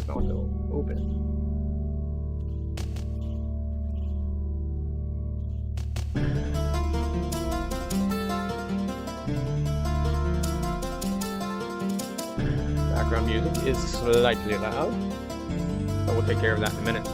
door's not going to open. Background music is slightly loud, but we'll take care of that in a minute.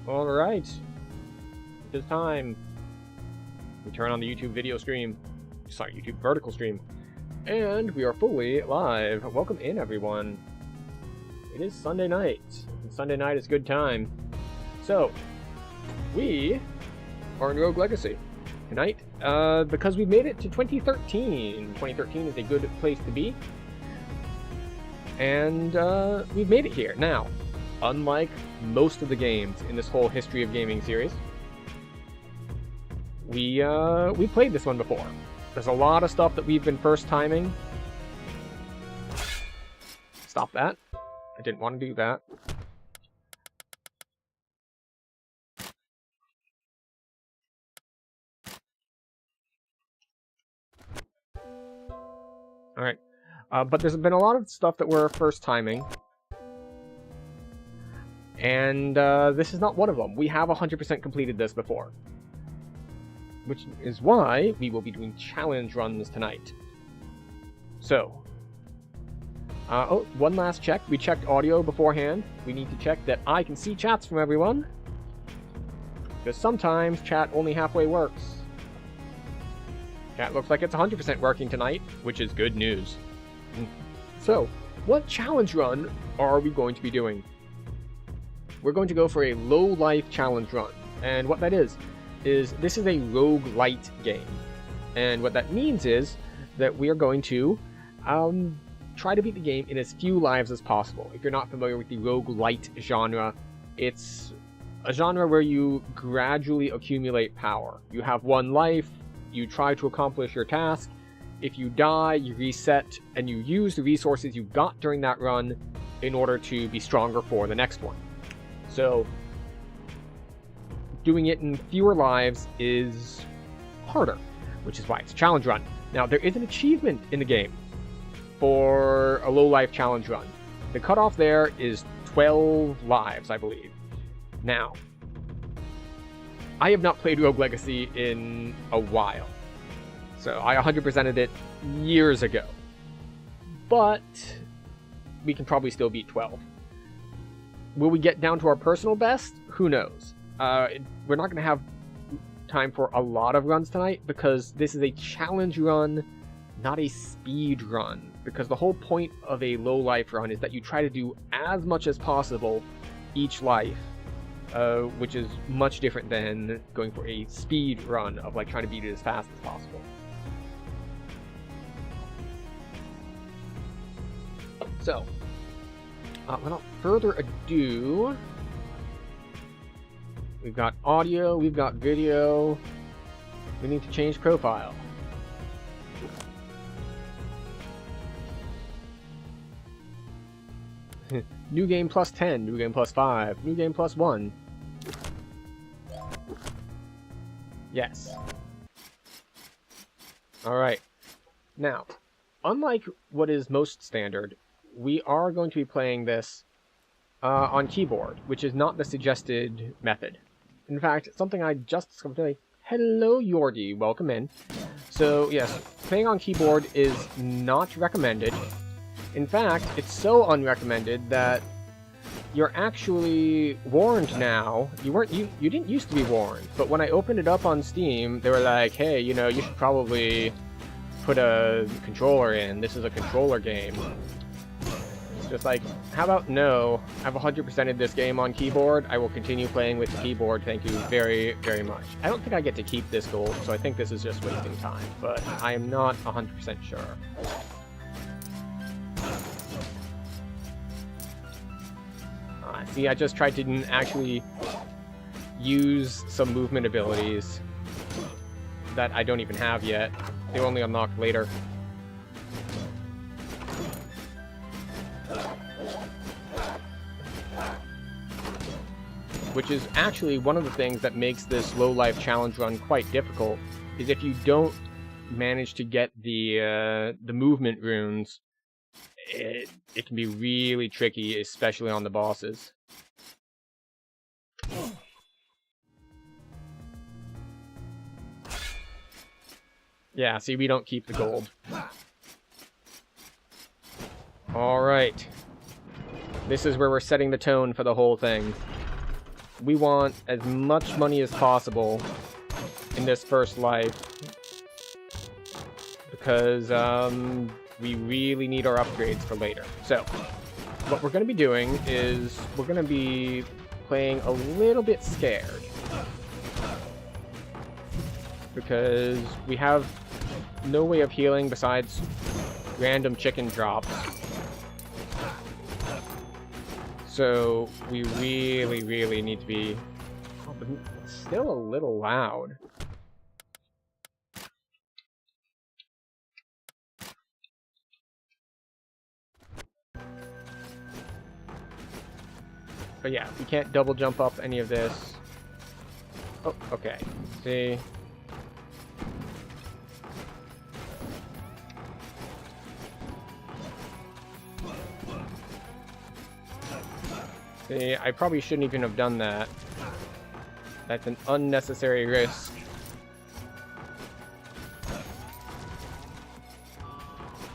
Alright, it is time. We turn on the YouTube video stream. Sorry, YouTube vertical stream. And we are fully live. Welcome in, everyone. It is Sunday night. And Sunday night is good time. So, we are in Rogue Legacy tonight because we've made it to 2013. 2013 is a good place to be. And we've made it here. Now, unlike most of the games in this whole History of Gaming series, we played this one before. There's a lot of stuff that we've been first timing. Stop that. I didn't want to do that. Alright. But there's been a lot of stuff that we're first timing. And this is not one of them. We have 100% completed this before. Which is why we will be doing challenge runs tonight. So. Oh, one last check. We checked audio beforehand. We need to check that I can see chats from everyone. Because sometimes chat only halfway works. Chat looks like it's 100% working tonight, which is good news. So, what challenge run are we going to be doing? We're going to go for a low-life challenge run. And what that is this is a roguelite game. And what that means is that we are going to try to beat the game in as few lives as possible. If you're not familiar with the roguelite genre, it's a genre where you gradually accumulate power. You have one life, you try to accomplish your task. If you die, you reset, and you use the resources you got during that run in order to be stronger for the next one. So, doing it in fewer lives is harder, which is why it's a challenge run. Now, there is an achievement in the game for a low-life challenge run. The cutoff there is 12 lives, I believe. Now, I have not played Rogue Legacy in a while, so I 100%ed it years ago. But we can probably still beat 12. Will we get down to our personal best? Who knows? We're not going to have time for a lot of runs tonight because this is a challenge run, not a speed run. Because the whole point of a low life run is that you try to do as much as possible each life, which is much different than going for a speed run of like trying to beat it as fast as possible. So, without further ado, we've got audio, we've got video. We need to change profile. New game plus 10, new game plus 5, new game plus 1. Yes. Alright. Now, unlike what is most standard, we are going to be playing this on keyboard, which is not the suggested method. In fact, something I just discovered today. Hello, Yordi. Welcome in. So, yes, playing on keyboard is not recommended. In fact, it's so unrecommended that you're actually warned now. You didn't used to be warned, but when I opened it up on Steam, they were like, hey, you know, you should probably put a controller in. This is a controller game. Just like, how about no? I've 100%ed this game on keyboard. I will continue playing with the keyboard. Thank you very, very much. I don't think I get to keep this gold, so I think this is just wasting time, but I am not 100% sure. See, I just tried to actually use some movement abilities that I don't even have yet. They only unlock later. Which is actually one of the things that makes this low life challenge run quite difficult, is if you don't manage to get the movement runes, it can be really tricky, especially on the bosses. Yeah, see, we don't keep the gold. Alright. This is where we're setting the tone for the whole thing. We want as much money as possible in this first life, because we really need our upgrades for later. So, what we're going to be doing is we're going to be playing a little bit scared, because we have no way of healing besides random chicken drops. So we really, really need to be... Oh, but it's still a little loud. But yeah, we can't double jump up any of this. Oh, okay. See? See, I probably shouldn't even have done that. That's an unnecessary risk.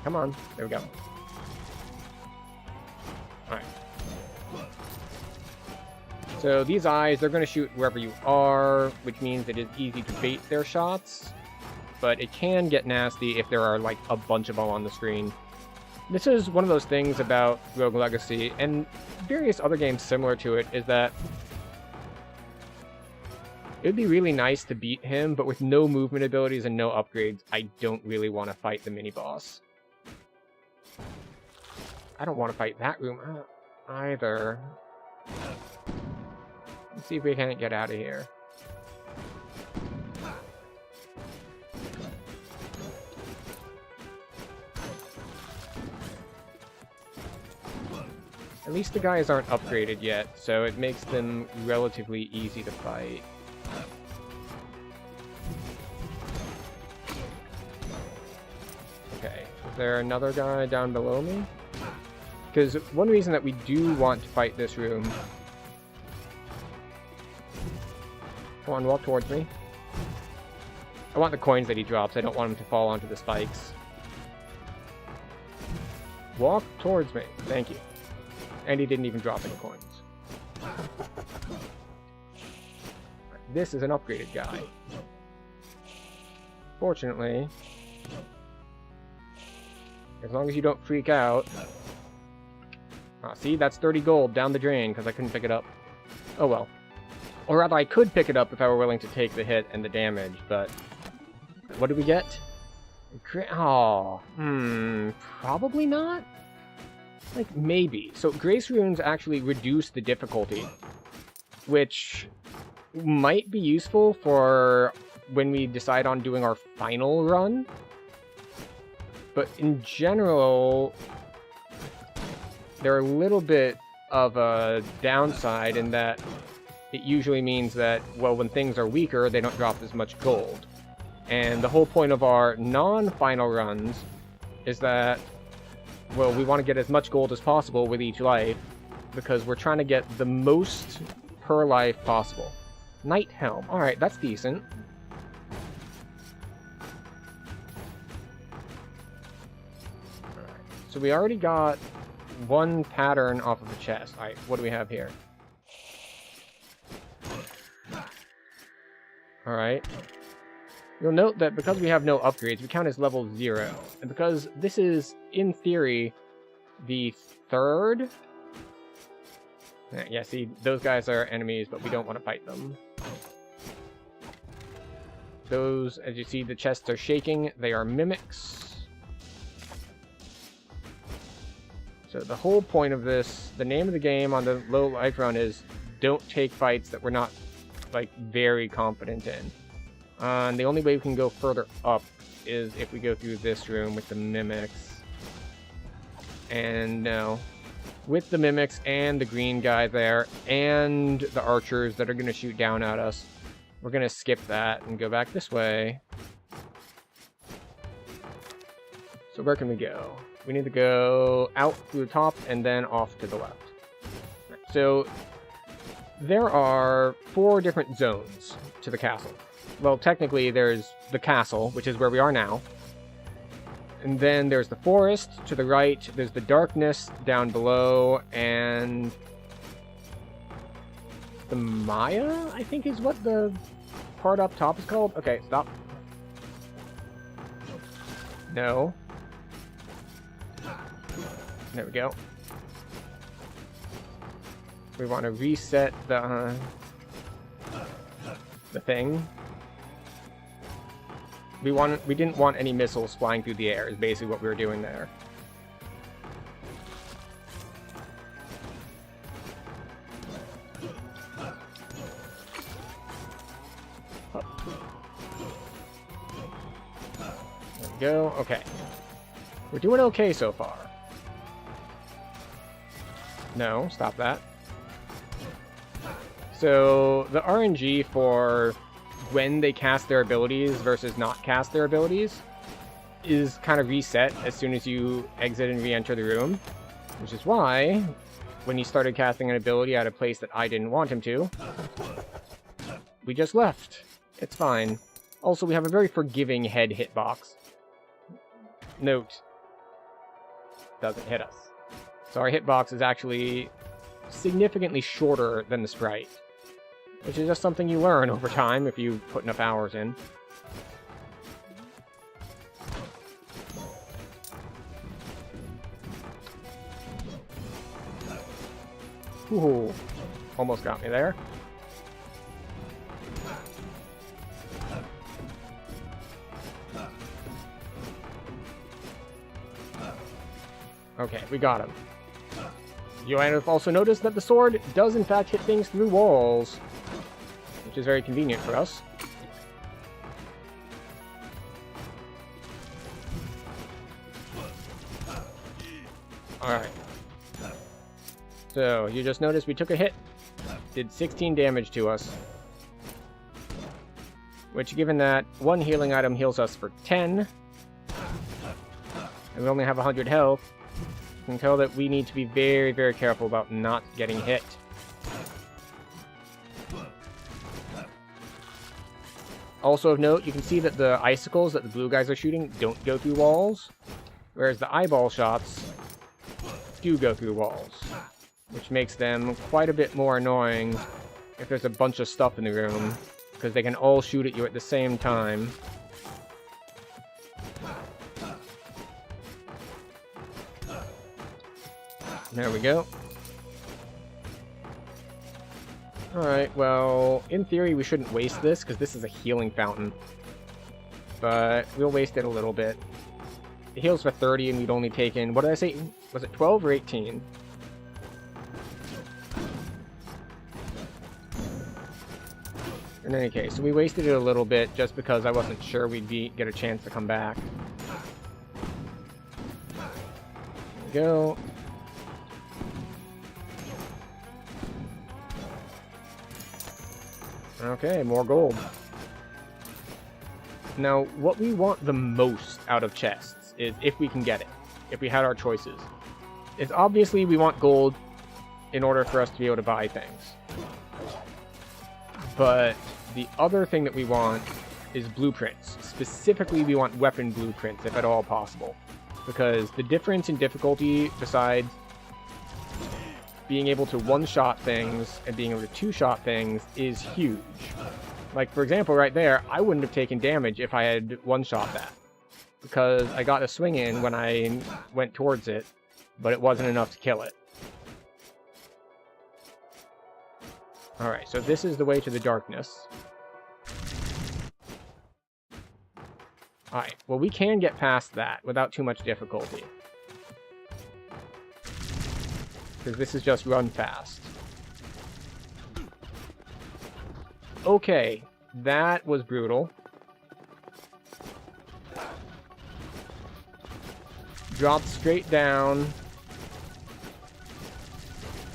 Come on. There we go. Alright. So these eyes, they're going to shoot wherever you are, which means it is easy to bait their shots. But it can get nasty if there are, like, a bunch of them on the screen. This is one of those things about Rogue Legacy, and various other games similar to it, is that it would be really nice to beat him, but with no movement abilities and no upgrades, I don't really want to fight the mini-boss. I don't want to fight that room either. Let's see if we can't get out of here. At least the guys aren't upgraded yet, so it makes them relatively easy to fight. Okay, is there another guy down below me? Because one reason that we do want to fight this room... Come on, walk towards me. I want the coins that he drops, I don't want him to fall onto the spikes. Walk towards me, thank you. And he didn't even drop any coins. This is an upgraded guy. Fortunately, as long as you don't freak out... see, that's 30 gold down the drain because I couldn't pick it up. Oh well. Or rather, I could pick it up if I were willing to take the hit and the damage, but... What did we get? Oh, probably not? Like, maybe. So, Grace Runes actually reduce the difficulty, which might be useful for when we decide on doing our final run. But in general, they're a little bit of a downside in that it usually means that, well, when things are weaker, they don't drop as much gold. And the whole point of our non-final runs is that, well, we want to get as much gold as possible with each life, because we're trying to get the most per life possible. Knight Helm. Alright, that's decent. Alright, so we already got one pattern off of the chest. Alright, what do we have here? Alright. You'll note that because we have no upgrades, we count as level 0. And because this is, in theory, the third... Yeah, see, those guys are enemies, but we don't want to fight them. Those, as you see, the chests are shaking. They are mimics. So the whole point of this, the name of the game on the low life run is don't take fights that we're not, like, very confident in. And the only way we can go further up is if we go through this room with the mimics. And no. With the mimics and the green guy there, and the archers that are going to shoot down at us, we're going to skip that and go back this way. So where can we go? We need to go out through the top and then off to the left. So there are 4 different zones to the castle. Well, technically there's the castle, which is where we are now. And then there's the forest to the right, there's the darkness down below, and the Maya, I think is what the part up top is called. Okay, stop. No. There we go. We want to reset the thing. We didn't want any missiles flying through the air, is basically what we were doing there. There we go. Okay. We're doing okay so far. No, stop that. So, the RNG for when they cast their abilities versus not cast their abilities is kind of reset as soon as you exit and re-enter the room, which is why when he started casting an ability at a place that I didn't want him to, we just left. It's fine. Also, we have a very forgiving head hitbox. Note, doesn't hit us. So our hitbox is actually significantly shorter than the sprite, which is just something you learn over time if you put enough hours in. Ooh, almost got me there. Okay, we got him. You might have also noticed that the sword does in fact hit things through walls, which is very convenient for us. Alright. So, you just noticed we took a hit. Did 16 damage to us. Which, given that one healing item heals us for 10, and we only have 100 health, you can tell that we need to be very, very careful about not getting hit. Also of note, you can see that the icicles that the blue guys are shooting don't go through walls, whereas the eyeball shots do go through walls, which makes them quite a bit more annoying if there's a bunch of stuff in the room, because they can all shoot at you at the same time. There we go. Alright, well, in theory we shouldn't waste this, because this is a healing fountain. But we'll waste it a little bit. It heals for 30 and we'd only taken, what did I say? Was it 12 or 18? In any case, so we wasted it a little bit just because I wasn't sure we'd get a chance to come back. There we go. Okay, more gold. Now, what we want the most out of chests is, if we can get it, if we had our choices, is obviously we want gold in order for us to be able to buy things. But the other thing that we want is blueprints. Specifically, we want weapon blueprints, if at all possible. Because the difference in difficulty, besides being able to one-shot things and being able to two-shot things, is huge. Like, for example, right there, I wouldn't have taken damage if I had one-shot that. Because I got a swing in when I went towards it, but it wasn't enough to kill it. Alright, so this is the way to the darkness. Alright, well we can get past that without too much difficulty. because this is just run fast. Okay, that was brutal. Dropped straight down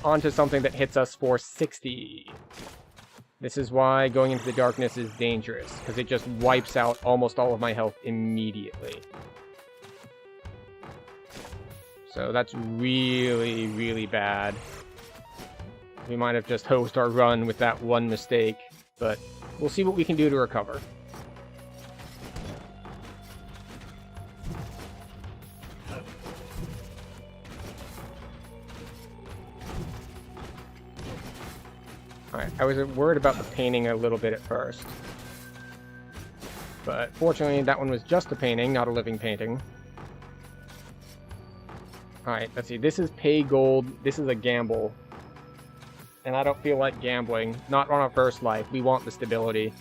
onto something that hits us for 60. This is why going into the darkness is dangerous, because it just wipes out almost all of my health immediately. So that's really, really bad. We might have just hosed our run with that one mistake, but we'll see what we can do to recover. Alright, I was worried about the painting a little bit at first. But fortunately, that one was just a painting, not a living painting. Alright, let's see. This is pay gold. This is a gamble. And I don't feel like gambling. Not on our first life. We want the stability.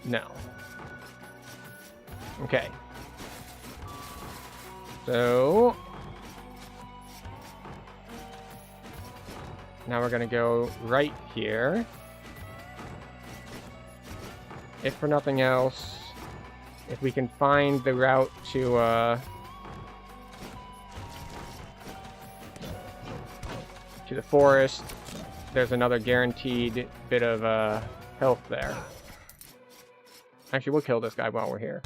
No. Okay. So now we're gonna go right here. If for nothing else, if we can find the route to the forest, there's another guaranteed bit of health there. Actually, we'll kill this guy while we're here.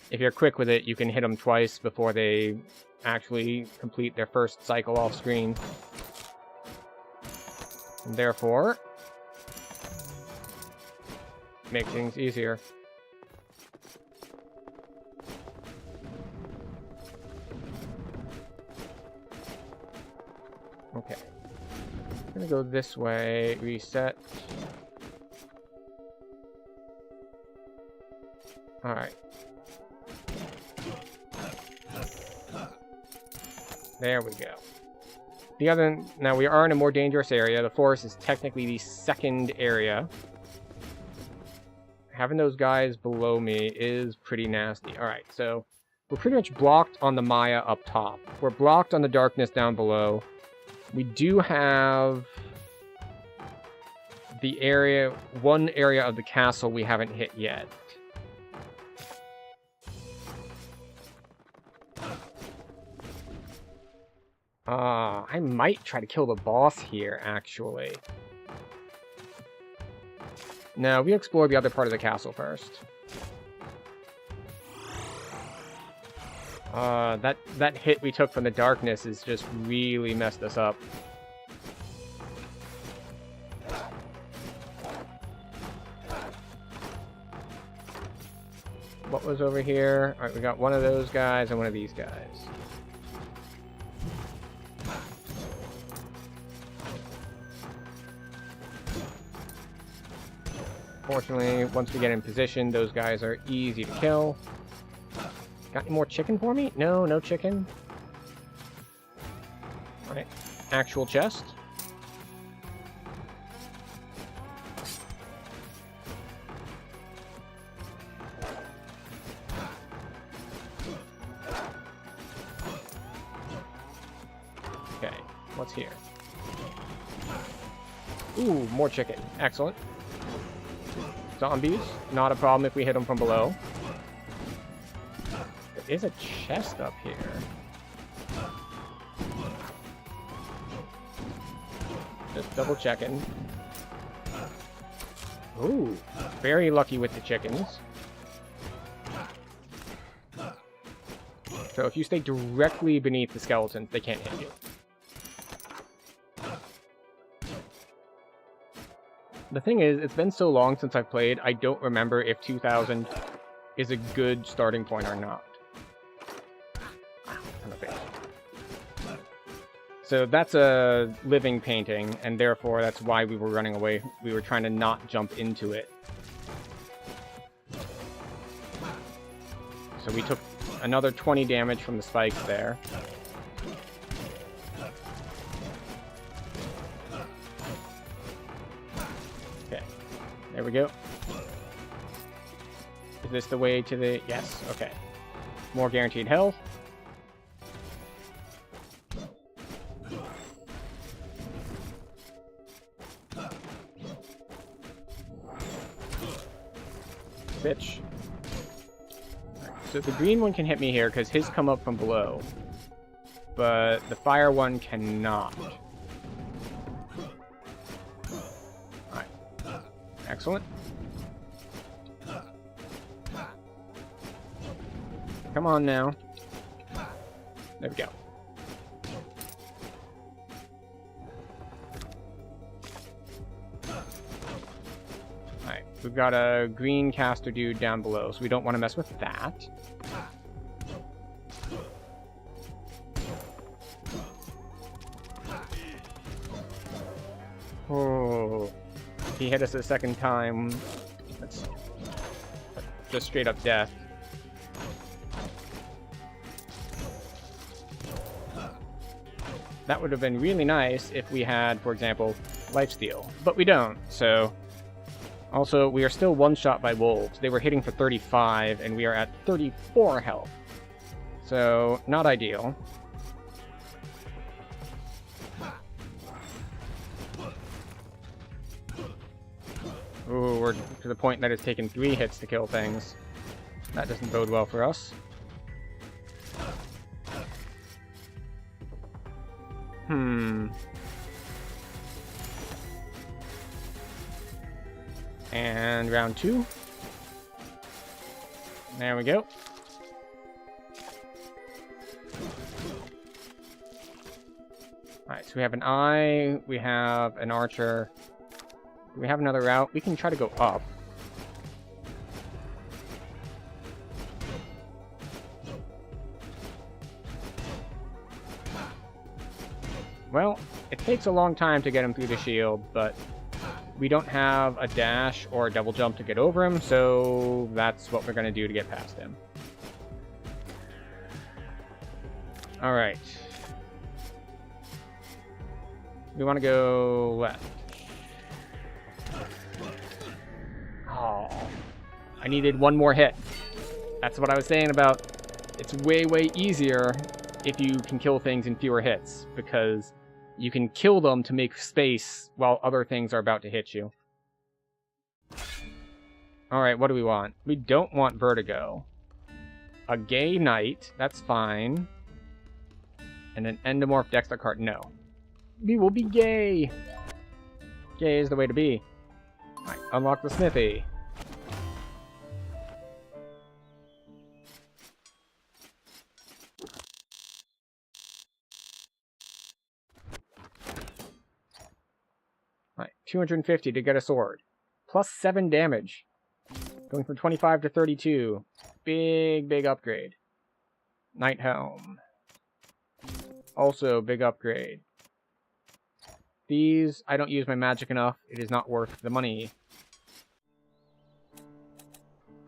If you're quick with it, you can hit them twice before they actually complete their first cycle off screen. And therefore, make things easier. Okay. I'm gonna go this way, reset. Alright. There we go. Now we are in a more dangerous area. The forest is technically the second area. Having those guys below me is pretty nasty. Alright, so we're pretty much blocked on the Maya up top. We're blocked on the darkness down below. We do have the area, one area of the castle we haven't hit yet. I might try to kill the boss here, actually. No, we explore the other part of the castle first. That hit we took from the darkness has just really messed us up. What was over here? Alright, we got one of those guys and one of these guys. Fortunately, once we get in position, those guys are easy to kill. Got any more chicken for me? No, no chicken. Alright, actual chest. Okay, what's here? Ooh, more chicken. Excellent. Zombies, not a problem if we hit them from below. There is a chest up here. Just double checking. Ooh, very lucky with the chickens. So if you stay directly beneath the skeletons, they can't hit you. The thing is, it's been so long since I've played, I don't remember if 2000 is a good starting point or not. So that's a living painting, and therefore that's why we were running away. We were trying to not jump into it. So we took another 20 damage from the spikes there. There we go. Is this the way to the... Yes, okay. More guaranteed health. Bitch. So the green one can hit me here because his come up from below. But the fire one cannot. Alright. Excellent. Come on now. There we go. Alright, we've got a green caster dude down below, so we don't want to mess with that. Oh, he hit us a second time. That's just straight up death. That would have been really nice if we had, for example, lifesteal, but we don't, so... Also, we are still one-shot by wolves. They were hitting for 35, and we are at 34 health. So, not ideal. Ooh, we're to the point that it's taken 3 hits to kill things. That doesn't bode well for us. And round 2. There we go. Alright, so we have an eye, we have an archer. Do we have another route? We can try to go up. Well, it takes a long time to get him through the shield, but we don't have a dash or a double jump to get over him, so that's what we're going to do to get past him. Alright. We want to go left. Oh, I needed one more hit. That's what I was saying about it's way, way easier if you can kill things in fewer hits, because you can kill them to make space while other things are about to hit you. Alright, what do we want? We don't want vertigo. A gay knight, that's fine. And an endomorph Dexter card, no. We will be gay! Gay is the way to be. Alright, unlock the smithy. Alright, 250 to get a sword. Plus 7 damage. Going from 25 to 32. Big, big upgrade. Knight helm. Also, big upgrade. These, I don't use my magic enough. It is not worth the money.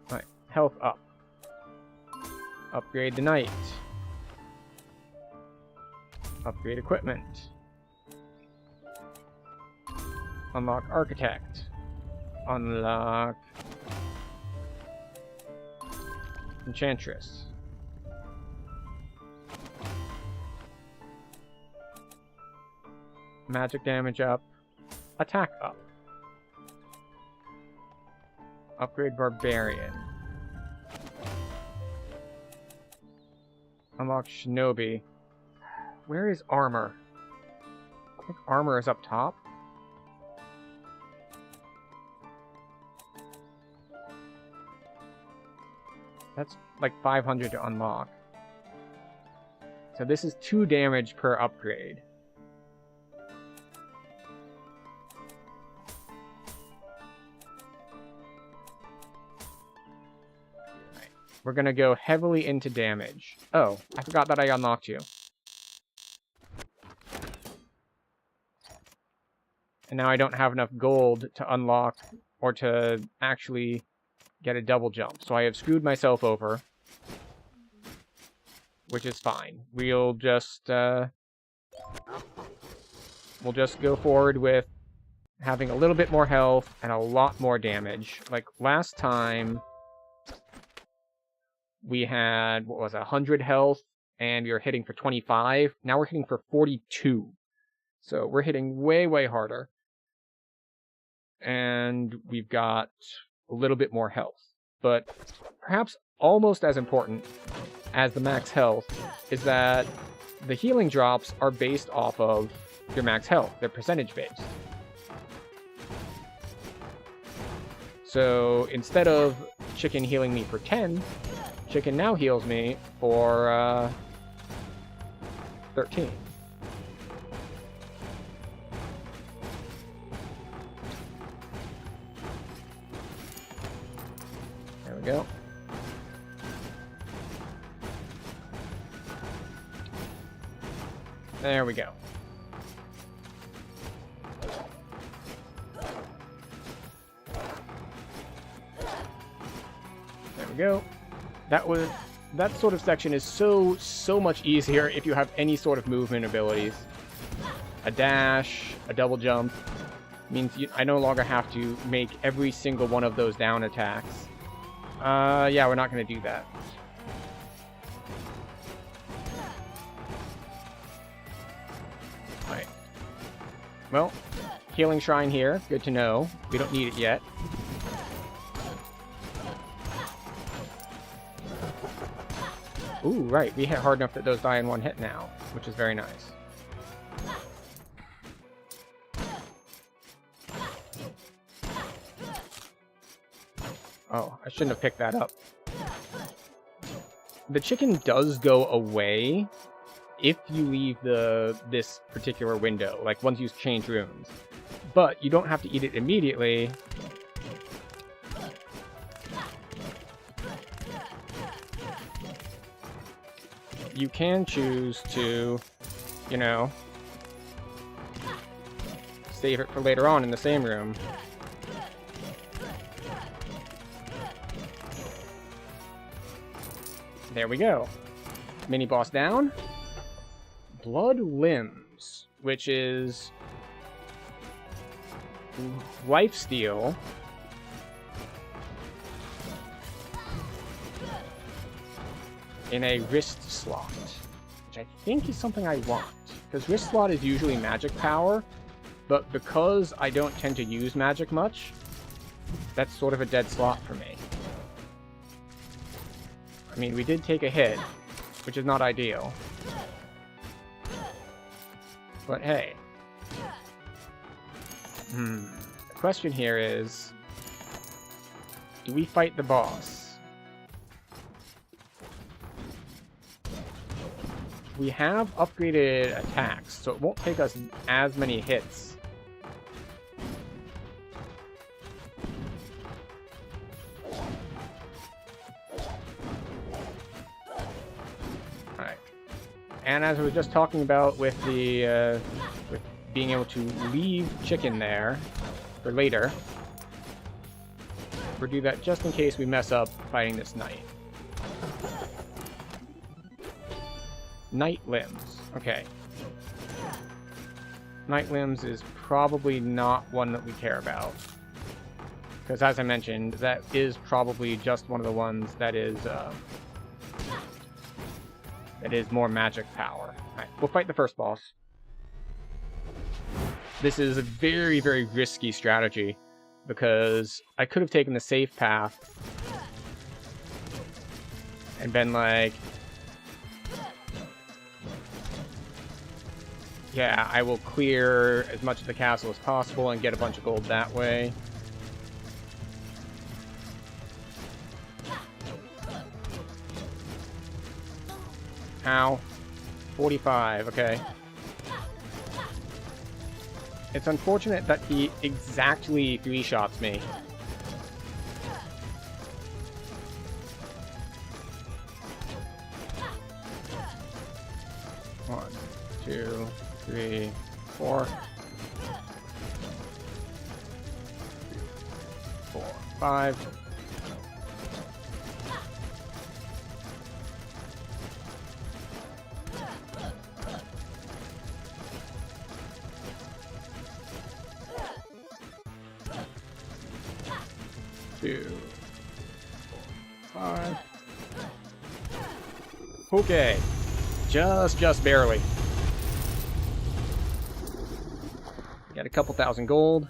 Alright, health up. Upgrade the knight. Upgrade equipment. Unlock architect. Unlock enchantress. Magic damage up. Attack up. Upgrade barbarian. Unlock shinobi. Where is armor? I think armor is up top. That's like 500 to unlock. So this is 2 damage per upgrade. Right. We're gonna go heavily into damage. Oh, I forgot that I unlocked you. And now I don't have enough gold to unlock or to actually get a double jump. So I have screwed myself over. Which is fine. We'll just go forward with having a little bit more health and a lot more damage. Like last time, we had, what was it, 100 health, and we were hitting for 25. Now we're hitting for 42. So we're hitting way, way harder. And we've got a little bit more health. But perhaps almost as important as the max health is that the healing drops are based off of your max health. They're percentage based. So instead of Chicken healing me for 10, Chicken now heals me for 13. There we go. There we go. There we go. That sort of section is so much easier if you have any sort of movement abilities. A dash, a double jump means I no longer have to make every single one of those down attacks. Yeah, we're not going to do that. Right. Well, healing shrine here. Good to know. We don't need it yet. Ooh, right. We hit hard enough that those die in one hit now, which is very nice. Oh, I shouldn't have picked that up. The chicken does go away if you leave this particular window, like once you change rooms. But you don't have to eat it immediately. You can choose to, you know, save it for later on in the same room. There we go. Mini boss down. Blood Limbs, which is lifesteal. In a wrist slot, which I think is something I want, because wrist slot is usually magic power, but because I don't tend to use magic much, that's sort of a dead slot for me. I mean, we did take a hit, which is not ideal. But hey. The question here is, do we fight the boss? We have upgraded attacks, so it won't take us as many hits. Alright. And as we were just talking about with the with being able to leave chicken there for later, we'll do that just in case we mess up fighting this knight. Night Limbs. Okay. Night Limbs is probably not one that we care about. Because as I mentioned, that is probably just one of the ones that is more magic power. Alright, we'll fight the first boss. This is a very, very risky strategy, because I could have taken the safe path and been like, yeah, I will clear as much of the castle as possible and get a bunch of gold that way. Ow. 45, okay. It's unfortunate that he exactly three-shots me. One, two, 3, 4. 4, 5. Two, 4, 5. Okay. Just barely. Got a couple thousand gold.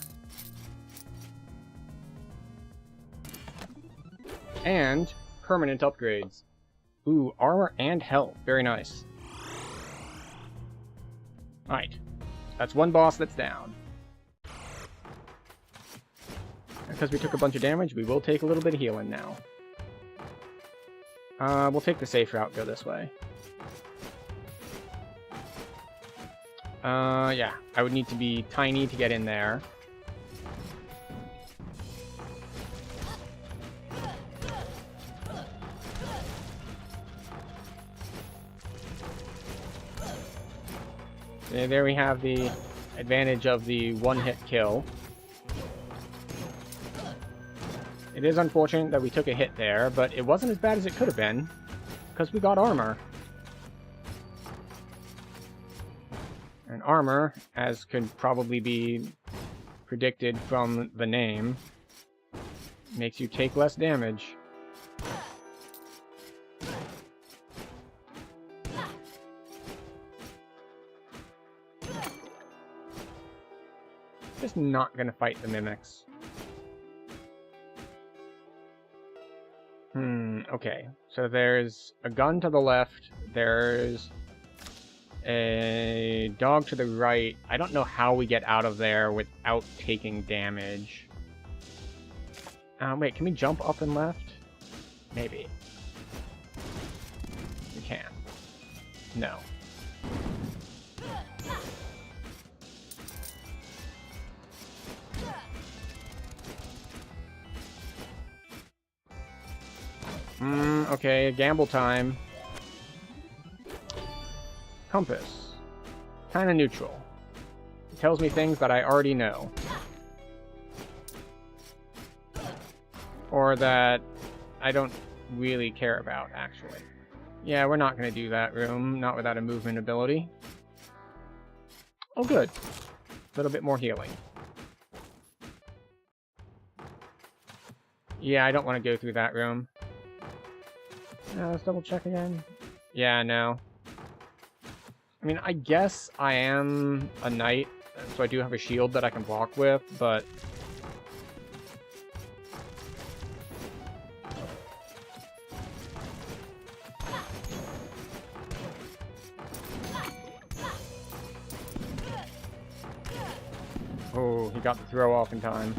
And permanent upgrades. Ooh, armor and health. Very nice. Alright. That's one boss that's down. Because we took a bunch of damage, we will take a little bit of healing now. We'll take the safe route, go this way. Yeah. I would need to be tiny to get in there. There we have the advantage of the one-hit kill. It is unfortunate that we took a hit there, but it wasn't as bad as it could have been, because we got armor. And armor, as could probably be predicted from the name, makes you take less damage. Just not gonna fight the mimics. Okay. So there's a gun to the left. There's a dog to the right. I don't know how we get out of there without taking damage. Wait, can we jump up and left? Maybe. We can. No. Okay, gamble time. Compass. Kinda neutral. It tells me things that I already know. Or that I don't really care about, actually. Yeah, we're not gonna do that room, not without a movement ability. Oh, good. A little bit more healing. Yeah, I don't want to go through that room. Let's double check again. Yeah, no. I mean, I guess I am a knight, so I do have a shield that I can block with, but... Oh, he got the throw off in time.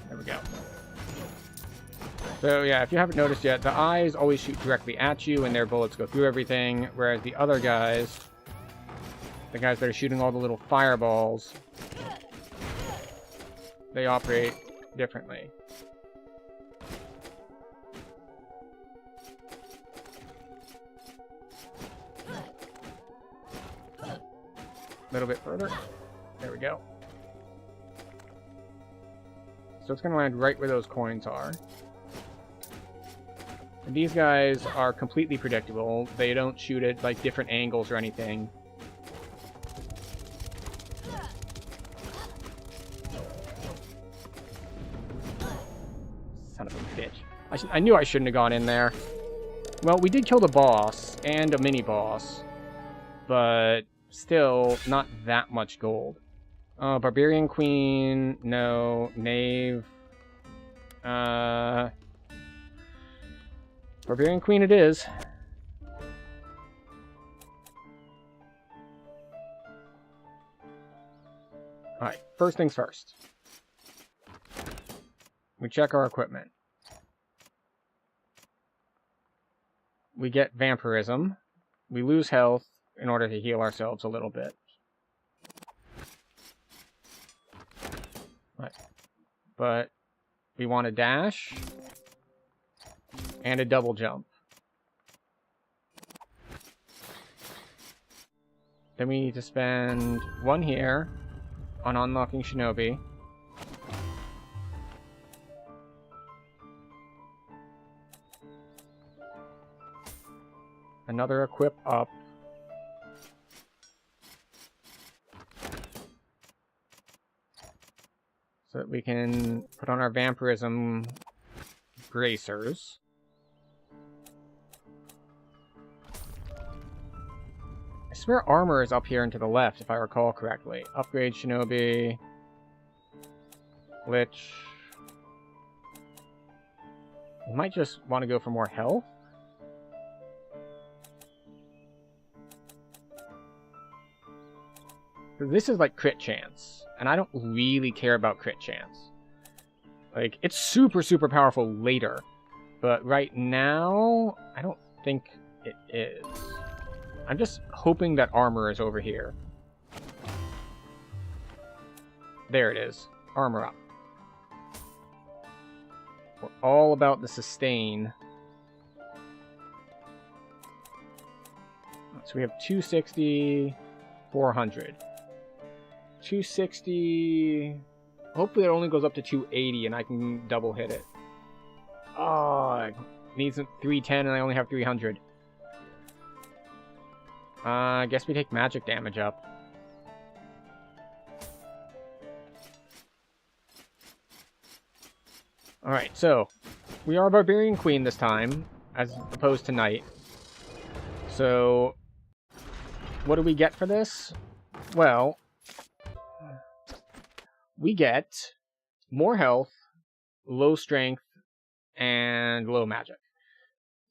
There we go. So yeah, if you haven't noticed yet, the eyes always shoot directly at you and their bullets go through everything, whereas the other guys, the guys that are shooting all the little fireballs, they operate differently. A little bit further. There we go. So it's going to land right where those coins are. And these guys are completely predictable. They don't shoot at like different angles or anything. Son of a bitch. I knew I shouldn't have gone in there. Well, we did kill the boss and a mini-boss, but still not that much gold. Barbarian Queen, no. Knave. Barbarian Queen it is. Alright, first things first. We check our equipment. We get vampirism. We lose health in order to heal ourselves a little bit. Right. But we want a dash and a double jump. Then we need to spend one here on unlocking Shinobi. Another equip up so that we can put on our vampirism bracers. I swear armor is up here and to the left, if I recall correctly. Upgrade Shinobi. Lich. We might just want to go for more health. This is like crit chance, and I don't really care about crit chance. Like, it's super, super powerful later, but right now, I don't think it is. I'm just hoping that armor is over here. There it is. Armor up. We're all about the sustain. So we have 260, 400. 260... Hopefully it only goes up to 280 and I can double hit it. Oh, it needs 310 and I only have 300. I guess we take magic damage up. Alright, so we are Barbarian Queen this time, as opposed to Knight. So, what do we get for this? Well, we get more health, low strength, and low magic.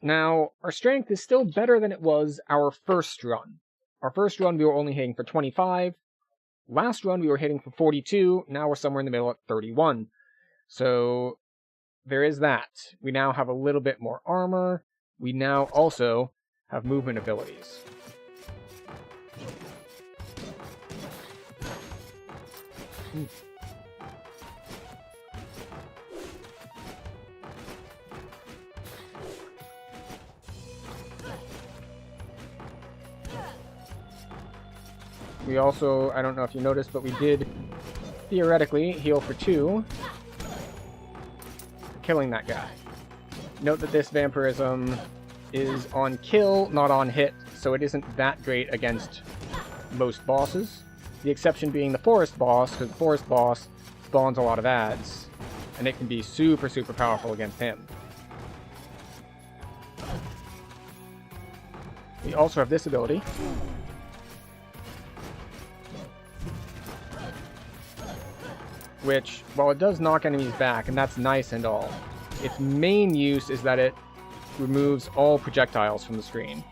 Now, our strength is still better than it was our first run. Our first run, we were only hitting for 25. Last run, we were hitting for 42. Now we're somewhere in the middle at 31. So, there is that. We now have a little bit more armor. We now also have movement abilities. We also, I don't know if you noticed, but we did theoretically heal for 2, killing that guy. Note that this vampirism is on kill, not on hit, so it isn't that great against most bosses. The exception being the forest boss, because the forest boss spawns a lot of ads, and it can be super, super powerful against him. We also have this ability. Which, while it does knock enemies back, and that's nice and all, its main use is that it removes all projectiles from the screen.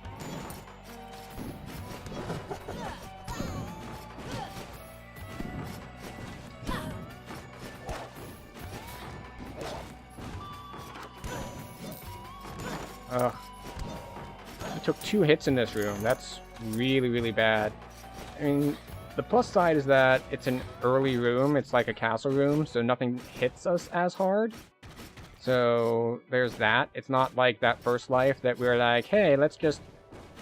Ugh. We took 2 hits in this room. That's really, really bad. I mean, the plus side is that it's an early room. It's like a castle room, so nothing hits us as hard. So there's that. It's not like that first life that we were like, hey, let's just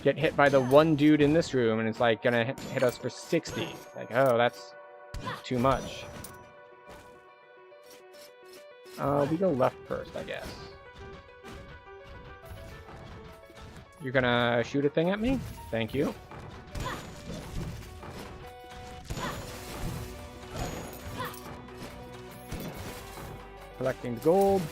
get hit by the one dude in this room, and it's like gonna hit us for 60. Like, oh, that's too much. We go left first, I guess. You're gonna shoot a thing at me? Thank you. Collecting the gold.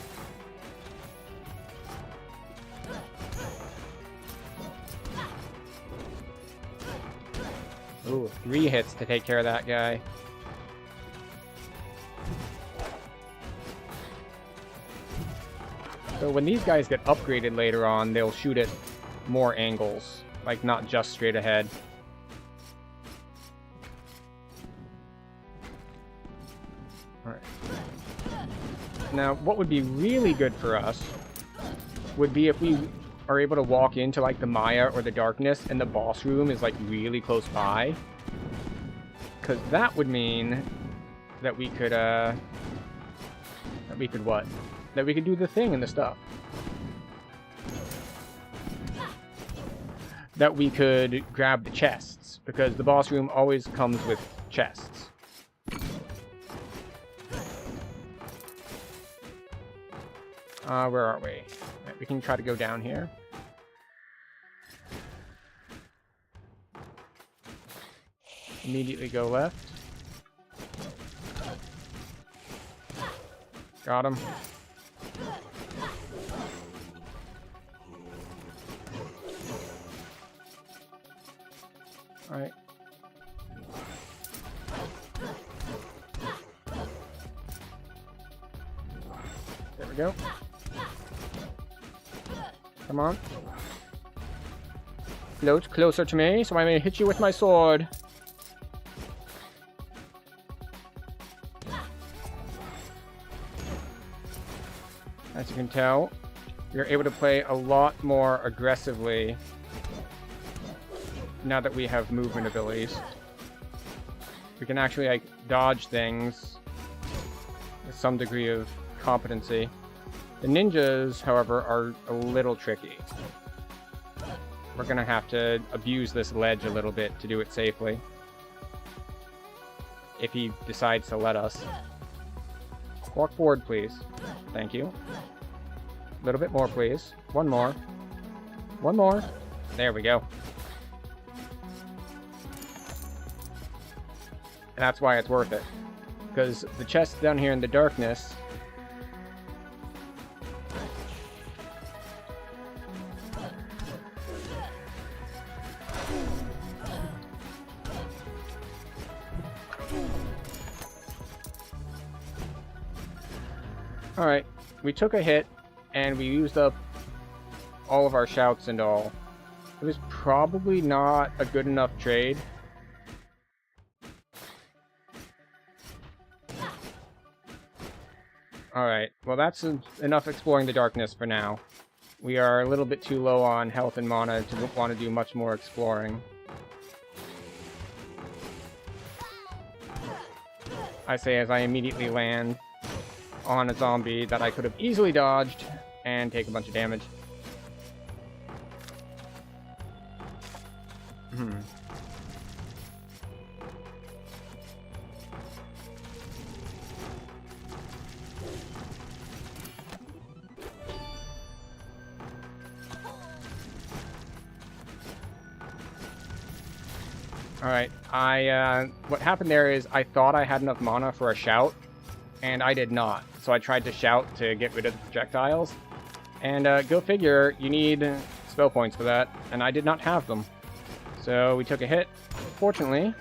Ooh, 3 hits to take care of that guy. So when these guys get upgraded later on, they'll shoot at more angles, like not just straight ahead. Alright. Now, what would be really good for us would be if we are able to walk into like the Maya or the darkness and the boss room is like really close by. Because that would mean that we could, what? That we could do the thing and the stuff. That we could grab the chests, because the boss room always comes with chests. Where are we? Right, we can try to go down here. Immediately go left. Got him. Alright. There we go. Come on. Float closer to me so I may hit you with my sword. As you can tell, we are able to play a lot more aggressively now that we have movement abilities. We can actually like dodge things with some degree of competency. The ninjas, however, are a little tricky. We're gonna have to abuse this ledge a little bit to do it safely. If he decides to let us. Walk forward, please. Thank you. A little bit more, please. One more. One more. There we go. And that's why it's worth it. Because the chest down here in the darkness... Alright, we took a hit, and we used up all of our shouts and all. It was probably not a good enough trade. Alright, well that's enough exploring the darkness for now. We are a little bit too low on health and mana to want to do much more exploring. I say as I immediately land on a zombie that I could have easily dodged and take a bunch of damage. Alright, what happened there is I thought I had enough mana for a shout, and I did not. So I tried to shout to get rid of the projectiles. And go figure, you need spell points for that, and I did not have them. So we took a hit. Fortunately,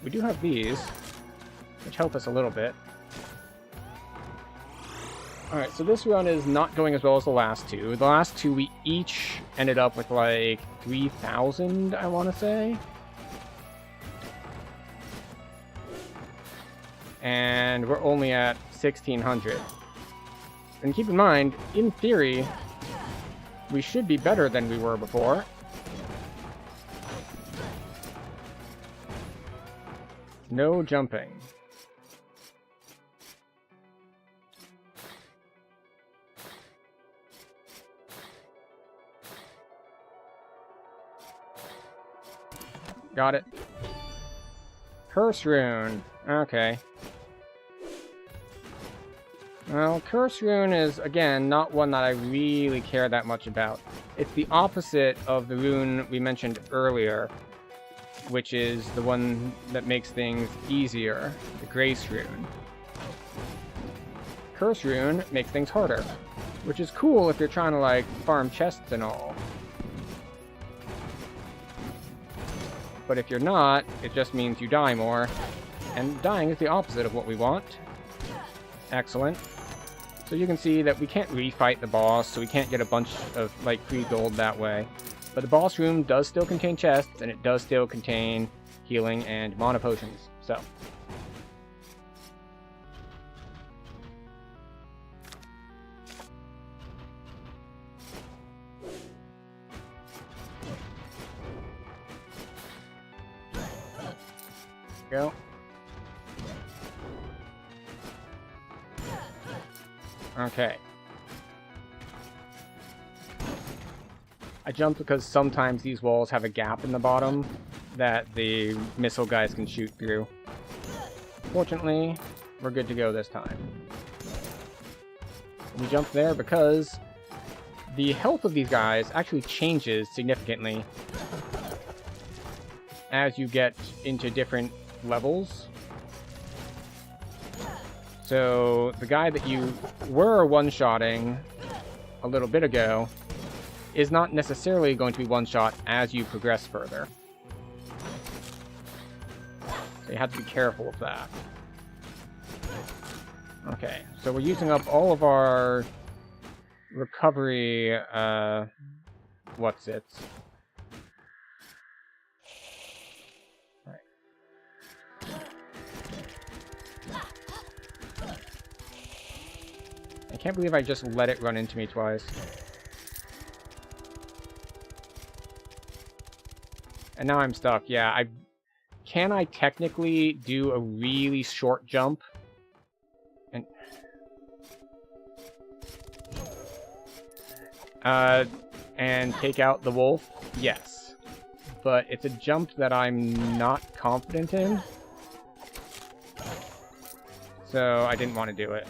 we do have these, which help us a little bit. Alright, so this run is not going as well as the last two. The last two we each ended up with like 3,000, I want to say. And we're only at 1,600. And keep in mind, in theory, we should be better than we were before. No jumping. Got it. Curse rune. Okay. Well, Curse Rune is, again, not one that I really care that much about. It's the opposite of the rune we mentioned earlier, which is the one that makes things easier, the Grace Rune. Curse Rune makes things harder, which is cool if you're trying to, like, farm chests and all. But if you're not, it just means you die more, and dying is the opposite of what we want. Excellent. So you can see that we can't refight the boss, so we can't get a bunch of, like, free gold that way. But the boss room does still contain chests, and it does still contain healing and mana potions, so. Go. Okay. I jumped because sometimes these walls have a gap in the bottom that the missile guys can shoot through. Fortunately, we're good to go this time. We jump there because the health of these guys actually changes significantly as you get into different levels. So the guy that you were one-shotting a little bit ago is not necessarily going to be one-shot as you progress further. So you have to be careful of that. Okay, so we're using up all of our recovery, what's-its. I can't believe I just let it run into me twice. And now I'm stuck. Yeah, can I technically do a really short jump? And take out the wolf? Yes. But it's a jump that I'm not confident in. So I didn't want to do it.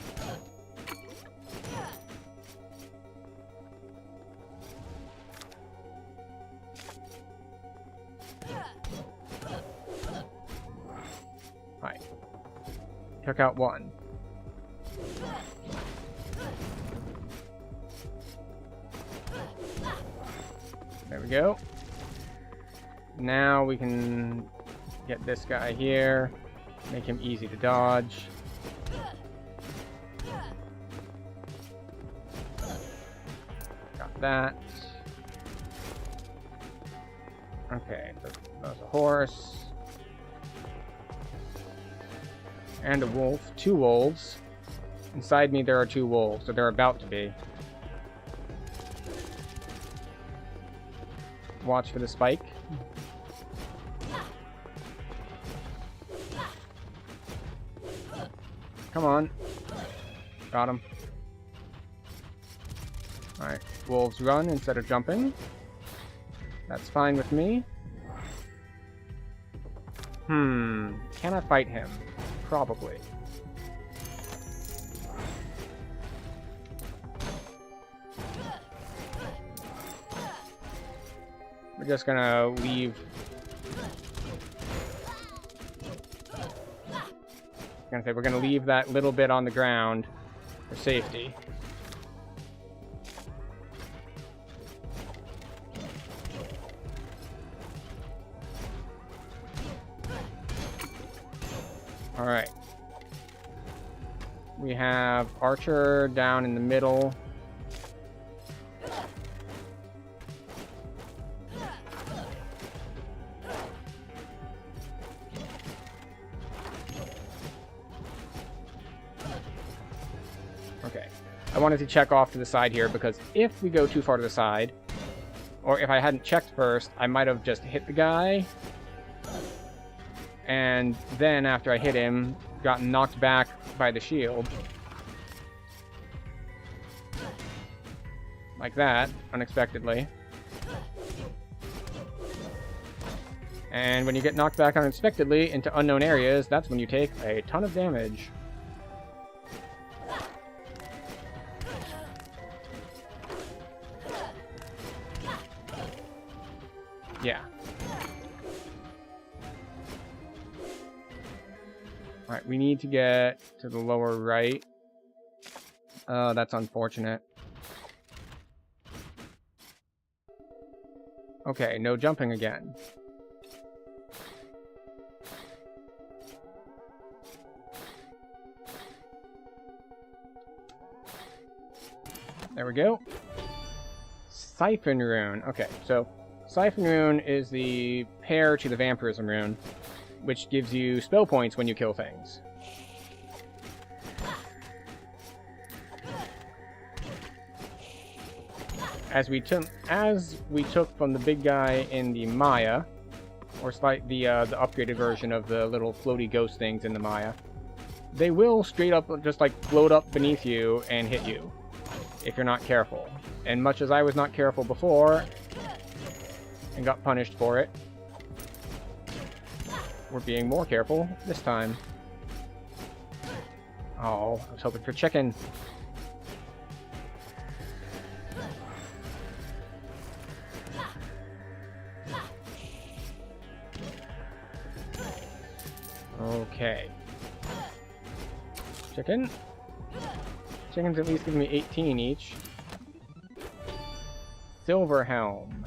Alright. Took out one. There we go. Now we can get this guy here, make him easy to dodge. Got that. Okay, so there's a horse. And a wolf. 2 wolves. Inside me there are 2 wolves, so they're about to be. Watch for the spike. Come on. Got him. Alright, wolves run instead of jumping. That's fine with me. Can I fight him? Probably. We're just gonna leave. We're gonna leave that little bit on the ground for safety. All right. We have Archer down in the middle. Okay. I wanted to check off to the side here because if we go too far to the side, or if I hadn't checked first, I might have just hit the guy. And then after I hit him, got knocked back by the shield. Like that, unexpectedly. And when you get knocked back unexpectedly into unknown areas, that's when you take a ton of damage. Yeah. Alright, we need to get to the lower right. That's unfortunate. Okay, no jumping again. There we go. Siphon Rune. Okay, so Siphon Rune is the pair to the Vampirism Rune, which gives you spell points when you kill things. As we took from the big guy in the Maya, or the upgraded version of the little floaty ghost things in the Maya, they will straight up just like float up beneath you and hit you if you're not careful. And much as I was not careful before and got punished for it, we're being more careful this time. Oh, I was hoping for chicken. Okay. Chicken. Chickens at least give me 18 each. Silver helm.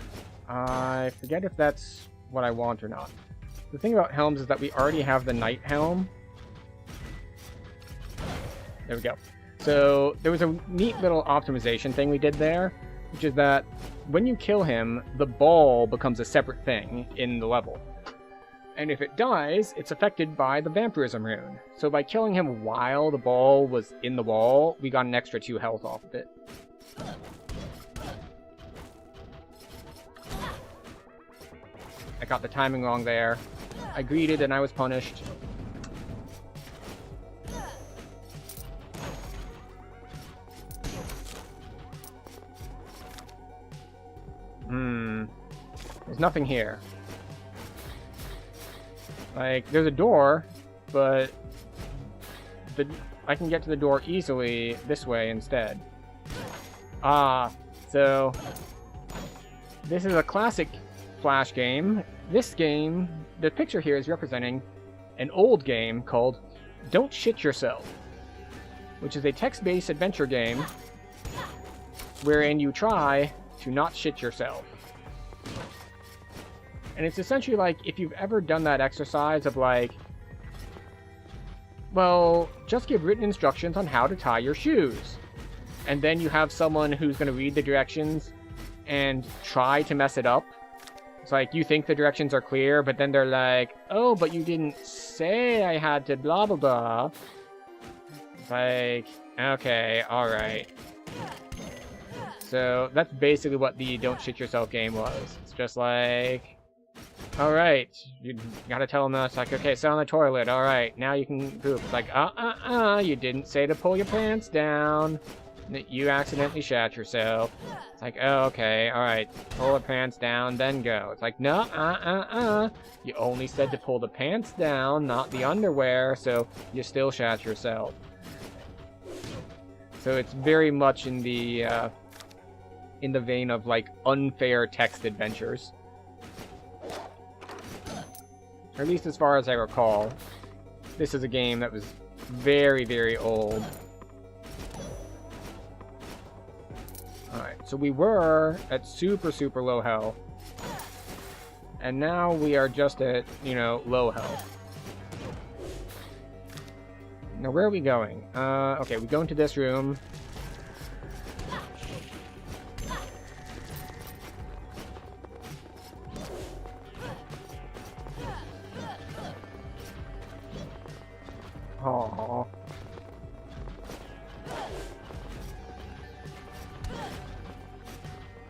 I forget if that's what I want or not. The thing about helms is that we already have the knight helm. There we go. So there was a neat little optimization thing we did there, which is that when you kill him, the ball becomes a separate thing in the level. And if it dies, it's affected by the vampirism rune. So by killing him while the ball was in the wall, we got an extra 2 health off of it. I got the timing wrong there. I greeted and I was punished. There's nothing here. Like, there's a door, but I can get to the door easily this way instead. So this is a classic Flash game. This game, the picture here is representing an old game called Don't Shit Yourself, which is a text-based adventure game wherein you try to not shit yourself. And it's essentially like, if you've ever done that exercise of like, well, just give written instructions on how to tie your shoes. And then you have someone who's going to read the directions and try to mess it up. It's like, you think the directions are clear, but then they're like, oh, but you didn't say I had to blah, blah, blah. It's like, okay, alright. So that's basically what the Don't Shit Yourself game was. It's just like, alright, you gotta tell them that's like, okay, sit on the toilet, alright, now you can poop. It's like, you didn't say to pull your pants down. You accidentally shat yourself. It's like, oh, okay, alright, pull the pants down, then go. It's like, no, you only said to pull the pants down, not the underwear, so you still shat yourself. So it's very much in the vein of, like, unfair text adventures. Or at least as far as I recall. This is a game that was very, very old. Alright, so we were at super, super low health. And now we are just at, low health. Now, where are we going? Okay, we go into this room. Aww.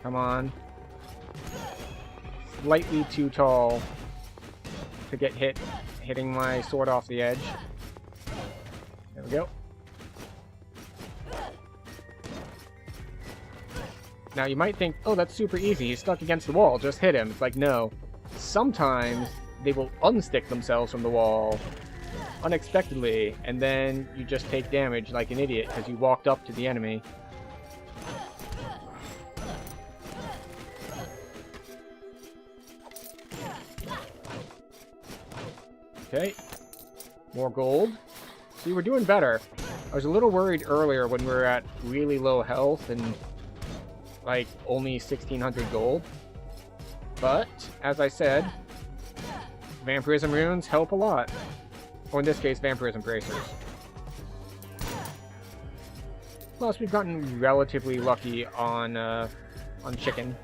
Come on. Slightly too tall to get hitting my sword off the edge. There we go. Now you might think, oh, that's super easy. He's stuck against the wall. Just hit him. It's like, no. Sometimes they will unstick themselves from the wall unexpectedly, and then you just take damage like an idiot because you walked up to the enemy. Okay. More gold. See, we're doing better. I was a little worried earlier when we were at really low health and like only 1,600 gold. But, as I said, vampirism runes help a lot. Or in this case, vampirism bracers. Plus, we've gotten relatively lucky on chicken.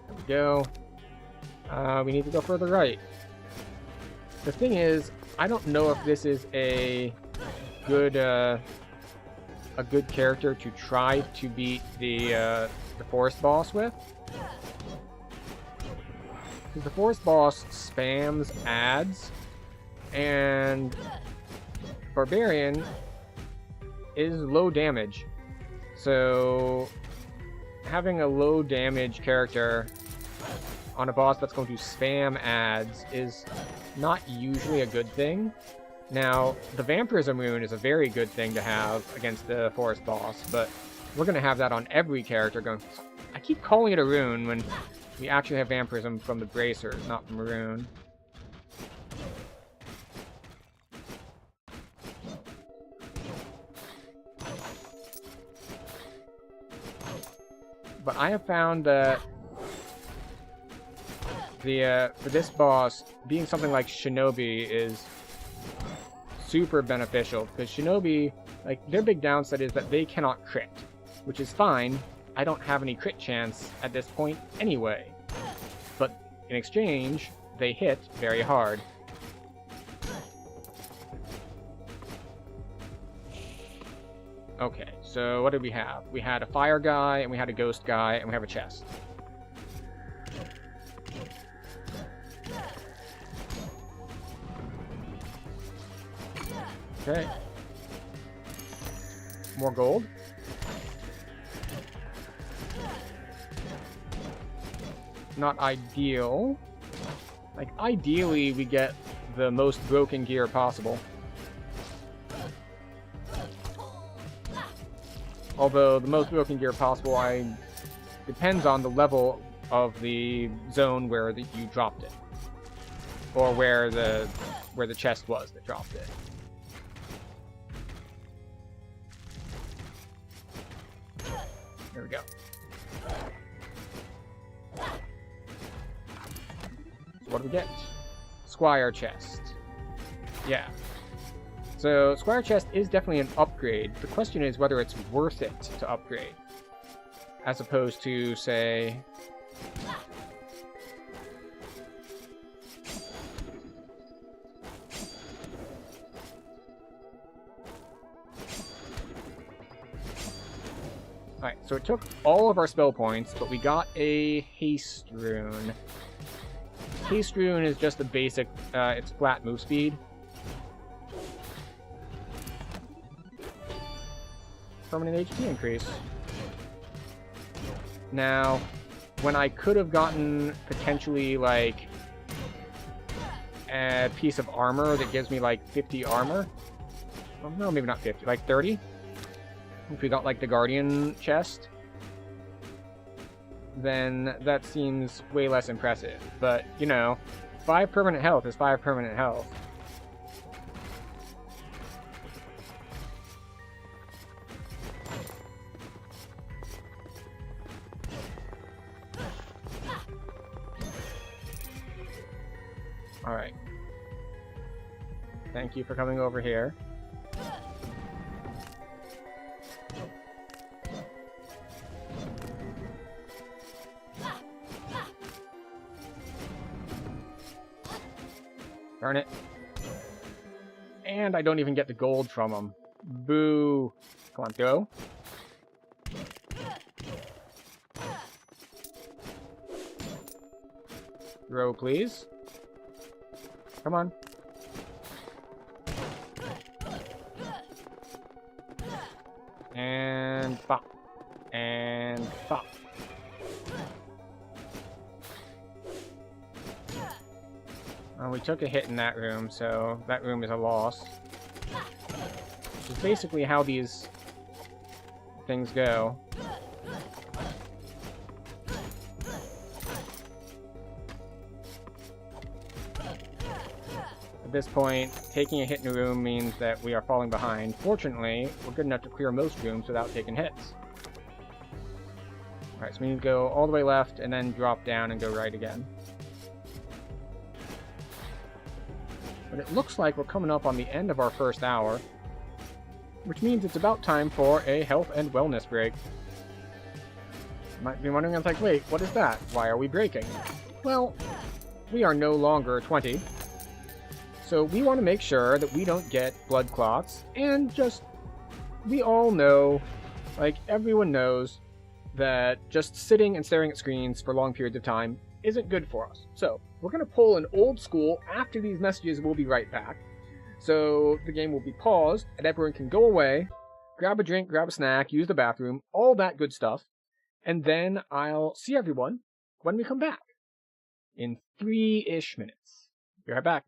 There we go. We need to go further right. The thing is, I don't know if this is a good character to try to beat the forest boss with. Because the forest boss spams ads, and Barbarian is low damage. So having a low damage character on a boss that's going to spam ads is not usually a good thing. Now, the Vampirism rune is a very good thing to have against the forest boss, but we're going to have that on every character going... I keep calling it a rune when we actually have Vampirism from the bracers, not from a rune. but I have found that for this boss, being something like Shinobi is super beneficial, because Shinobi, like, their big downside is that they cannot crit, which is fine. I don't have any crit chance at this point anyway, but in exchange, they hit very hard. Okay, so what did we have? We had a fire guy, and we had a ghost guy, and we have a chest. Okay. More gold. Not ideal. Like, ideally, we get the most broken gear possible. Although, the most broken gear possible depends on the level of the zone where you dropped it. Or where the chest was that dropped it. There we go. So what do we get? Squire chest. Yeah. So Squire chest is definitely an upgrade. The question is whether it's worth it to upgrade. As opposed to, say... Alright, so it took all of our spell points, but we got a haste rune. Haste rune is just a basic, it's flat move speed. Permanent HP increase. Now, when I could have gotten potentially, like, a piece of armor that gives me, like, 50 armor. Well, no, maybe not 50, like 30? If we got, like, the Guardian chest, then that seems way less impressive. But, you know, 5 permanent health is 5 permanent health. Alright. Thank you for coming over here. Darn it. And I don't even get the gold from them. Boo. Come on, go. Throw, please. Come on. And pop. And pop. We took a hit in that room, so that room is a loss. Which is basically how these things go. At this point, taking a hit in a room means that we are falling behind. Fortunately, we're good enough to clear most rooms without taking hits. Alright, so we need to go all the way left and then drop down and go right again. But it looks like we're coming up on the end of our first hour, which means it's about time for a health and wellness break. You might be wondering, I was like, wait, what is that? Why are we breaking? Well, we are no longer 20, so we want to make sure that we don't get blood clots, and just, we all know, like, everyone knows that just sitting and staring at screens for long periods of time isn't good for us. So, we're going to pull an old school. After these messages, we'll be right back. So, the game will be paused, and everyone can go away, grab a drink, grab a snack, use the bathroom, all that good stuff, and then I'll see everyone when we come back. In 3-ish minutes. Be right back.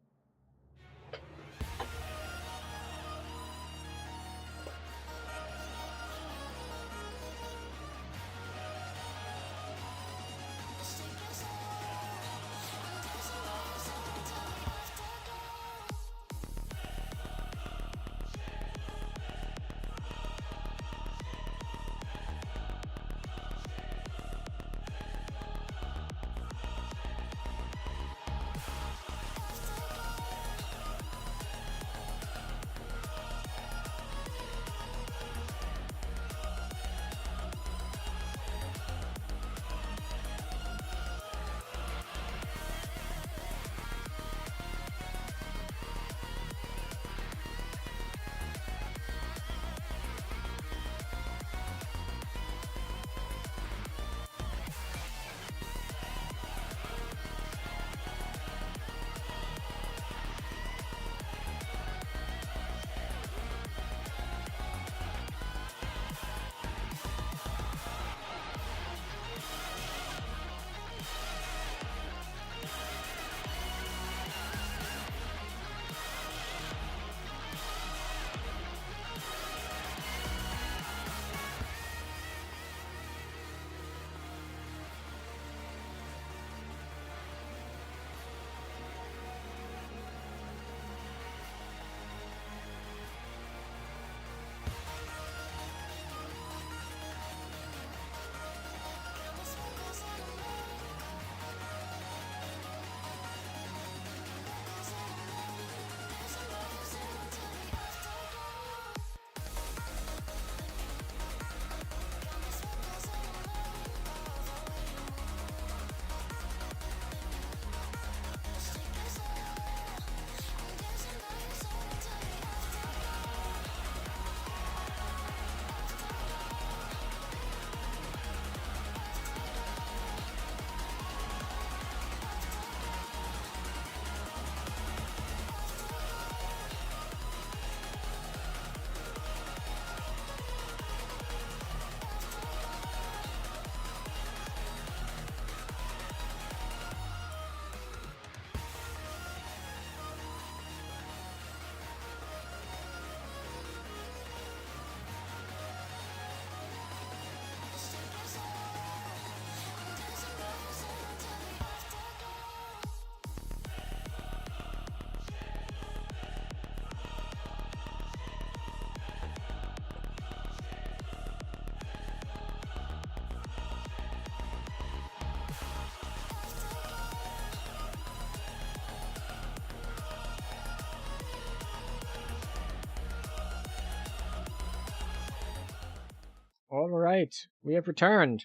Alright, we have returned.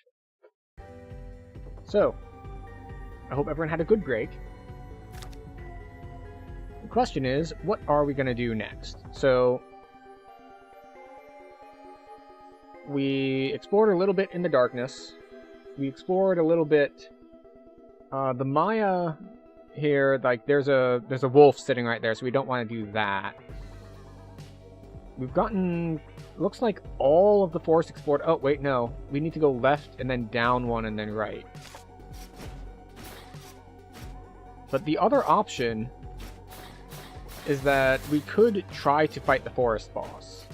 So, I hope everyone had a good break. The question is, what are we going to do next? So, we explored a little bit in the darkness. We explored a little bit... the Maya here, like, there's a wolf sitting right there, so we don't want to do that. We've gotten... looks like all of the forest explored. Oh, wait, no. We need to go left and then down one and then right. But the other option is that we could try to fight the forest boss.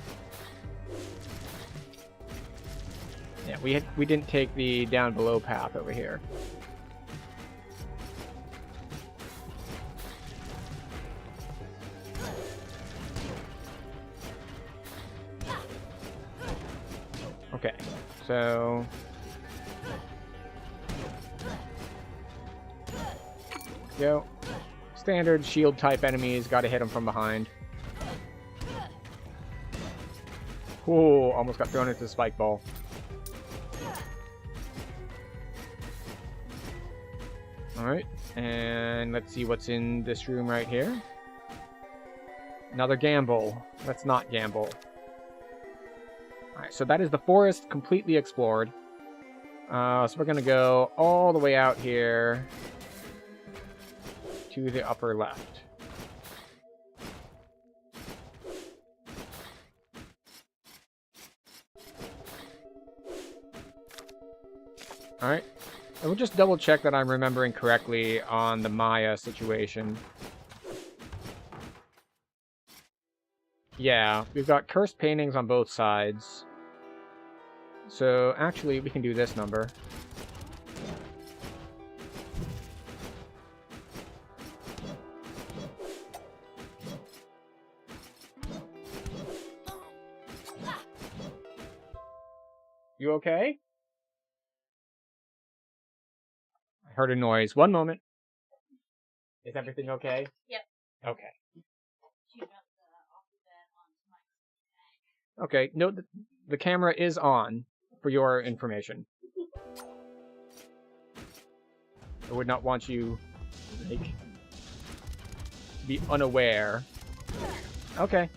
Yeah, we didn't take the down below path over here. Okay, so... go. Standard shield type enemies, gotta hit them from behind. Ooh, almost got thrown into the spike ball. Alright, and let's see what's in this room right here. Another gamble. Let's not gamble. Alright, so that is the forest completely explored. So we're gonna go all the way out here to the upper left. Alright, and we'll just double check that I'm remembering correctly on the Maya situation. Yeah, we've got cursed paintings on both sides. So, actually, we can do this number. You okay? I heard a noise. One moment. Is everything okay? Yep. Okay. Okay, note that the camera is on, for your information. I would not want you, like, to be unaware. Okay.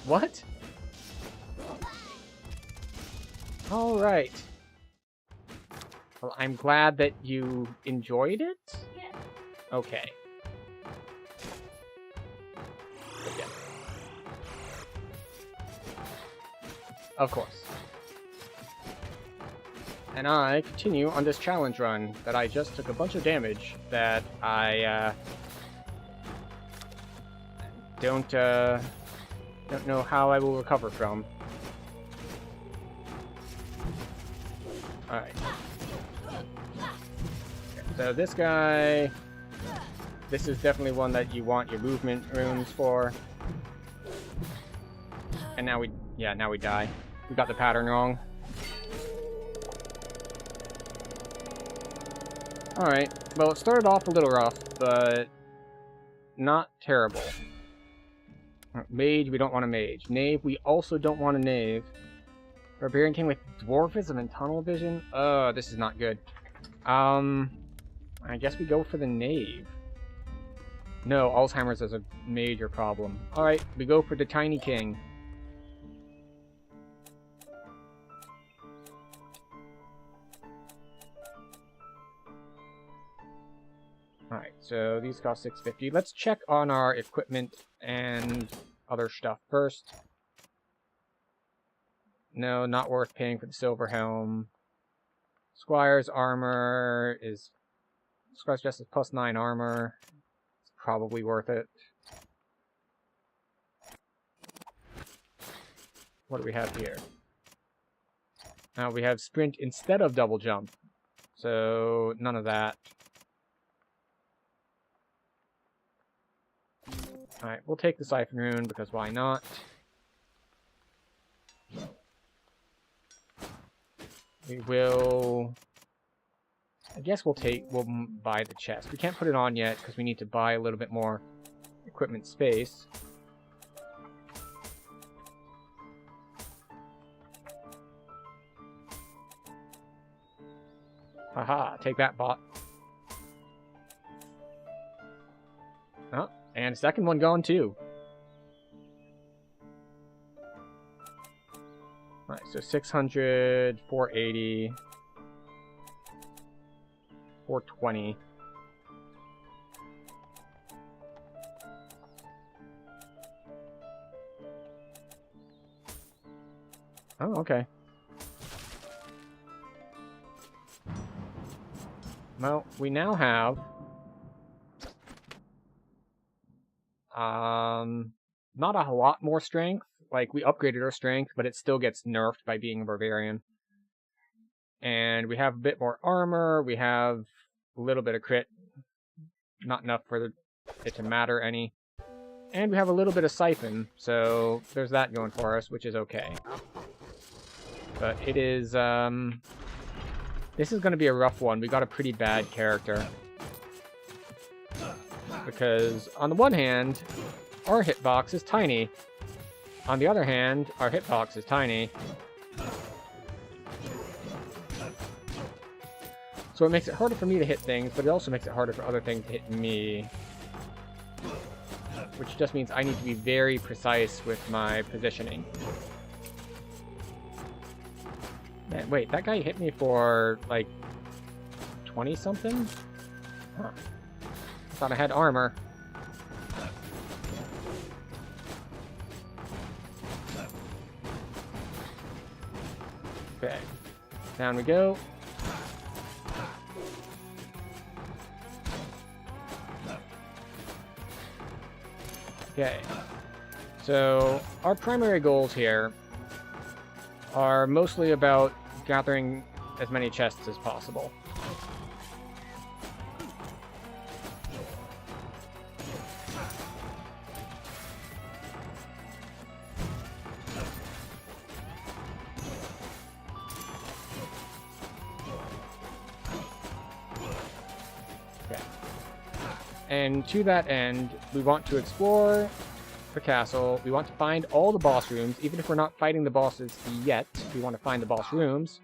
What? Alright. Well, I'm glad that you enjoyed it? Yeah. Okay. Yeah. Of course. And I continue on this challenge run that I just took a bunch of damage that I don't know how I will recover from. Alright. So this guy... this is definitely one that you want your movement runes for. And now we... yeah, now we die. We got the pattern wrong. Alright. Well, it started off a little rough, but... not terrible. Mage, we don't want a mage. Knave, we also don't want a knave. Barbarian King with Dwarfism and Tunnel Vision? This is not good. I guess we go for the knave. No, Alzheimer's is a major problem. Alright, we go for the Tiny King. Alright, so these cost $6.50. Let's check on our equipment and other stuff first. No, not worth paying for the silver helm. Squire's armor is... Squire's Justice plus 9 armor. It's probably worth it. What do we have here? Now we have sprint instead of double jump. So, none of that. Alright, we'll take the Siphon Rune, because why not? We will... I guess we'll buy the chest. We can't put it on yet, because we need to buy a little bit more equipment space. Haha, take that, bot. Oh, and second one gone too. Alright, so 600, 480, 420. Oh, okay. Well, we now have not a lot more strength. Like, we upgraded our strength, but it still gets nerfed by being a barbarian. And we have a bit more armor, we have a little bit of crit. Not enough for it to matter any. And we have a little bit of siphon, so there's that going for us, which is okay. But it is, this is going to be a rough one. We got a pretty bad character. Because, on the one hand, our hitbox is tiny. On the other hand, our hitbox is tiny. So it makes it harder for me to hit things, but it also makes it harder for other things to hit me. Which just means I need to be very precise with my positioning. Man, wait, that guy hit me for, like, 20-something? Huh. I thought I had armor. Okay. Down we go. Okay. So, our primary goals here are mostly about gathering as many chests as possible. Okay. And to that end, we want to explore the castle. We want to find all the boss rooms. Even if we're not fighting the bosses yet, we want to find the boss rooms.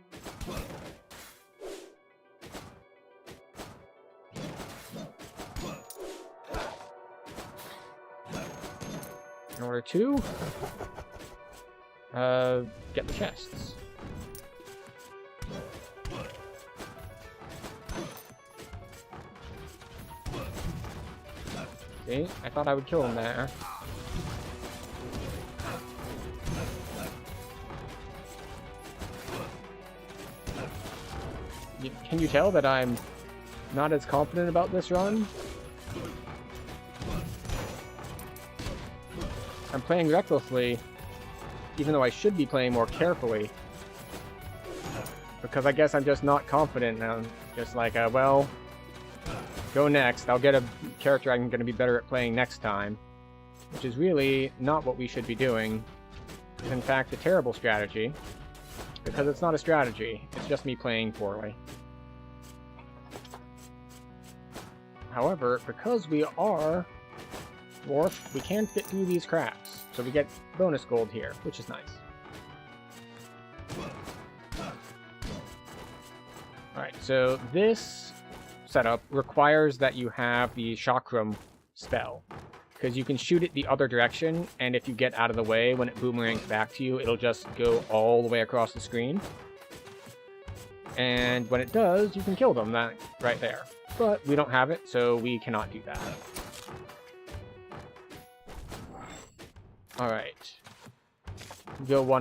In order to get the chests. See? I thought I would kill him there. Can you tell that I'm not as confident about this run? I'm playing recklessly, even though I should be playing more carefully. Because I guess I'm just not confident now. Just like, well, go next. I'll get a character I'm going to be better at playing next time. Which is really not what we should be doing. It's in fact a terrible strategy. Because it's not a strategy. It's just me playing poorly. However, because we are dwarf, we can fit through these cracks. So we get bonus gold here, which is nice. Alright, so this setup requires that you have the chakram spell. Because you can shoot it the other direction, and if you get out of the way, when it boomerangs back to you, it'll just go all the way across the screen. And when it does, you can kill them right there. But we don't have it, so we cannot do that. Alright. Go one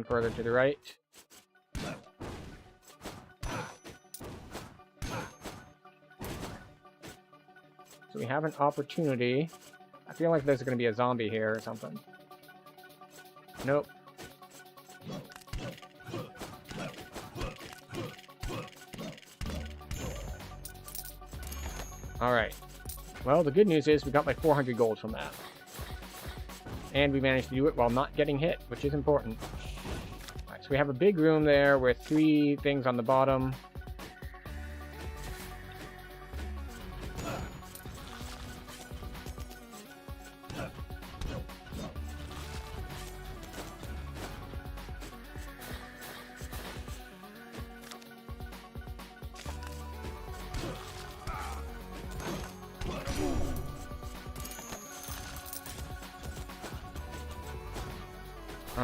further to the right. So we have an opportunity. I feel like there's going to be a zombie here or something. Nope. Alright. Well, the good news is we got like 400 gold from that. And we managed to do it while not getting hit, which is important. Alright, so we have a big room there with 3 things on the bottom.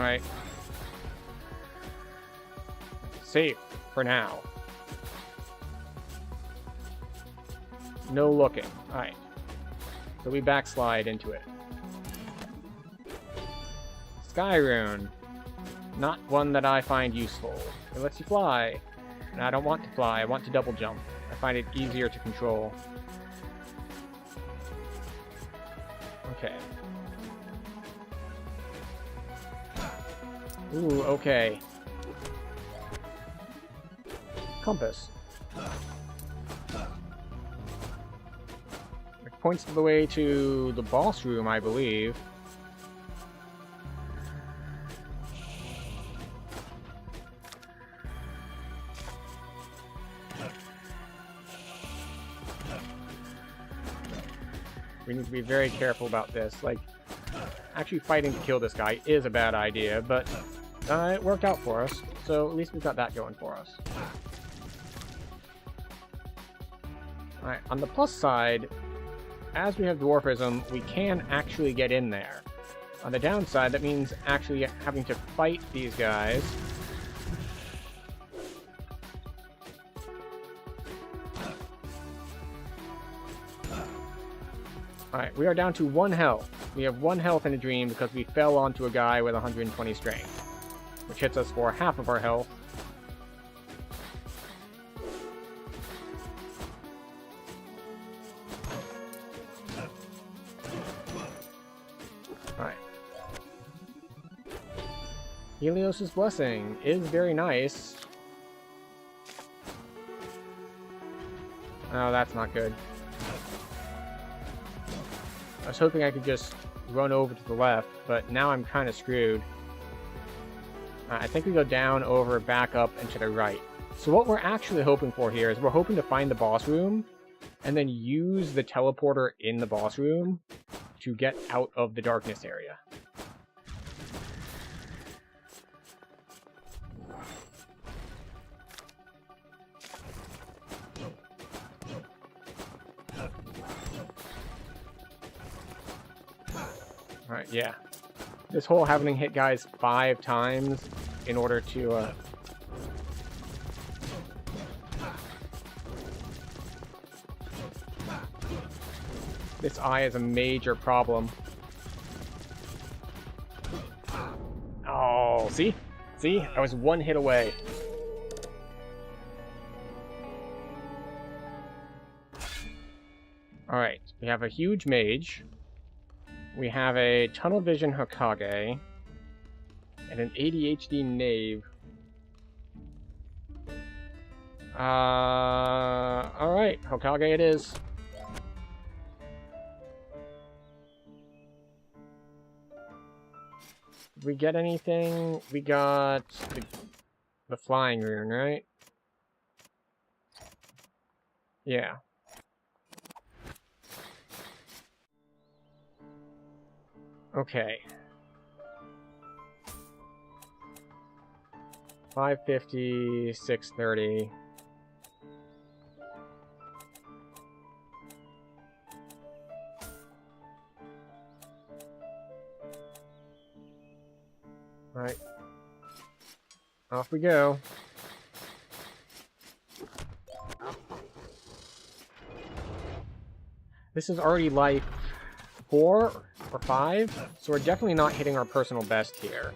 Alright. Safe for now. No looking. Alright. So we backslide into it. Sky Rune. Not one that I find useful. It lets you fly. And I don't want to fly, I want to double jump. I find it easier to control. Okay. Ooh, okay. Compass. It points the way to the boss room, I believe. We need to be very careful about this. Like, actually fighting to kill this guy is a bad idea, but it worked out for us, so at least we've got that going for us. Alright, on the plus side, as we have Dwarfism, we can actually get in there. On the downside, that means actually having to fight these guys. Alright, we are down to 1 health. We have 1 health in a dream because we fell onto a guy with 120 strength, which hits us for half of our health. Alright. Helios' Blessing is very nice. Oh, that's not good. I was hoping I could just run over to the left, but now I'm kind of screwed. I think we go down, over, back up, and to the right. So what we're actually hoping for here is we're hoping to find the boss room, and then use the teleporter in the boss room to get out of the darkness area. Alright, yeah. This whole having to hit guys 5 times in order to, This eye is a major problem. Oh, see? See? I was 1 hit away. Alright, we have a huge mage. We have a Tunnel Vision Hokage, and an ADHD Knave. Alright, Hokage it is. Did we get anything? We got the Flying Rune, right? Yeah. Okay. 550, 630. Right. Off we go. This is already life 4 or 5, so we're definitely not hitting our personal best here.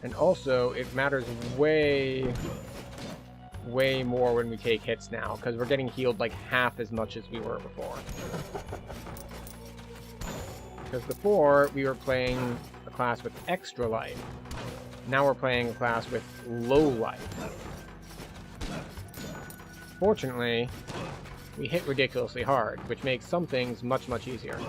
And also, it matters way more when we take hits now, because we're getting healed like half as much as we were before. Because before, we were playing a class with extra life. Now we're playing a class with low life. Fortunately, we hit ridiculously hard, which makes some things much, much easier.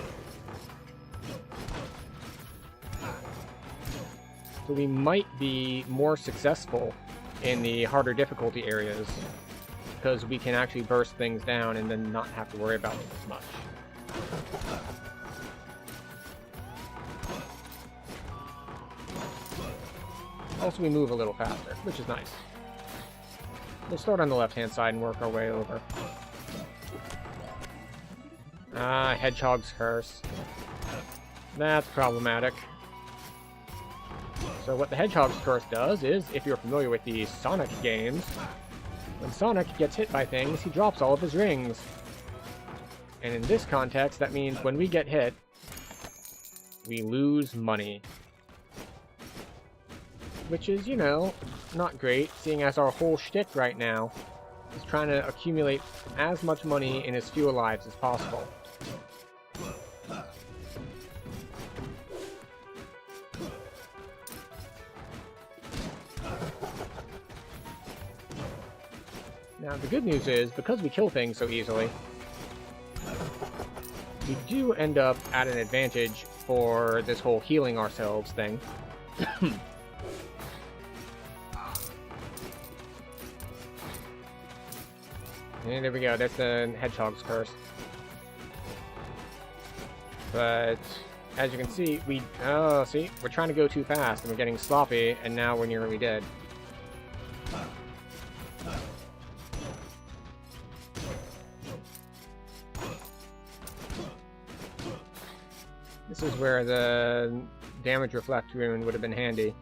So we might be more successful in the harder difficulty areas, because we can actually burst things down and then not have to worry about them as much. Also, we move a little faster, which is nice. We'll start on the left-hand side and work our way over. Ah, Hedgehog's Curse. That's problematic. So what the Hedgehog's Curse does is, if you're familiar with the Sonic games, when Sonic gets hit by things, he drops all of his rings. And in this context, that means when we get hit, we lose money. Which is, you know, not great, seeing as our whole shtick right now is trying to accumulate as much money in as few lives as possible. Now, the good news is, because we kill things so easily, we do end up at an advantage for this whole healing ourselves thing. And there we go, that's the Hedgehog's Curse. But, as you can see, see, we're trying to go too fast, and we're getting sloppy, and now we're nearly dead. This is where the damage reflect rune would have been handy.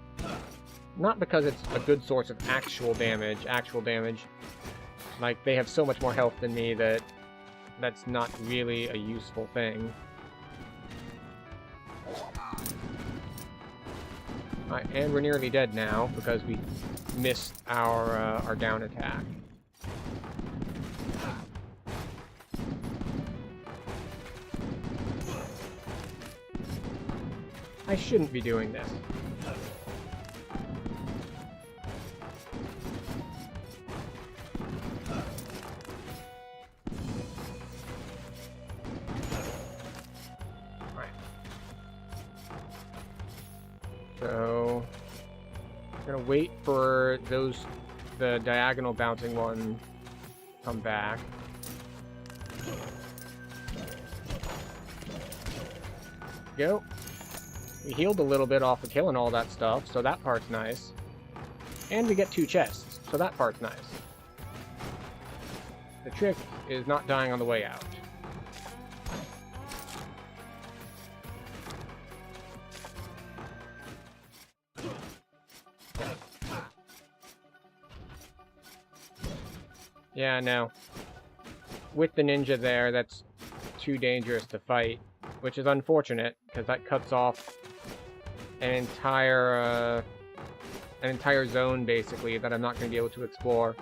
Not because it's a good source of actual damage. Like, they have so much more health than me that that's not really a useful thing. Alright, and we're nearly dead now because we missed our down attack. I shouldn't be doing this. Alright. So, I'm gonna wait for the diagonal bouncing one to come back. Go. We healed a little bit off of killing all that stuff, so that part's nice. And we get 2 chests, so that part's nice. The trick is not dying on the way out. Yeah, no. With the ninja there, that's too dangerous to fight, which is unfortunate, because that cuts off an entire zone, basically, that I'm not going to be able to explore.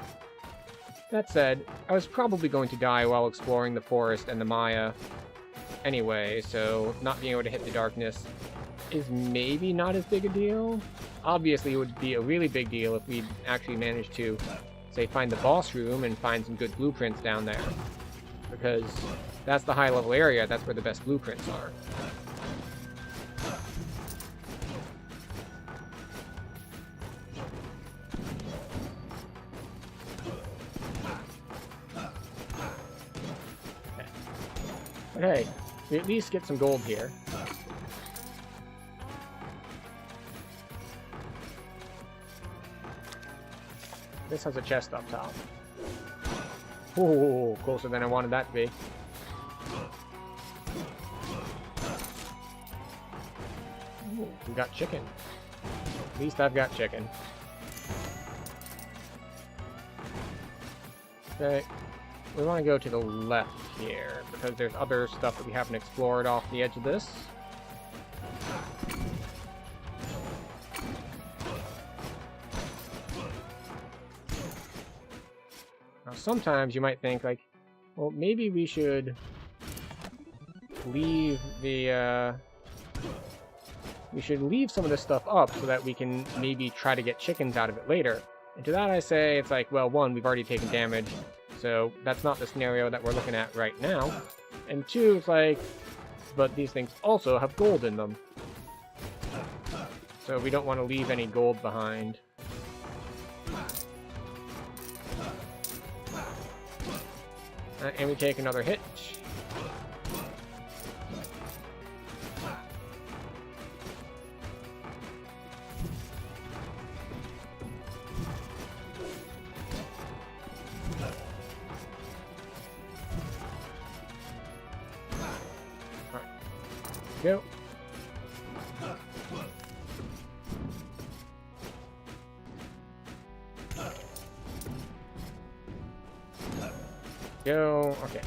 That said, I was probably going to die while exploring the forest and the Maya anyway, so not being able to hit the darkness is maybe not as big a deal. Obviously, it would be a really big deal if we actually managed to, say, find the boss room and find some good blueprints down there. Because that's the high-level area, that's where the best blueprints are. But hey, we at least get some gold here. This has a chest up top. Ooh, closer than I wanted that to be. Ooh, we got chicken. At least I've got chicken. Okay, we want to go to the left here, because there's other stuff that we haven't explored off the edge of this. Now, sometimes you might think, like, well, maybe we should leave the, we should leave some of this stuff up so that we can maybe try to get chickens out of it later. And to that I say, it's like, well, one, we've already taken damage, so that's not the scenario that we're looking at right now. And two, it's like, but these things also have gold in them. So we don't want to leave any gold behind. And we take another hit. Go. Go. Okay.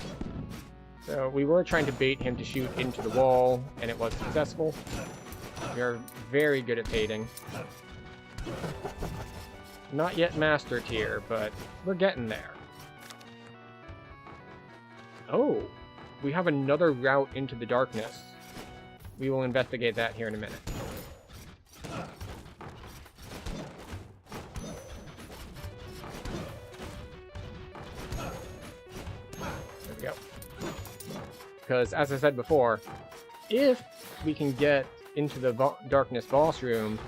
So we were trying to bait him to shoot into the wall, and it was successful. We are very good at baiting. Not yet master tier, but we're getting there. Oh, we have another route into the darkness. We will investigate that here in a minute. There we go. Because, as I said before, if we can get into the darkness boss room,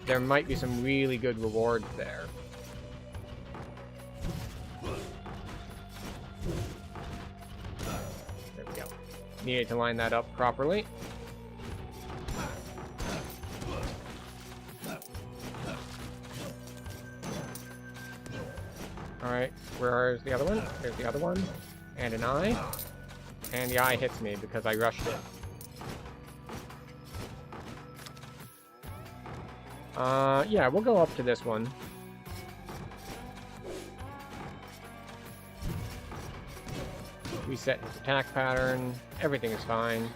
there might be some really good rewards there. There we go. Needed to line that up properly. Alright, where's the other one? There's the other one. And an eye. And the eye hits me because I rushed it. Yeah, we'll go up to this one. Reset his attack pattern. Everything is fine.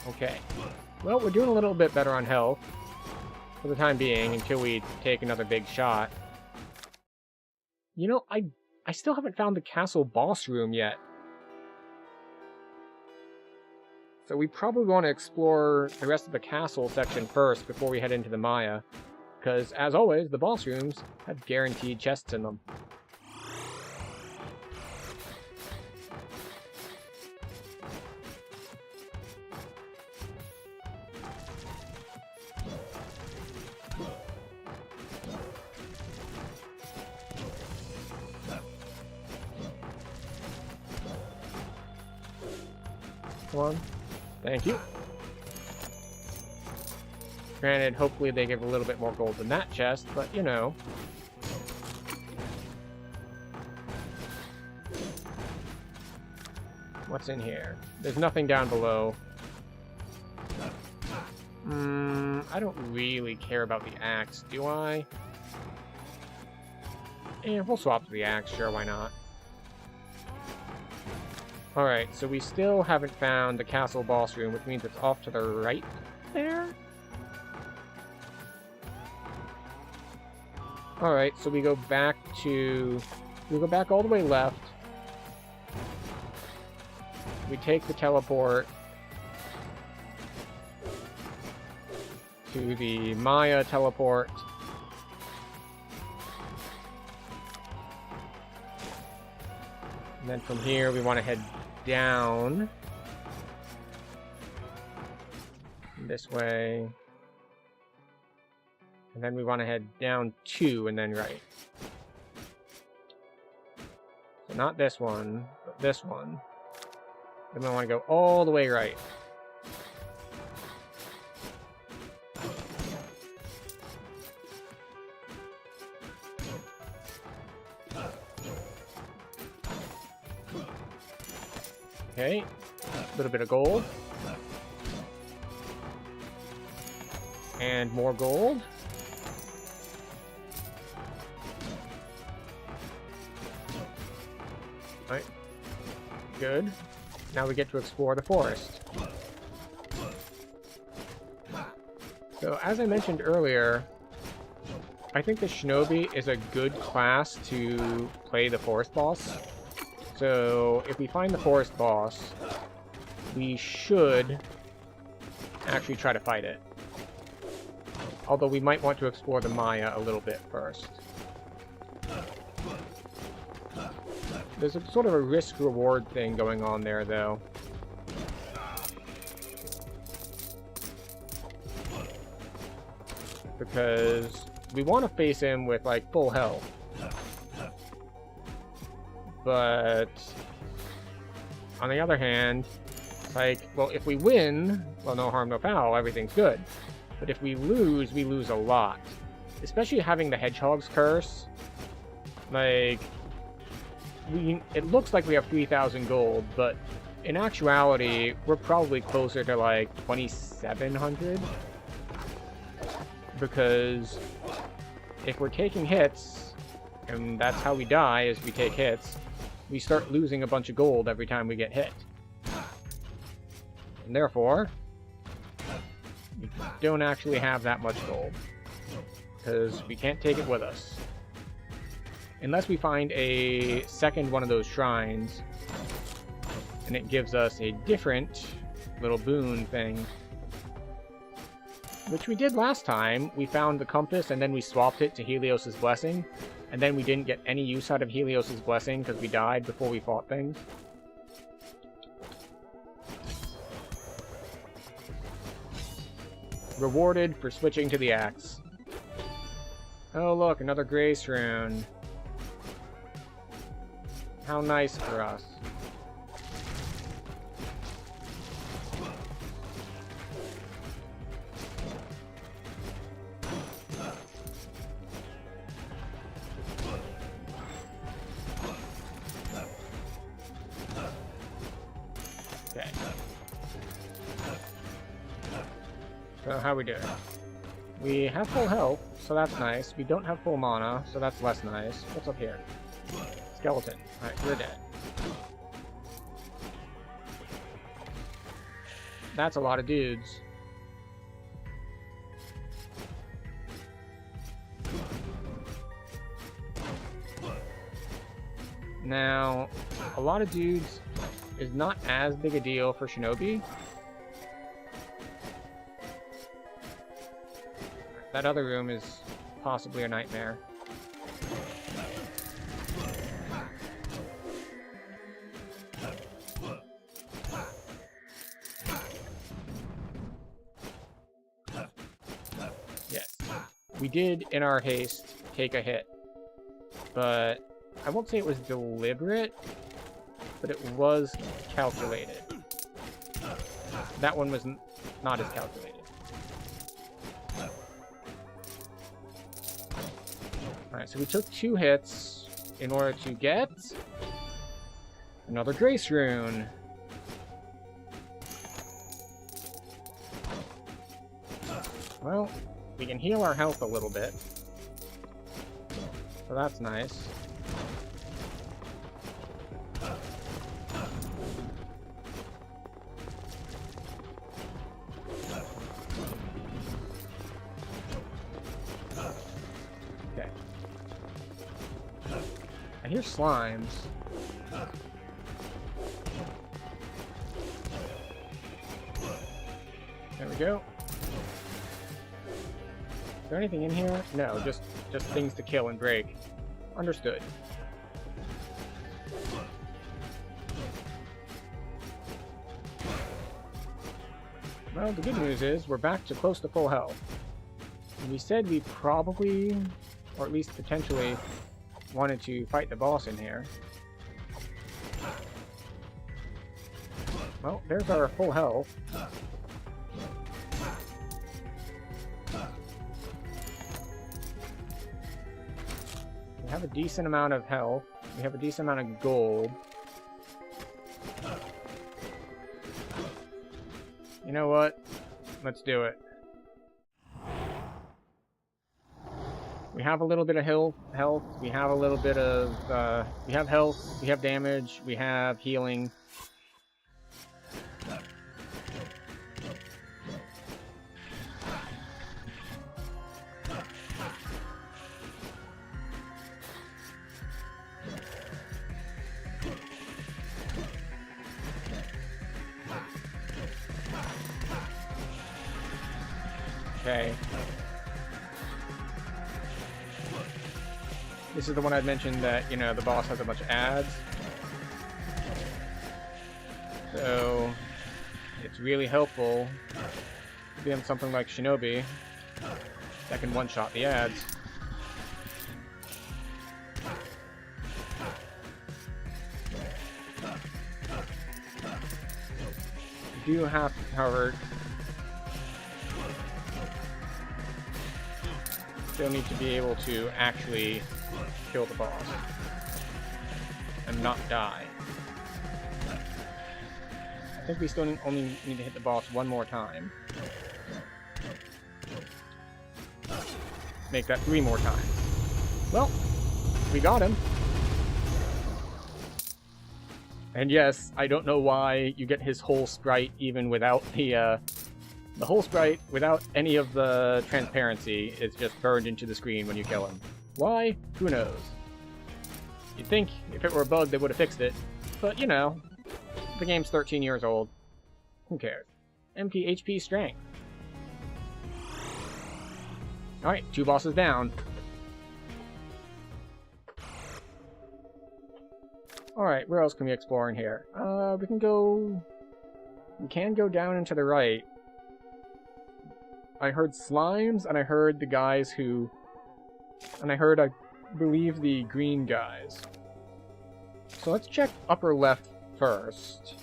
Okay. Well, we're doing a little bit better on health. For the time being, until we take another big shot. You know, I still haven't found the castle boss room yet. So we probably want to explore the rest of the castle section first before we head into the Maya. Because, as always, the boss rooms have guaranteed chests in them. Come on. Thank you. Granted, hopefully they give a little bit more gold than that chest, but you know. What's in here? There's nothing down below. I don't really care about the axe, do I? Yeah, we'll swap to the axe, sure, why not? Alright, so we still haven't found the castle boss room, which means it's off to the right there? Alright, so we go back all the way left. We take the teleport to the Maya teleport. And then from here, we want to head down this way, and then we want to head down 2 and then right. So not this one, but this one. Then we want to go all the way right. Okay, a little bit of gold. And more gold. Alright. Good. Now we get to explore the forest. So, as I mentioned earlier, I think the Shinobi is a good class to play the forest boss. So, if we find the forest boss, we should actually try to fight it. Although we might want to explore the Maya a little bit first. There's a sort of a risk-reward thing going on there, though. Because we want to face him with, like, full health. But on the other hand, Like, well, if we win, well, no harm, no foul, everything's good. But if we lose a lot. Especially having the Hedgehog's Curse. Like, it looks like we have 3,000 gold, but in actuality, we're probably closer to like 2,700. Because if we're taking hits, and that's how we die, is we take hits, we start losing a bunch of gold every time we get hit. And therefore, we don't actually have that much gold. Because we can't take it with us. Unless we find a second one of those shrines, and it gives us a different little boon thing. Which we did last time. We found the compass and then we swapped it to Helios's Blessing. And then we didn't get any use out of Helios's Blessing because we died before we fought things. Rewarded for switching to the axe. Oh look, another Grace Rune. How nice for us. Okay. So how we doing? We have full health, so that's nice. We don't have full mana, so that's less nice. What's up here? Skeleton. Alright, you're dead. That's a lot of dudes. Now, a lot of dudes is not as big a deal for Shinobi. That other room is possibly a nightmare. Yes. We did, in our haste, take a hit. But I won't say it was deliberate, but it was calculated. That one was not as calculated. Alright, so we took 2 hits in order to get another Grace Rune. Well, we can heal our health a little bit. So that's nice. I hear slimes. There we go. Is there anything in here? No, just things to kill and break. Understood. Well, the good news is we're back to close to full health. And we said we probably, or at least potentially, wanted to fight the boss in here. Well, there's our full health. We have a decent amount of health. We have a decent amount of gold. You know what? Let's do it. We have a little bit of health, we have a little bit of, we have health, we have damage, we have healing. Okay. This is the one I'd mentioned that, you know, the boss has a bunch of ads. So, it's really helpful to be on something like Shinobi that can one-shot the ads. do have, however, still need to be able to actually kill the boss and not die. I think we still only need to hit the boss one more time. Make that 3 more times. Well, we got him. And yes, I don't know why you get his whole sprite even without the whole sprite, without any of the transparency, is just burned into the screen when you kill him. Why? Who knows? You'd think if it were a bug they would have fixed it, but you know, the game's 13 years old. Who cares? MP HP strength. Alright, 2 bosses down. Alright, where else can we explore in here? We can go down and to the right. I heard slimes, and I heard the guys who... And I heard, I believe, the green guys. So let's check upper left first.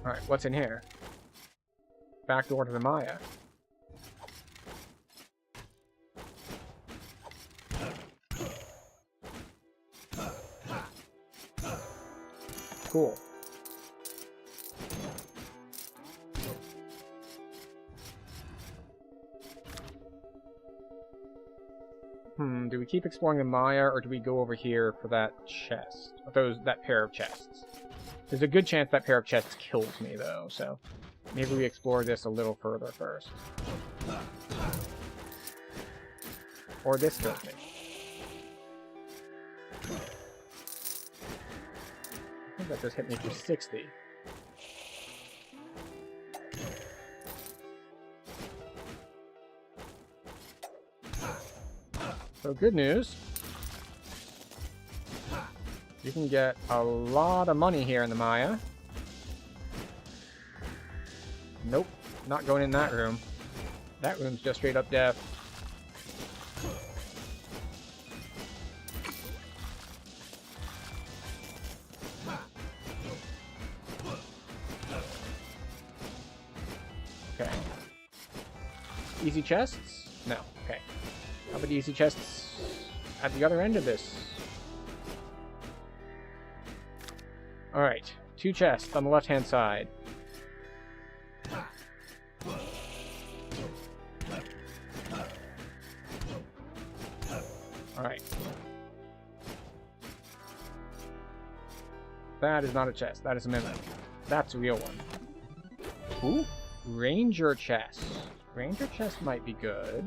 Alright, what's in here? Back door to the Maya. Cool. Do we keep exploring the Maya, or do we go over here for that chest? That pair of chests. There's a good chance that pair of chests kills me, though, so maybe we explore this a little further first. Or this kills me. I think that just hit me for 60. So good news. You can get a lot of money here in the Maya. Nope, not going in that room. That room's just straight up death. Okay. Easy chests? No, okay. How about easy chests at the other end of this? Alright, 2 chests on the left-hand side. Alright. That is not a chest, that is a mimic. That's a real one. Ooh, Ranger chest. Ranger chest might be good.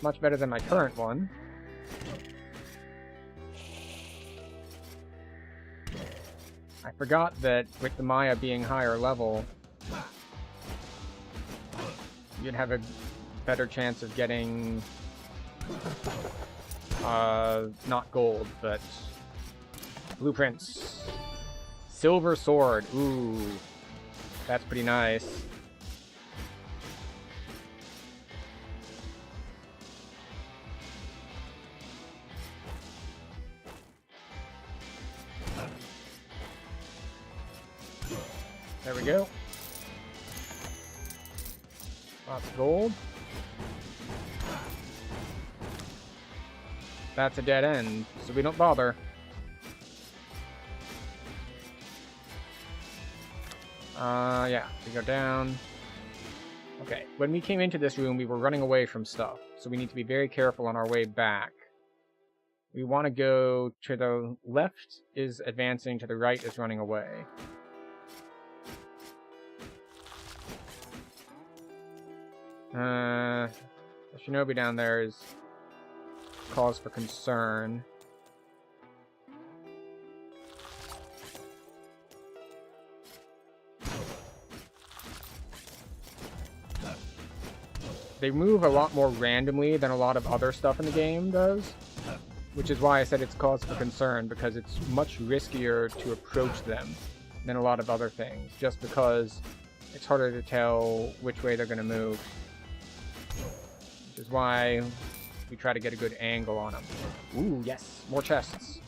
Much better than my current one. I forgot that with the Maya being higher level, you'd have a better chance of getting, not gold, but blueprints. Silver sword, ooh, that's pretty nice. There we go. Lots of gold. That's a dead end, so we don't bother. Yeah, we go down. Okay, when we came into this room, we were running away from stuff, so we need to be very careful on our way back. We want to go to the left is advancing, to the right is running away. The shinobi down there is cause for concern. They move a lot more randomly than a lot of other stuff in the game does. which is why I said it's cause for concern, because it's much riskier to approach them than a lot of other things, just because it's harder to tell which way they're going to move. Which is why we try to get a good angle on them. Ooh, yes, more chests.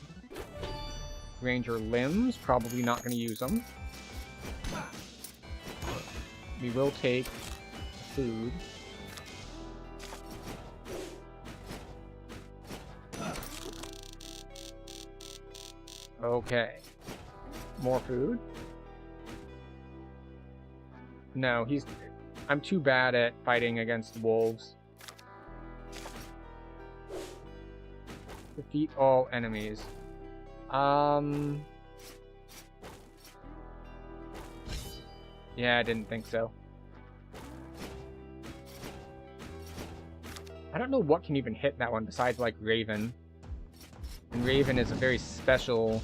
Ranger limbs, probably not going to use them. We will take food. Okay. More food? No, I'm too bad at fighting against wolves. Defeat all enemies. Yeah, I didn't think so. I don't know what can even hit that one besides, like, Raven. And Raven is a very special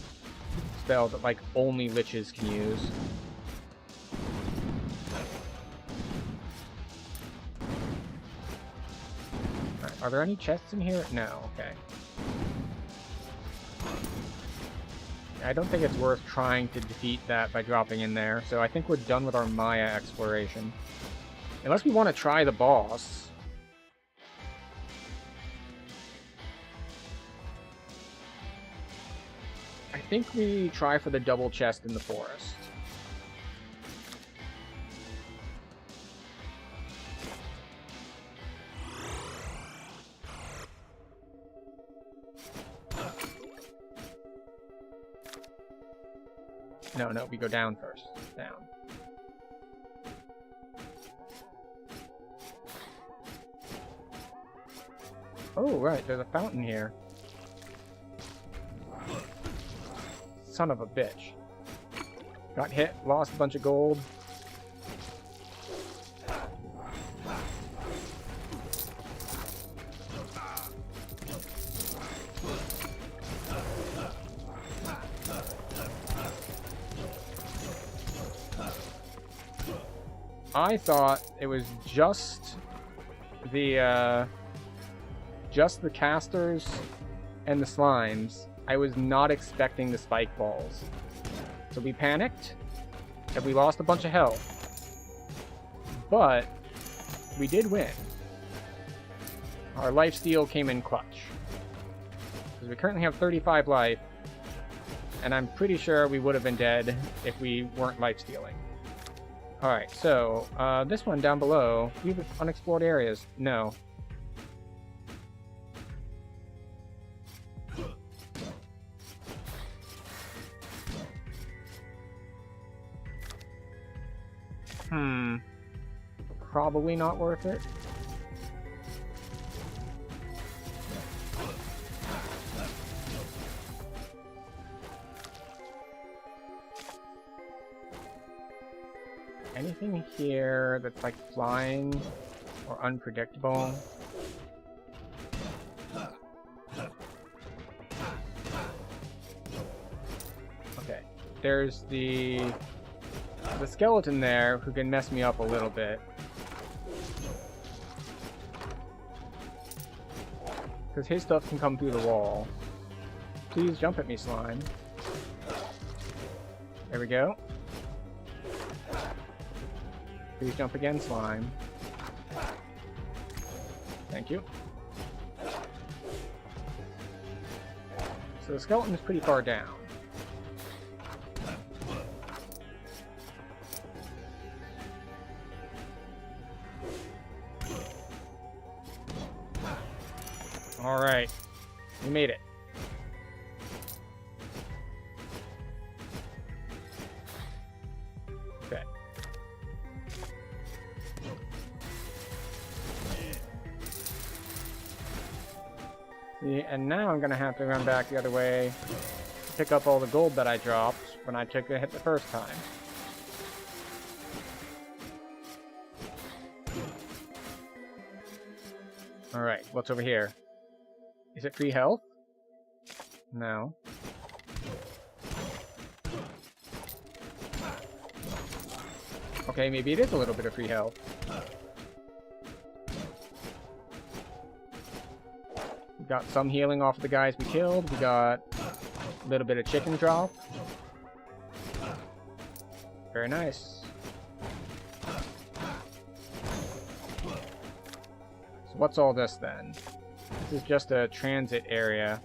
spell that, like, only liches can use. Alright, are there any chests in here? No, okay. I don't think it's worth trying to defeat that by dropping in there, so I think we're done with our Maya exploration. Unless we want to try the boss. I think we try for the double chest in the forest. No, we go down first. Down. Oh, right, there's a fountain here. Son of a bitch. Got hit, lost a bunch of gold. I thought it was just the casters and the slimes. I was not expecting the spike balls. So we panicked, and we lost a bunch of health. But we did win. Our lifesteal came in clutch. Because we currently have 35 life, and I'm pretty sure we would have been dead if we weren't lifestealing. Alright, so, this one down below, we have unexplored areas. No. Probably not worth it. Anything here that's like flying or unpredictable? Okay, there's the skeleton there who can mess me up a little bit. Because his stuff can come through the wall. Please jump at me, slime. There we go. Please jump again, slime. Thank you. So the skeleton is pretty far down. Alright. We made it. Okay. See, and now I'm gonna have to run back the other way to pick up all the gold that I dropped when I took a hit the first time. Alright, what's over here? Is it free health? No. Okay, maybe it is a little bit of free health. We got some healing off of the guys we killed. We got a little bit of chicken drop. Very nice. So what's all this then? This is just a transit area.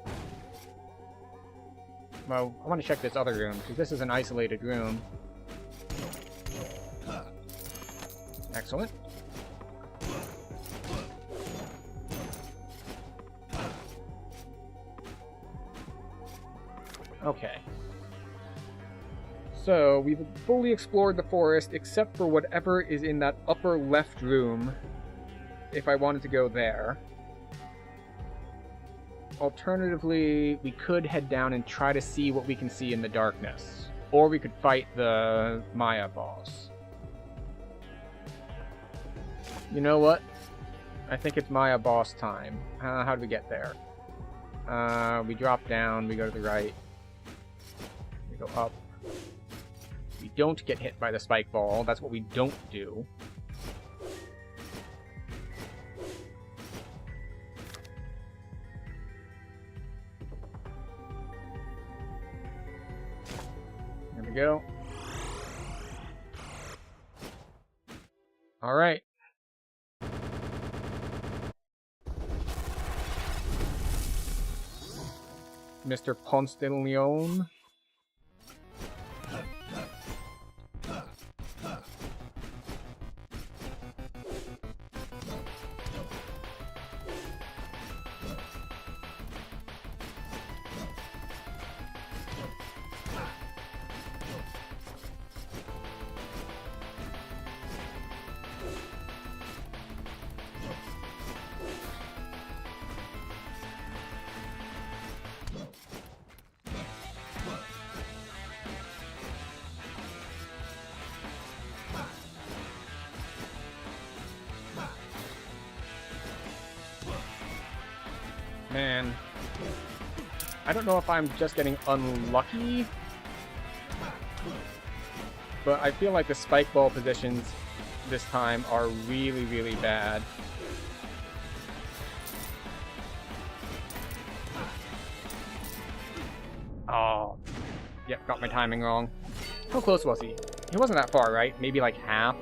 Well, I want to check this other room, because this is an isolated room. Excellent. Okay. So, we've fully explored the forest, except for whatever is in that upper left room, if I wanted to go there. Alternatively, we could head down and try to see what we can see in the darkness. Or we could fight the Maya boss. You know what? I think it's Maya boss time. How do we get there? We drop down, we go to the right. We go up. We don't get hit by the spike ball. That's what we don't do. There we go. All right. Mr. Ponce de Leon. Man, I don't know if I'm just getting unlucky, but I feel like the spike ball positions this time are really, really bad. Oh, yep, got my timing wrong. How close was he? He wasn't that far, right? Maybe like half.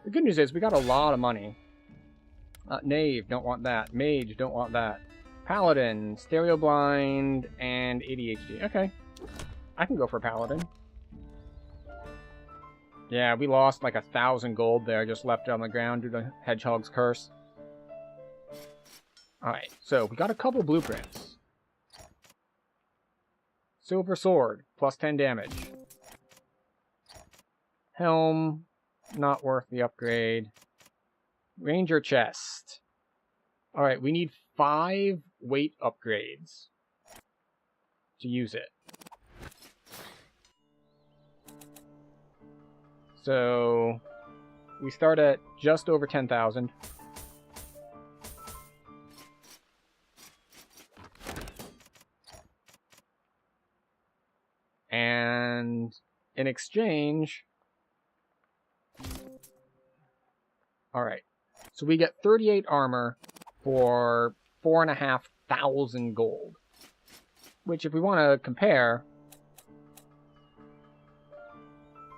The good news is we got a lot of money. Knave, don't want that. Mage, don't want that. Paladin, stereo blind, and ADHD. Okay. I can go for Paladin. Yeah, we lost like 1,000 gold there, just left it on the ground due to Hedgehog's curse. Alright, so we got a couple blueprints. Silver sword, plus 10 damage. Helm, not worth the upgrade. Ranger chest. Alright, we need 5 weight upgrades to use it. So, we start at just over 10,000. And in exchange... Alright. So we get 38 armor for 4,500 gold. Which, if we want to compare,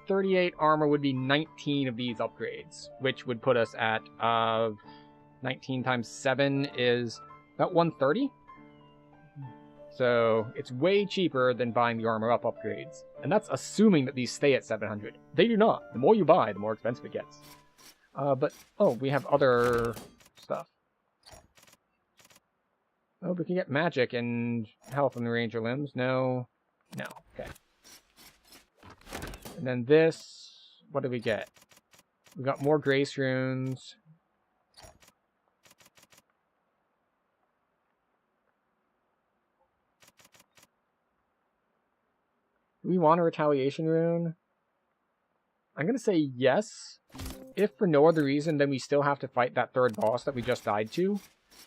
38 armor would be 19 of these upgrades, which would put us at 19 times 7 is about 130. So it's way cheaper than buying the armor up upgrades. And that's assuming that these stay at 700. They do not. The more you buy, the more expensive it gets. But, oh, we have other stuff. Oh, we can get magic and health in the ranger limbs. No. No. Okay. And then this, what do we get? We got more grace runes. Do we want a retaliation rune? I'm going to say yes. If for no other reason, then we still have to fight that third boss that we just died to.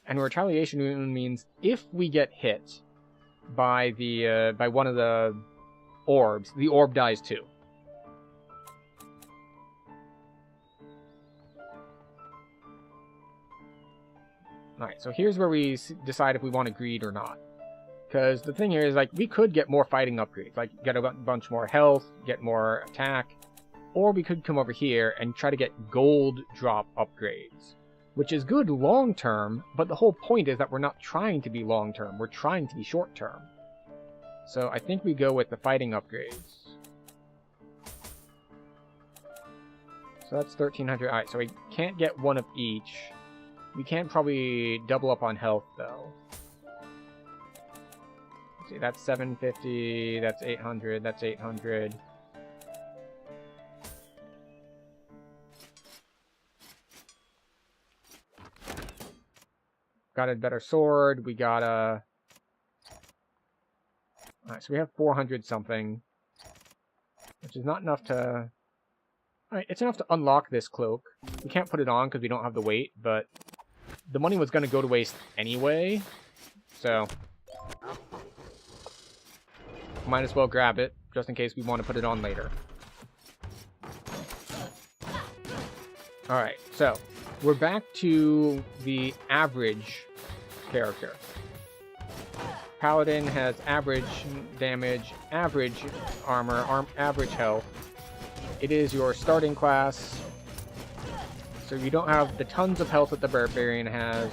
And retaliation rune means if we get hit by the by one of the orbs, the orb dies too. Alright, so here's where we decide if we want to greed or not. Because the thing here is, like, we could get more fighting upgrades. Like, get a bunch more health, get more attack. Or we could come over here and try to get gold drop upgrades. Which is good long-term, but the whole point is that we're not trying to be long-term. We're trying to be short-term. So I think we go with the fighting upgrades. So that's 1,300. Alright, so we can't get one of each. We can probably double up on health, though. Let's see, that's 750, that's 800, that's 800. Got a better sword, we got a... Alright, so we have 400 something. Which is not enough to... Alright, it's enough to unlock this cloak. We can't put it on because we don't have the weight, but... The money was going to go to waste anyway, so... Might as well grab it, just in case we want to put it on later. Alright, so... We're back to the average character. Paladin has average damage, average armor, average health. It is your starting class, so you don't have the tons of health that the Barbarian has.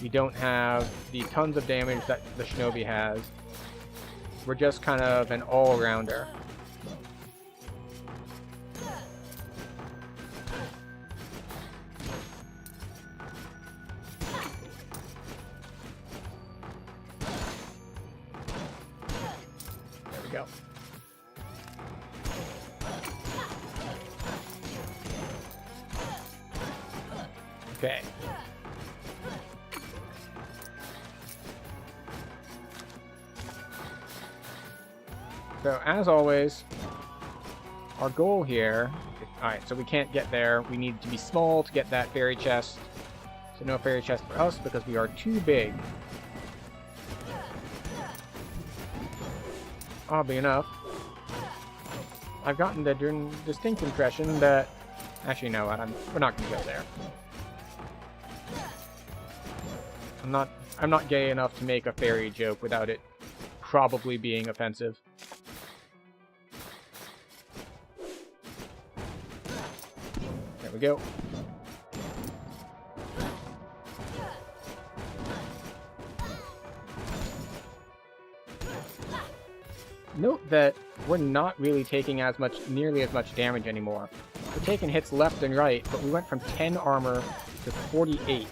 You don't have the tons of damage that the Shinobi has. We're just kind of an all-rounder. There we go. Okay. So, as always, our goal here... Alright, so we can't get there. We need to be small to get that fairy chest. So no fairy chest for us because we are too big. Oddly enough, I've gotten the distinct impression that... Actually, no, we're not going to go there. I'm not gay enough to make a fairy joke without it probably being offensive. There we go. Note that we're not really taking nearly as much damage anymore. We're taking hits left and right, but we went from 10 armor to 48.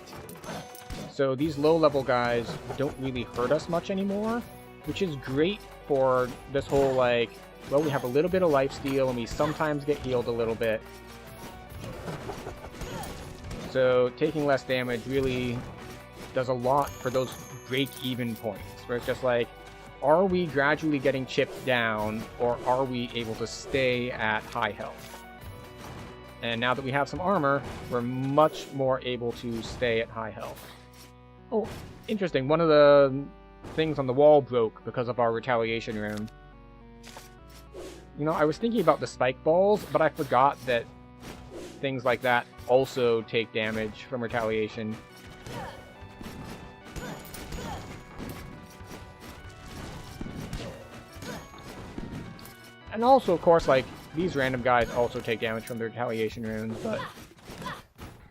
So these low-level guys don't really hurt us much anymore, which is great for this whole, like, well, we have a little bit of lifesteal and we sometimes get healed a little bit. So taking less damage really does a lot for those break-even points, where it's just like, are we gradually getting chipped down, or are we able to stay at high health? And now that we have some armor, we're much more able to stay at high health. Oh, interesting. One of the things on the wall broke because of our retaliation rune. You know, I was thinking about the spike balls, but I forgot that things like that also take damage from retaliation. And also, of course, like, these random guys also take damage from the retaliation runes, but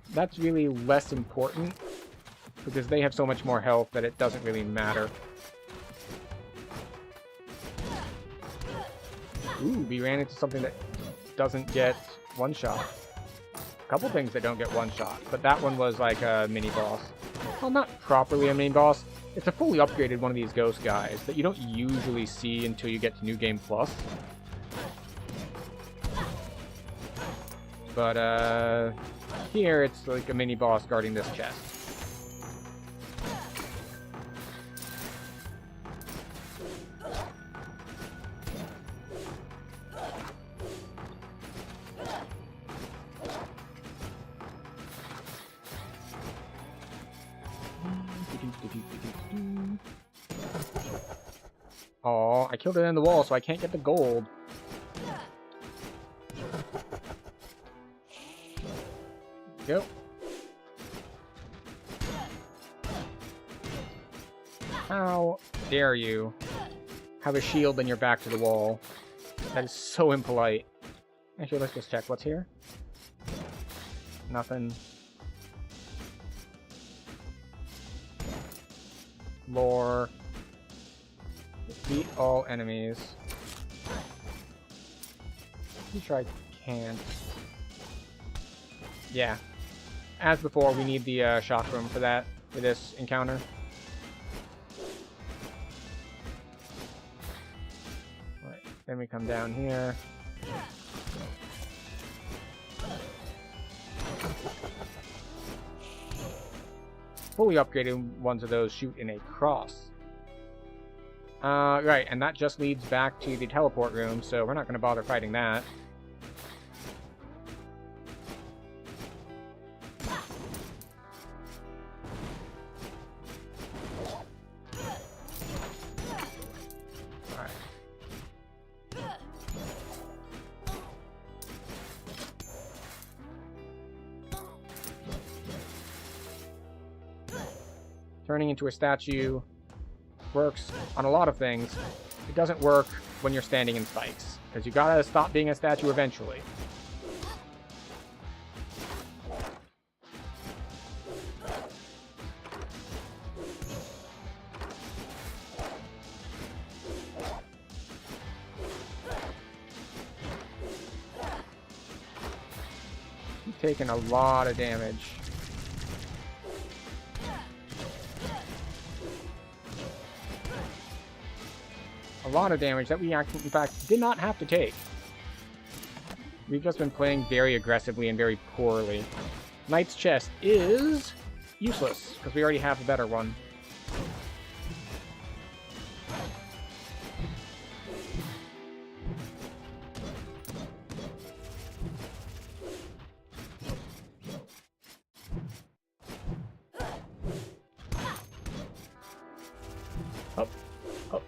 that's really less important because they have so much more health that it doesn't really matter. Ooh, we ran into something that doesn't get one-shot. A couple things that don't get one-shot, but that one was like a mini-boss. Well, not properly a mini-boss. It's a fully upgraded one of these ghost guys that you don't usually see until you get to New Game Plus. But, here it's like a mini-boss guarding this chest. Oh, I killed it in the wall, so I can't get the gold. Go. How dare you have a shield and your back to the wall? That is so impolite. Actually, let's just check what's here. Nothing. Lore. Defeat all enemies. I'm sure I can't. Yeah. As before, we need the shock room for that, for this encounter. Right. Then we come down here. Fully upgraded ones of those shoot in a cross. Right, and that just leads back to the teleport room, so we're not going to bother fighting that. Alright. Turning into a statue works on a lot of things. It doesn't work when you're standing in spikes, because you gotta stop being a statue eventually. You've taken a lot of damage. A lot of damage that we actually, in fact, did not have to take. We've just been playing very aggressively and very poorly. Knight's Chest is useless, because we already have a better one. Up, up.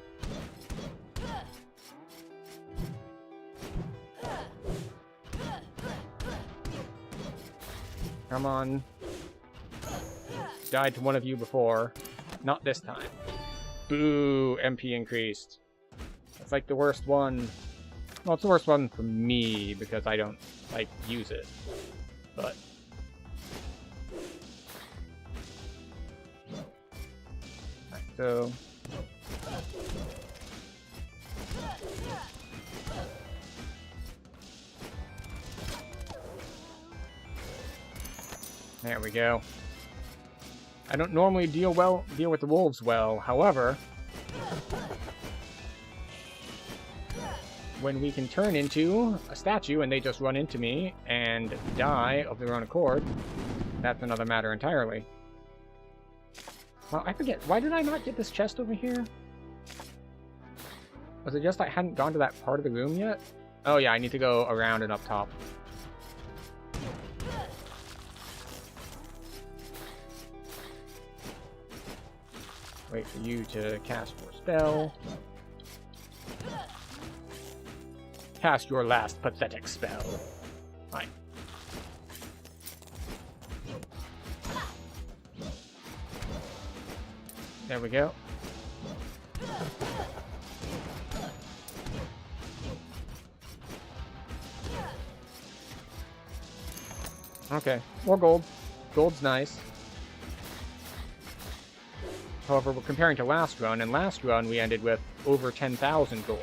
Come on. Died to one of you before. Not this time. Boo! MP increased. It's like the worst one. Well, it's the worst one for me, because I don't, like, use it. But... Alright, so... There we go. I don't normally deal with the wolves well. However, when we can turn into a statue and they just run into me and die of their own accord, that's another matter entirely. Well, I forget. Why did I not get this chest over here? Was it just I hadn't gone to that part of the room yet? Oh yeah, I need to go around and up top. Wait for you to cast your spell. Cast your last pathetic spell. Fine. There we go. Okay, more gold. Gold's nice. However, we're comparing to last run, and last run we ended with over 10,000 gold.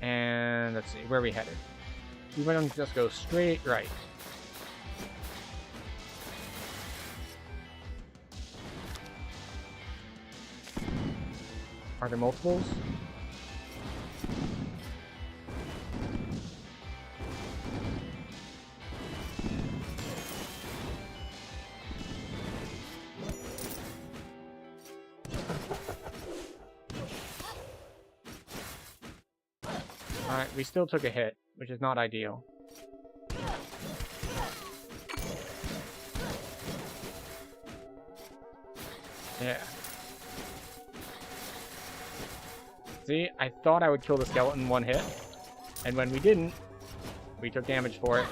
And let's see, where are we headed? We want to just go straight right. Are there multiples? Alright, we still took a hit, which is not ideal. Yeah. See, I thought I would kill the skeleton in one hit, and when we didn't, we took damage for it.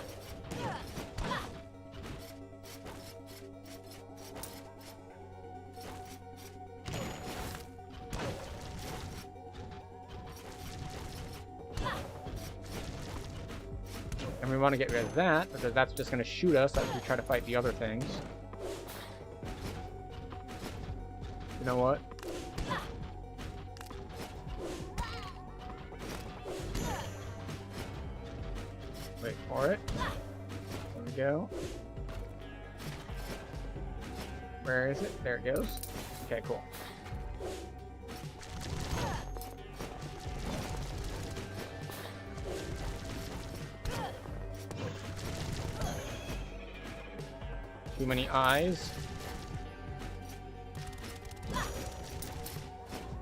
we want to get rid of that, because that's just going to shoot us as we try to fight the other things. You know what? Wait for it. There we go. Where is it? There it goes. Okay, cool. Too many eyes.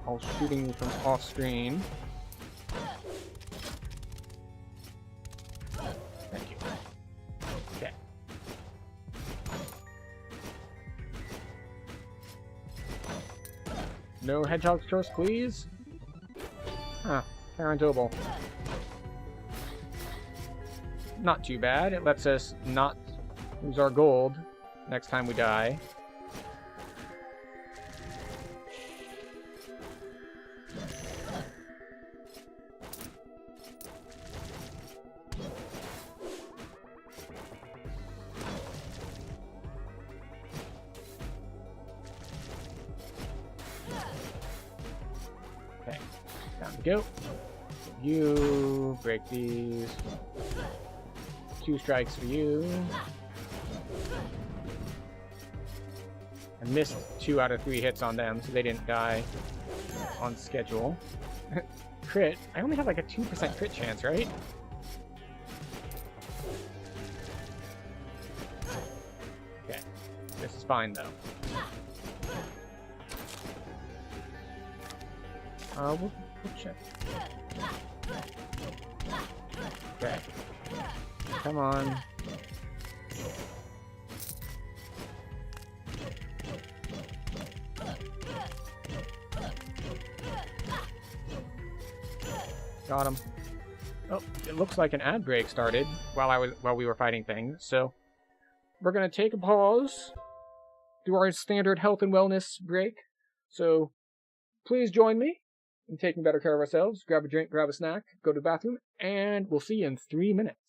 All shooting from off screen. Thank you. Okay. No hedgehogs first, please. Huh. Parentobal. Not too bad. It lets us not lose our gold next time we die. Okay, down we go. You break these. 2 strikes for you. I missed 2 out of 3 hits on them, so they didn't die on schedule. Crit? I only have like a 2% crit chance, right? Okay. This is fine, though. We'll check. Okay. Come on. Got him. Oh, it looks like an ad break started while we were fighting things. So we're gonna take a pause, do our standard health and wellness break. So please join me in taking better care of ourselves. Grab a drink, grab a snack, go to the bathroom, and we'll see you in 3 minutes.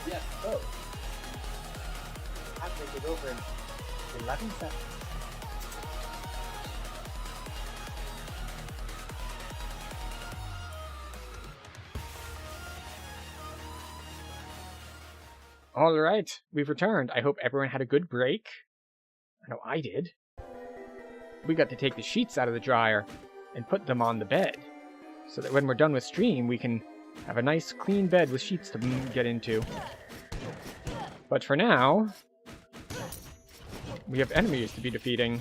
Yes, oh. I have to make it over in 11 seconds. Alright, we've returned. I hope everyone had a good break. I know I did. We got to take the sheets out of the dryer and put them on the bed, so that when we're done with stream, we can have a nice clean bed with sheets to get into. But for now, we have enemies to be defeating.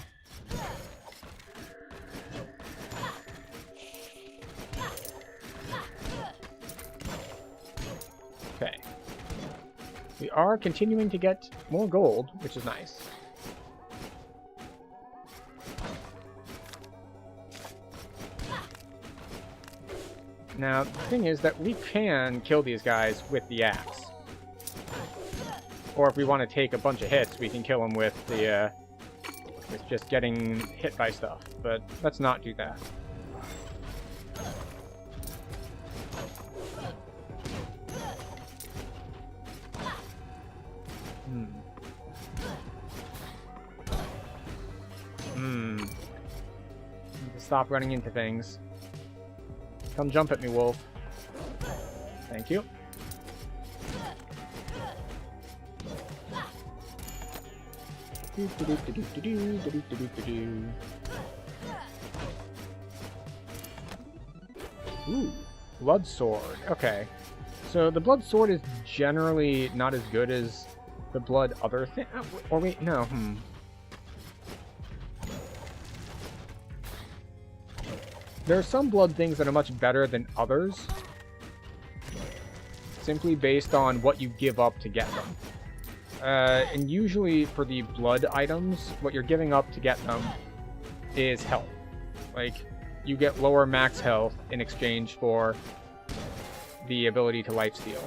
Okay. We are continuing to get more gold, which is nice. Now, the thing is that we can kill these guys with the axe. Or if we want to take a bunch of hits, we can kill them with the, with just getting hit by stuff. But let's not do that. Stop running into things. Come jump at me, wolf. Thank you. Ooh, blood sword. Okay. So the blood sword is generally not as good as the blood other thing. Or wait, no. There are some blood things that are much better than others, simply based on what you give up to get them. And usually for the blood items, what you're giving up to get them is health. Like, you get lower max health in exchange for the ability to lifesteal.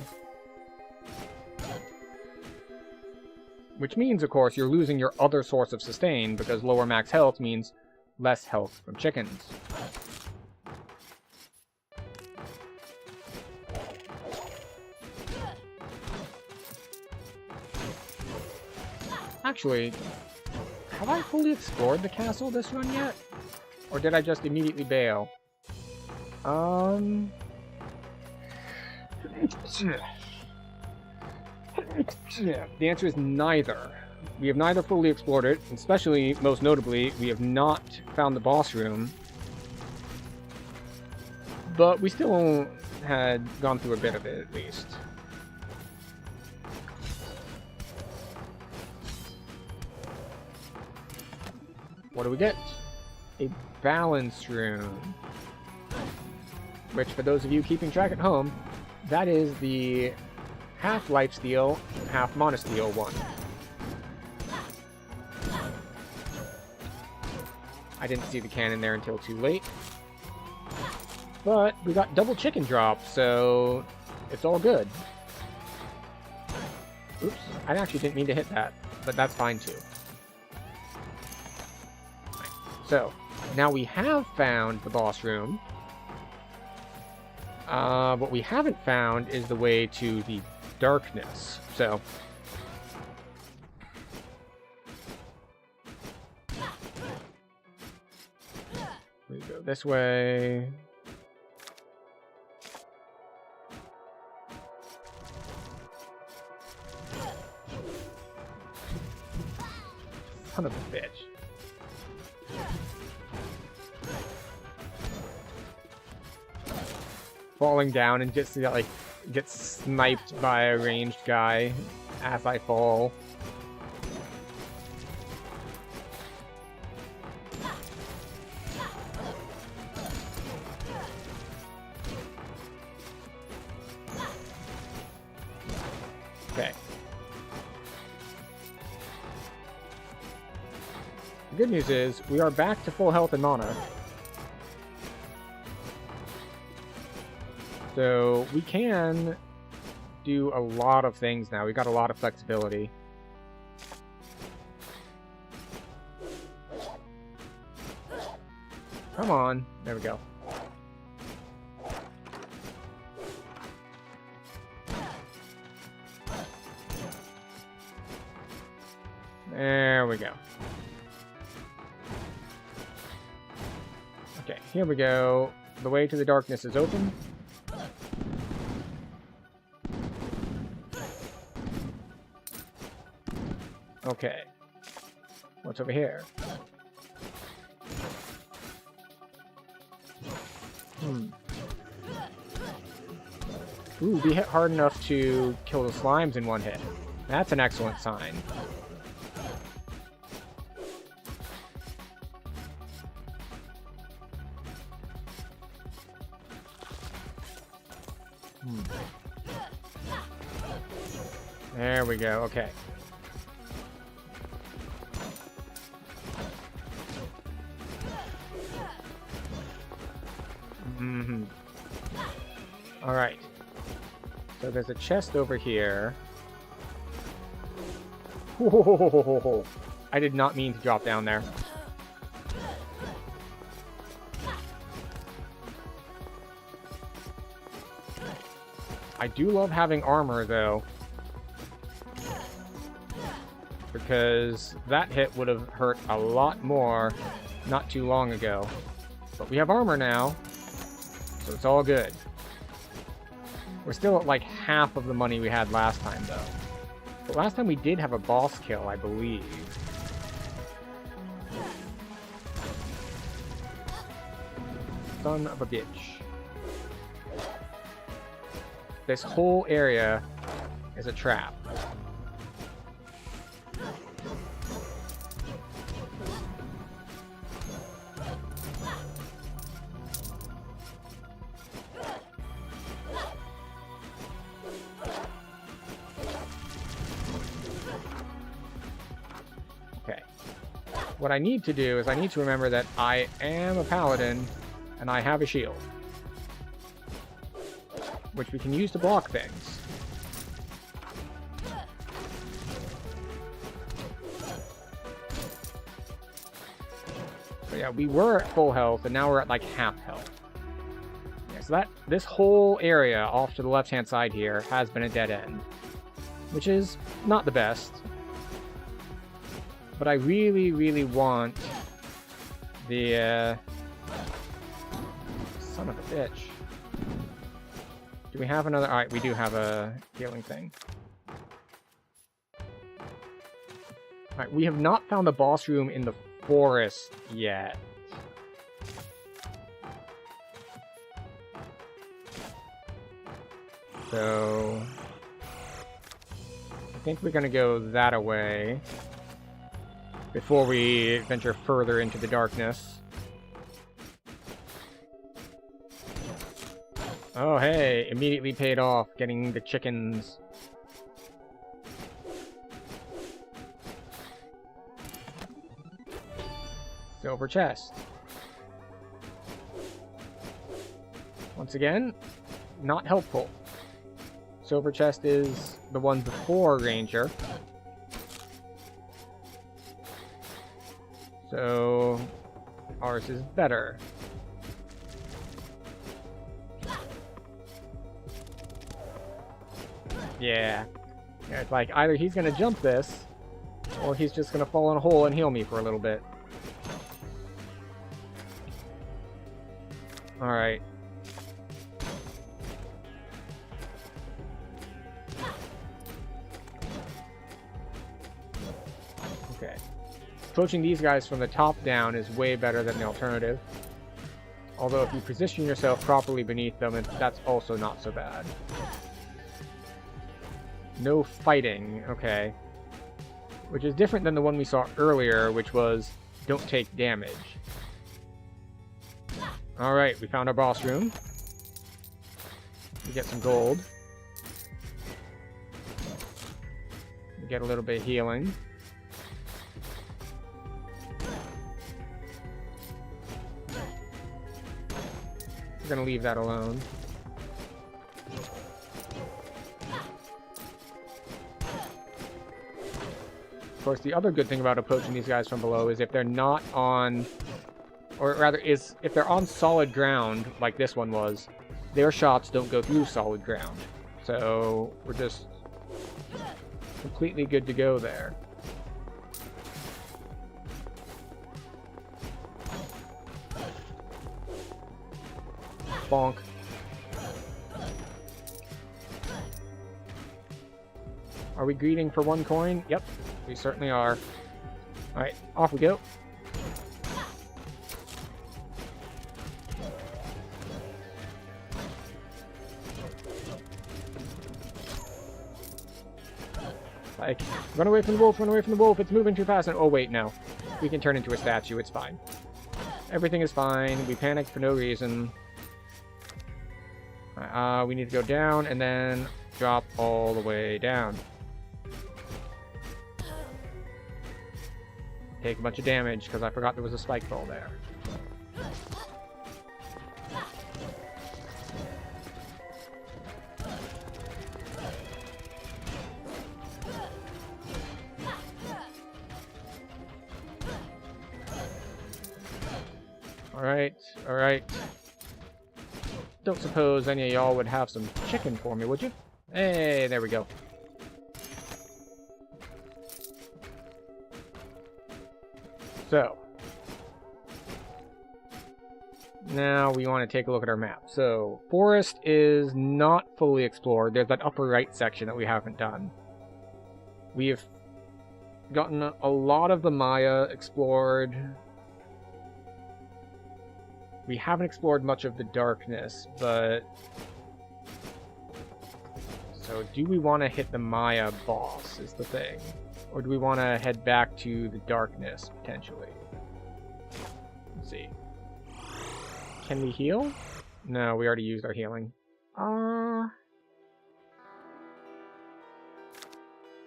Which means, of course, you're losing your other source of sustain, because lower max health means less health from chickens. Actually, have I fully explored the castle this run yet? Or did I just immediately bail? The answer is neither. We have neither fully explored it, especially, most notably, we have not found the boss room. But we still had gone through a bit of it, at least. What do we get? A balance rune. Which, for those of you keeping track at home, that is the half lifesteal, half monosteel one. I didn't see the cannon there until too late. But we got double chicken drop, so it's all good. Oops, I actually didn't mean to hit that, but that's fine too. So, now we have found the boss room. What we haven't found is the way to the darkness. So, we go this way. Son of a bitch. Falling down and just like get sniped by a ranged guy as I fall. Okay. The good news is we are back to full health and mana. So we can do a lot of things now. We got a lot of flexibility. Come on. There we go. There we go. Okay, here we go. The way to the darkness is open. Okay. What's over here? Ooh, we hit hard enough to kill the slimes in one hit. That's an excellent sign. There we go, okay. Alright. So there's a chest over here. Whoa. I did not mean to drop down there. I do love having armor, though. Because that hit would have hurt a lot more not too long ago. But we have armor now, so it's all good. We're still at like half of the money we had last time, though. But last time we did have a boss kill, I believe. Son of a bitch. This whole area is a trap. What I need to do is I need to remember that I am a paladin and I have a shield, which we can use to block things. So yeah, we were at full health and now we're at like half health. Yeah, so this whole area off to the left-hand side here has been a dead end, which is not the best. But I really, really want the, son of a bitch. Do we have another? Alright, we do have a healing thing. Alright, we have not found the boss room in the forest yet. So I think we're gonna go that away before we venture further into the darkness. Oh, hey, immediately paid off getting the chickens. Silver chest. Once again, not helpful. Silver chest is the one before Ranger. So ours is better. Yeah. It's like either he's gonna jump this, or he's just gonna fall in a hole and heal me for a little bit. Alright. Okay. Approaching these guys from the top down is way better than the alternative. Although if you position yourself properly beneath them, that's also not so bad. No fighting, okay. Which is different than the one we saw earlier, which was don't take damage. Alright, we found our boss room. We get some gold. We get a little bit of healing. We're gonna leave that alone. Of course, the other good thing about approaching these guys from below is if they're not on, or rather, is if they're on solid ground, like this one was, their shots don't go through solid ground. So we're just completely good to go there. Bonk. Are we greeting for 1 coin? Yep, We certainly are. Alright, off we go. Like, run away from the wolf, run away from the wolf, it's moving too fast. And, oh wait, no. We can turn into a statue, it's fine. Everything is fine, we panicked for no reason. We need to go down and then drop all the way down. Take a bunch of damage, because I forgot there was a spike ball there. Alright, alright. Don't suppose any of y'all would have some chicken for me, would you? Hey, there we go. So, now we want to take a look at our map. So, forest is not fully explored. There's that upper right section that we haven't done. We have gotten a lot of the Maya explored. We haven't explored much of the darkness, but... So, do we want to hit the Maya boss, is the thing. Or do we want to head back to the darkness, potentially? Let's see. Can we heal? No, we already used our healing.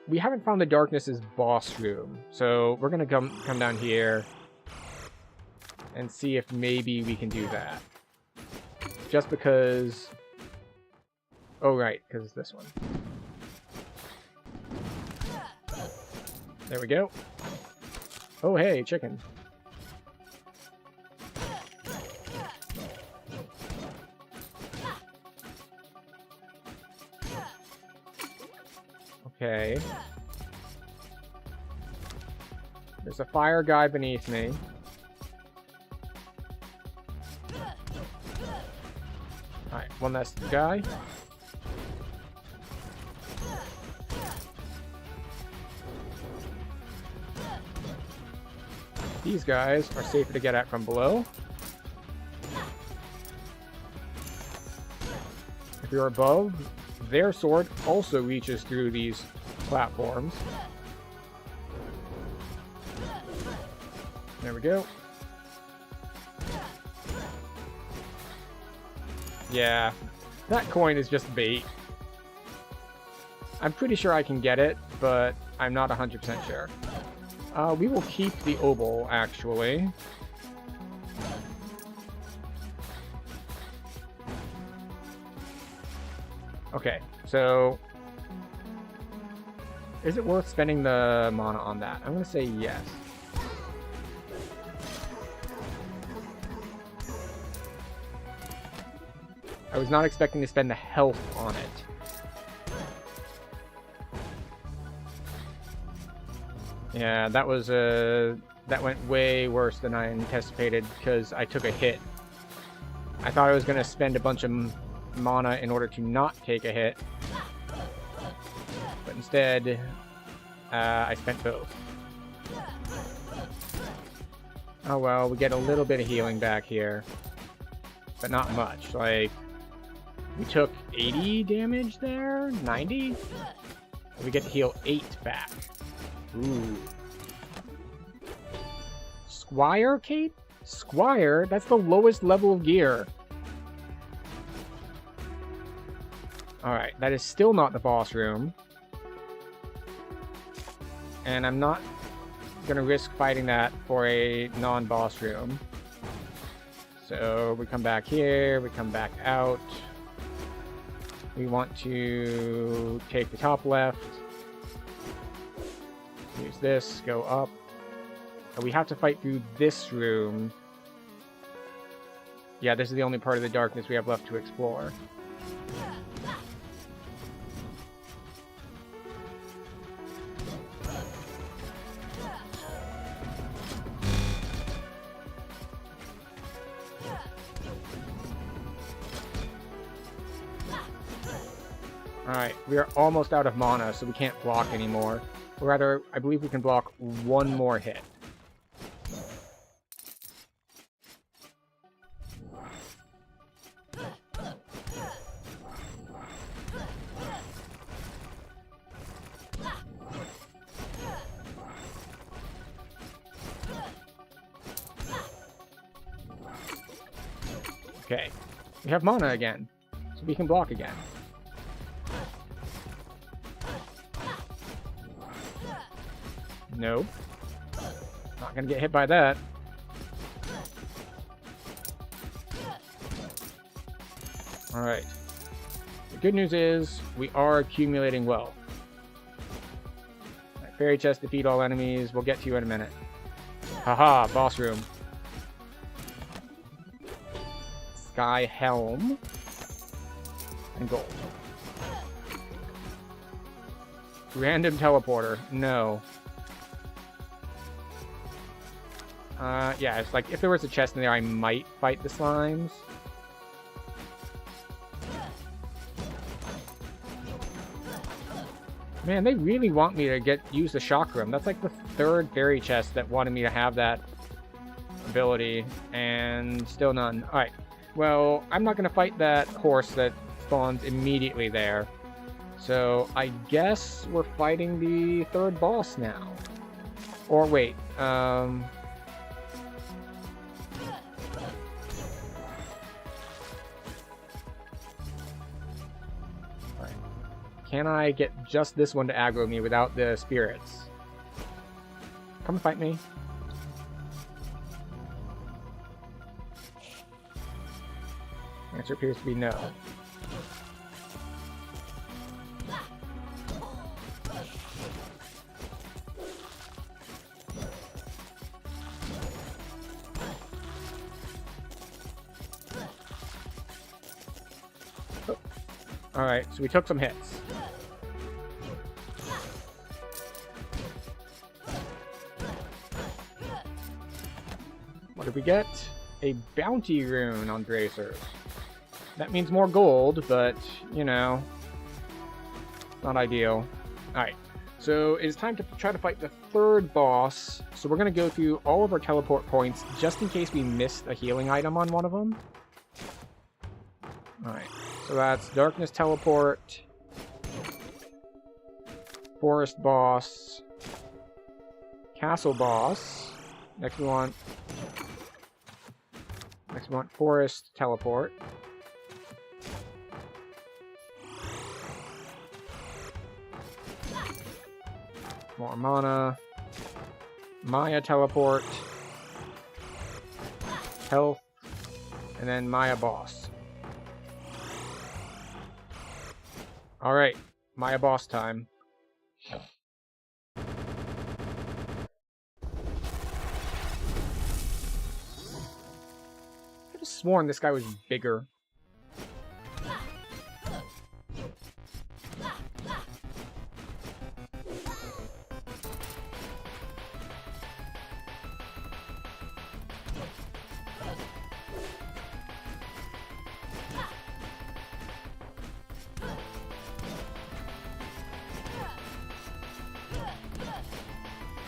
We haven't found the darkness's boss room, so we're gonna come down here and see if maybe we can do that. Just because... Oh, right, because it's this one. There we go. Oh, hey, chicken. Okay. There's a fire guy beneath me. Alright, one last guy. These guys are safer to get at from below. If you're above, their sword also reaches through these platforms. There we go. Yeah, that coin is just bait. I'm pretty sure I can get it, but I'm not 100% sure. We will keep the obol, actually. Okay, so... Is it worth spending the mana on that? I'm going to say yes. I was not expecting to spend the health on it. Yeah, that was that went way worse than I anticipated because I took a hit. I thought I was going to spend a bunch of mana in order to not take a hit. But instead, I spent both. Oh well, we get a little bit of healing back here. But not much. Like, we took 80 damage there? 90? We get to heal 8 back. Ooh. Squire cape? Squire? That's the lowest level of gear. Alright, that is still not the boss room. And I'm not gonna risk fighting that for a non-boss room. So we come back here, we come back out. We want to take the top left. Use this, go up. We have to fight through this room. Yeah, this is the only part of the darkness we have left to explore. Alright, we are almost out of mana, so we can't block anymore. Or rather, I believe we can block one more hit. Okay, we have mana again, so we can block again. Nope. Not gonna get hit by that. Alright. The good news is, we are accumulating wealth. Right, fairy chest, defeat all enemies. We'll get to you in a minute. Haha, boss room. Sky helm. And gold. Random teleporter. No. Yeah, it's like, if there was a chest in there, I might fight the slimes. Man, they really want me to use the shock room. That's like the third fairy chest that wanted me to have that ability, and still none. Alright, well, I'm not going to fight that horse that spawns immediately there. So, I guess we're fighting the third boss now. Or wait, can I get just this one to aggro me without the spirits? Come fight me. Answer appears to be no. Oh. Alright, so we took some hits. What did we get? A bounty rune on Dracers. That means more gold, but, you know, not ideal. Alright, so it is time to try to fight the third boss. So we're going to go through all of our teleport points, just in case we missed a healing item on one of them. Alright, so that's Darkness Teleport, Forest Boss, Castle Boss. Next we want Forest Teleport. More mana. Maya Teleport. Health. And then Maya Boss. Alright. Maya Boss time. I could have sworn this guy was bigger.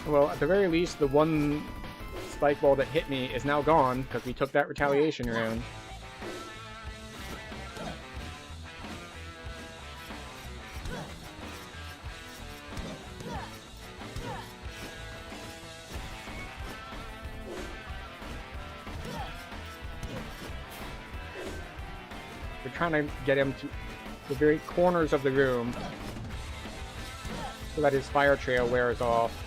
Well, at the very least, the one spike ball that hit me is now gone, because we took that retaliation rune. We're trying to get him to the very corners of the room, so that his fire trail wears off.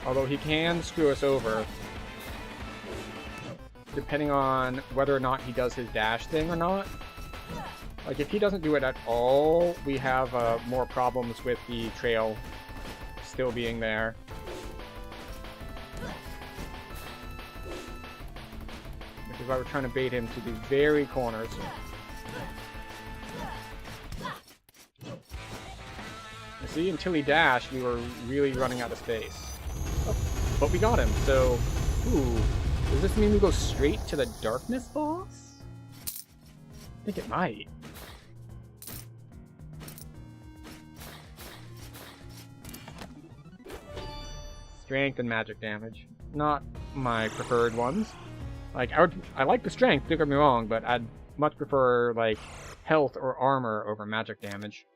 Although he can screw us over, depending on whether or not he does his dash thing or not. Like, if he doesn't do it at all, we have more problems with the trail still being there. Which is why we're trying to bait him to the very corners. You see, until he dashed, we were really running out of space. But we got him, so... Ooh. Does this mean we go straight to the Darkness boss? I think it might. Strength and magic damage. Not my preferred ones. Like, I like the strength, don't get me wrong, but I'd much prefer, like, health or armor over magic damage.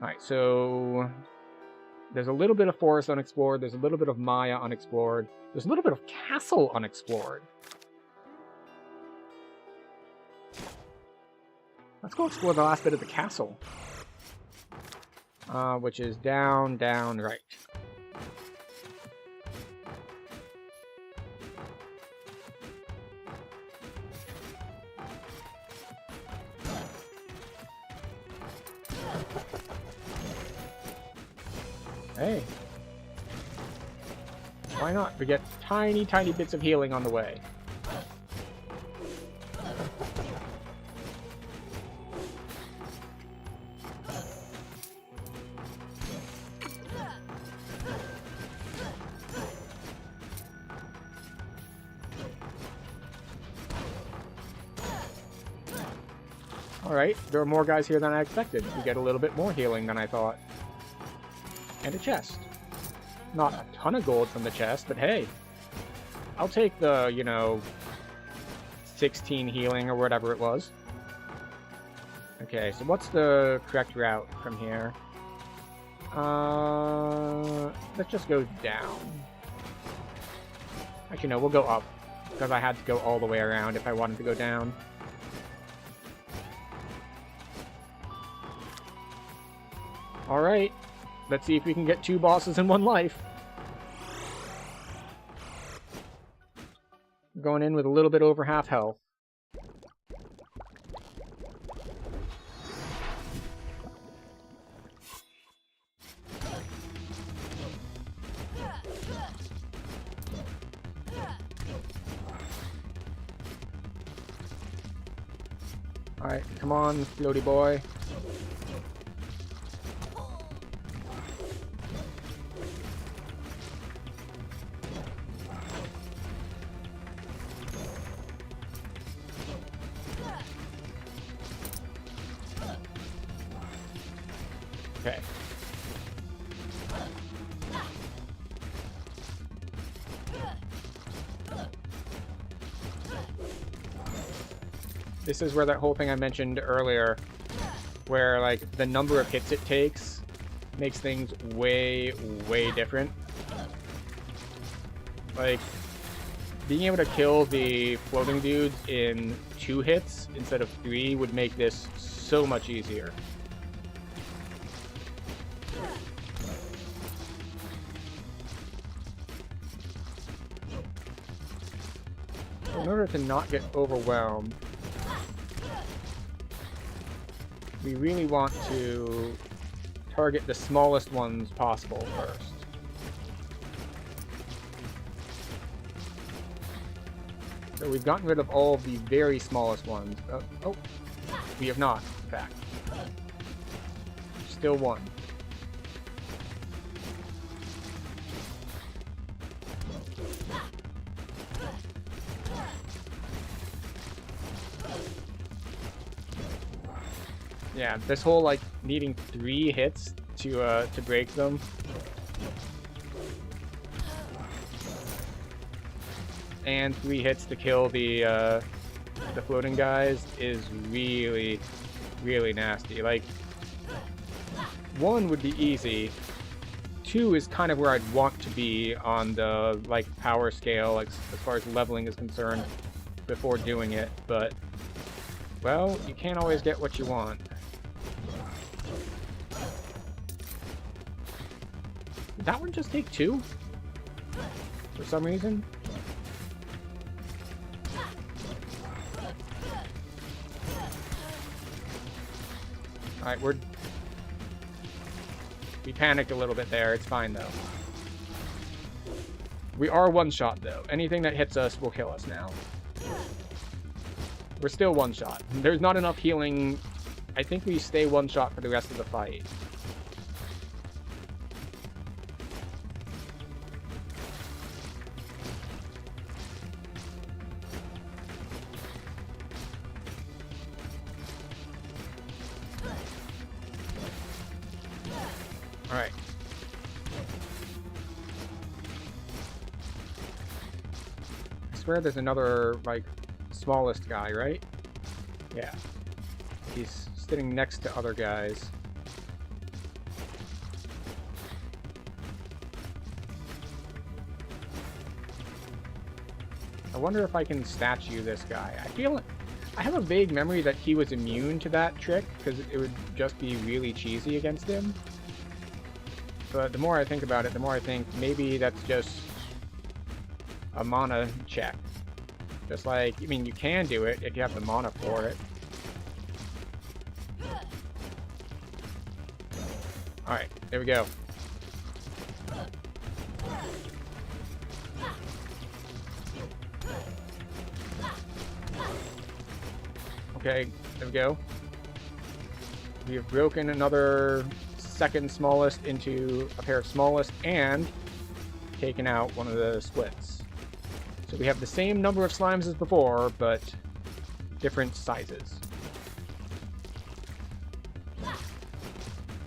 Alright, so... There's a little bit of forest unexplored, there's a little bit of Maya unexplored, there's a little bit of castle unexplored. Let's go explore the last bit of the castle. Which is down, right. Hey. Why not? We get tiny, tiny bits of healing on the way. Alright, there are more guys here than I expected. We get a little bit more healing than I thought. And a chest. Not a ton of gold from the chest, but hey. I'll take the, 16 healing or whatever it was. Okay, so what's the correct route from here? Let's just go down. Actually, no, we'll go up. Because I had to go all the way around if I wanted to go down. Alright, let's see if we can get 2 bosses in 1 life. Going in with a little bit over half health. Alright, come on, floaty boy. Okay. This is where that whole thing I mentioned earlier, where like the number of hits it takes makes things way, way different. Like, being able to kill the floating dudes in 2 hits instead of 3 would make this so much easier. In order to not get overwhelmed, we really want to target the smallest ones possible first. So we've gotten rid of all of the very smallest ones. Oh, we have not, in fact. Still 1. Yeah, this whole like needing 3 hits to break them. And 3 hits to kill the floating guys is really, really nasty. Like, 1 would be easy. 2 is kind of where I'd want to be on the like power scale, like as far as leveling is concerned, before doing it. But well, you can't always get what you want. Did that one just take 2? For some reason? Alright, we panicked a little bit there. It's fine, though. We are one-shot, though. Anything that hits us will kill us now. We're still one-shot. There's not enough healing. I think we stay one-shot for the rest of the fight. swear there's another, like, smallest guy, right? Yeah. He's sitting next to other guys. I wonder if I can statue this guy. I have a vague memory that he was immune to that trick, because it would just be really cheesy against him. But the more I think about it, the more I think maybe that's just a mana check. Just like, I mean, you can do it if you have the mana for it. Alright, there we go. Okay, there we go. We have broken another second smallest into a pair of smallest and taken out one of the splits. So we have the same number of slimes as before, but different sizes.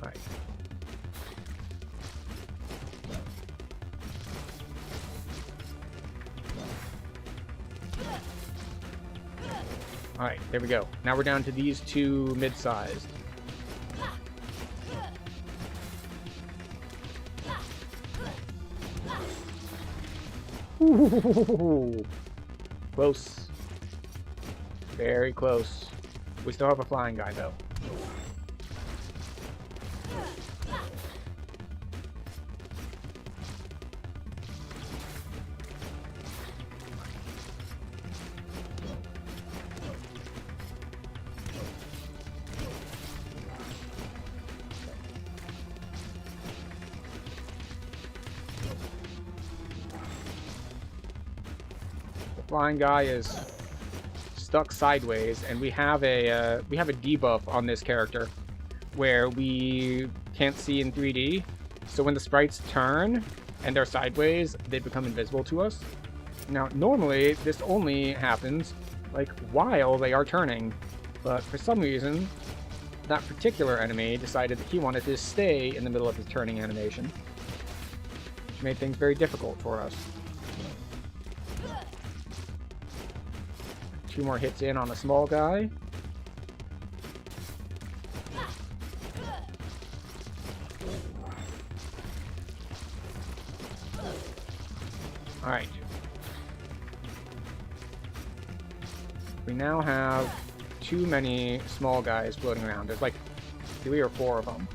Alright. Alright, there we go. Now we're down to these two mid-sized. Ooh, close. Very close. We still have a flying guy, though. Flying guy is stuck sideways, and we have a debuff on this character where we can't see in 3D. So when the sprites turn and they're sideways, they become invisible to us. Now, normally this only happens like while they are turning, but for some reason, that particular enemy decided that he wanted to stay in the middle of his turning animation, which made things very difficult for us. 2 more hits in on a small guy. Alright. We now have too many small guys floating around. There's like 3 or 4 of them.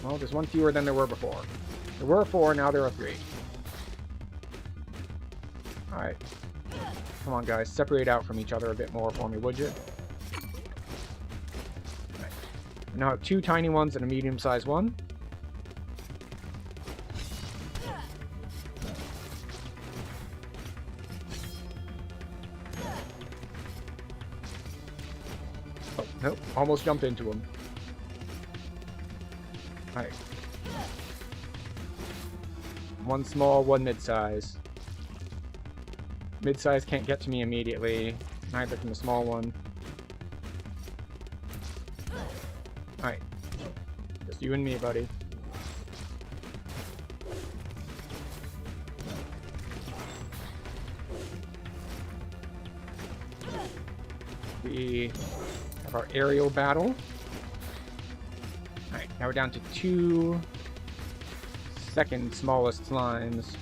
Well, there's 1 fewer than there were before. There were 4, now there are 3. Alright. Come on, guys. Separate out from each other a bit more for me, would you? Right. We now have 2 tiny ones and a medium-sized one. Oh, nope. Almost jumped into him. Alright. 1 small, 1 mid-size. Mid-size can't get to me immediately, neither can the small one. Alright. Just you and me, buddy. We have our aerial battle. Alright, now we're down to 2 second smallest slimes.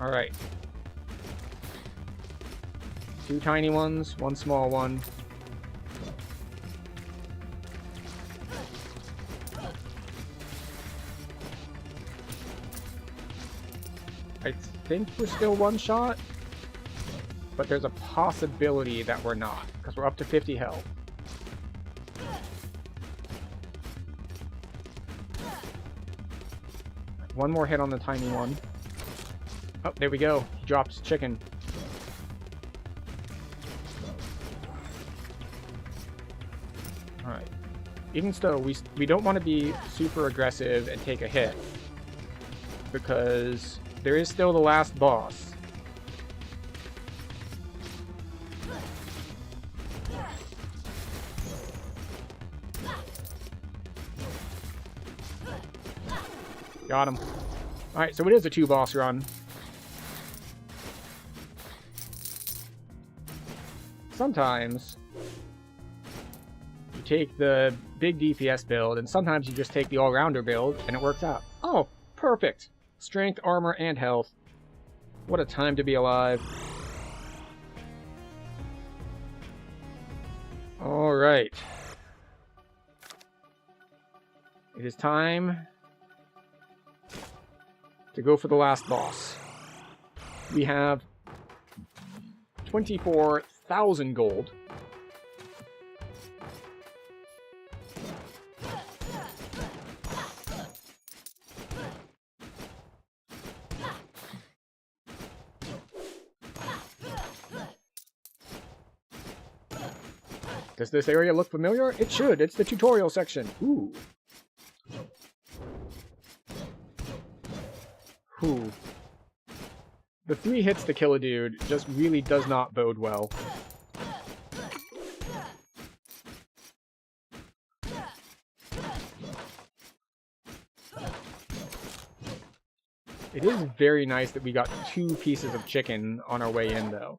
Alright. 2 tiny ones, 1 small one. I think we're still 1 shot, but there's a possibility that we're not, because we're up to 50 health. One more hit on the tiny one. Oh, there we go. He drops chicken. Alright. Even so, we don't want to be super aggressive and take a hit, because there is still the last boss. Got him. Alright, so it is a 2-boss run. Sometimes you take the big DPS build, and sometimes you just take the all-rounder build, and it works out. Oh, perfect! Strength, armor, and health. What a time to be alive. Alright. It is time to go for the last boss. We have 24,000 gold. Does this area look familiar? It should. It's the tutorial section. Ooh. Whew. The 3 hits to kill a dude just really does not bode well. It is very nice that we got 2 pieces of chicken on our way in, though.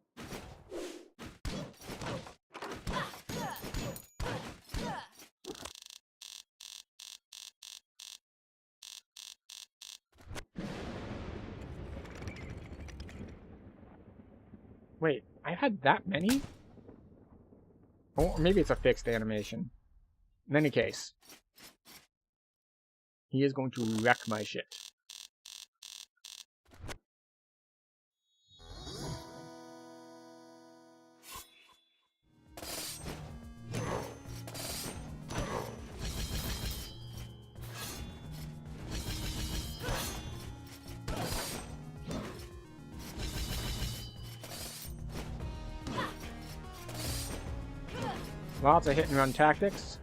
Wait, I had that many? Oh, or maybe it's a fixed animation. In any case, he is going to wreck my shit. Lots of hit-and-run tactics.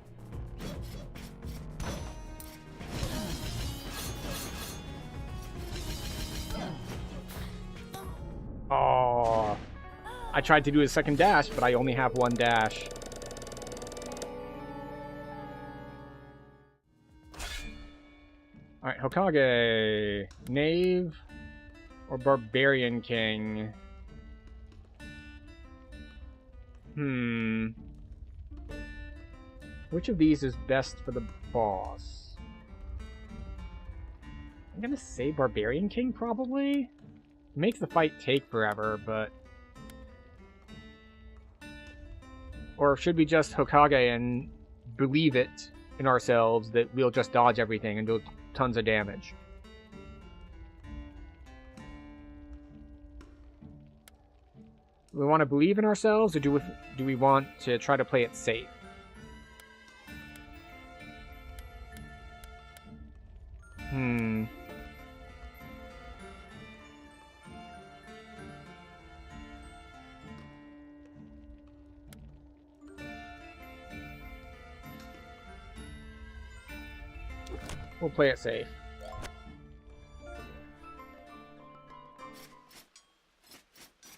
Oh, I tried to do a second dash, but I only have 1 dash. Alright, Hokage. Knave or Barbarian King? Which of these is best for the boss? I'm gonna say Barbarian King, probably? It makes the fight take forever, but... Or should we just Hokage and believe it in ourselves that we'll just dodge everything and do tons of damage? Do we want to believe in ourselves, or do we want to try to play it safe? We'll play it safe.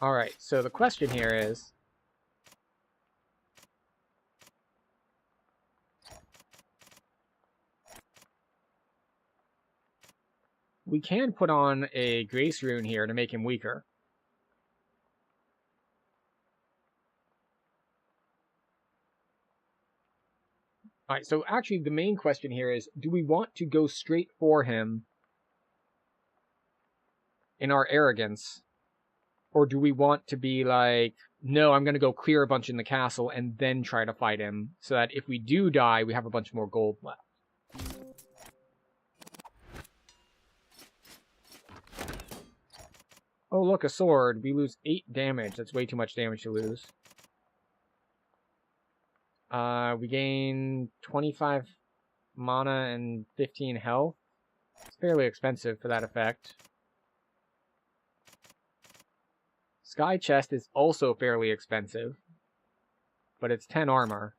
Alright, so the question here is... we can put on a Grace Rune here to make him weaker. Alright, so actually the main question here is, do we want to go straight for him in our arrogance? Or do we want to be like, no, I'm going to go clear a bunch in the castle and then try to fight him, so that if we do die, we have a bunch more gold left? Oh, look, a sword. We lose 8 damage. That's way too much damage to lose. We gain 25 mana and 15 health. It's fairly expensive for that effect. Sky Chest is also fairly expensive, but it's 10 armor.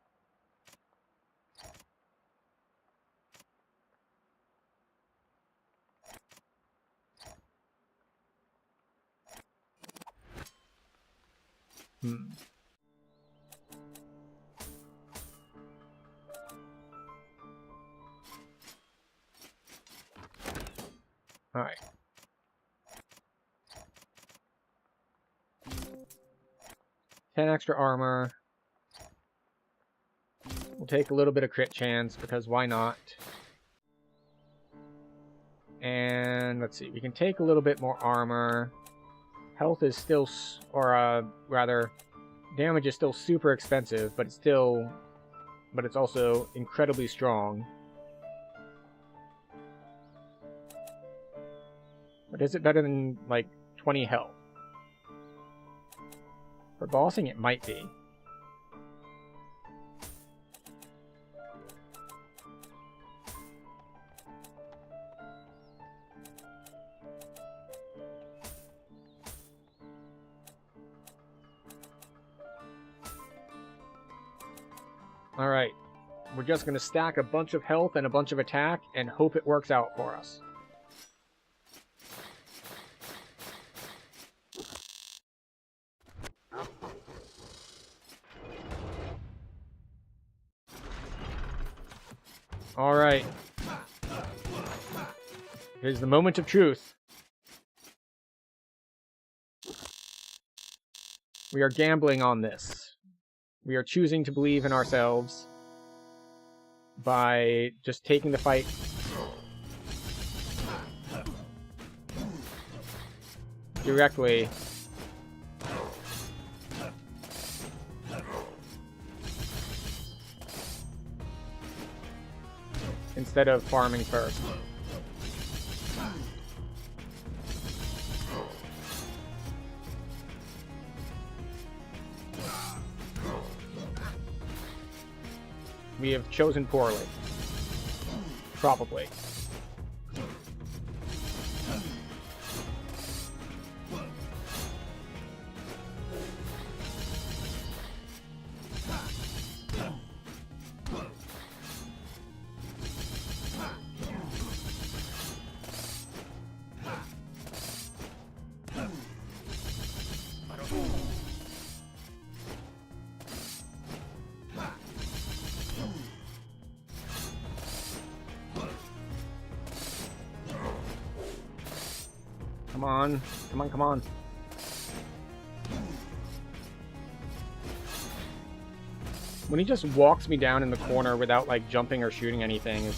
10 extra armor. We'll take a little bit of crit chance, because why not? And let's see, we can take a little bit more armor. Health is still, rather, damage is still super expensive, but it's also incredibly strong. But is it better than, like, 20 health? For bossing, it might be. Alright, we're just going to stack a bunch of health and a bunch of attack and hope it works out for us. Alright. Here's the moment of truth. We are gambling on this. We are choosing to believe in ourselves by just taking the fight directly. Instead of farming first. We have chosen poorly. Probably. Come on. Come on, come on. When he just walks me down in the corner without, like, jumping or shooting anything is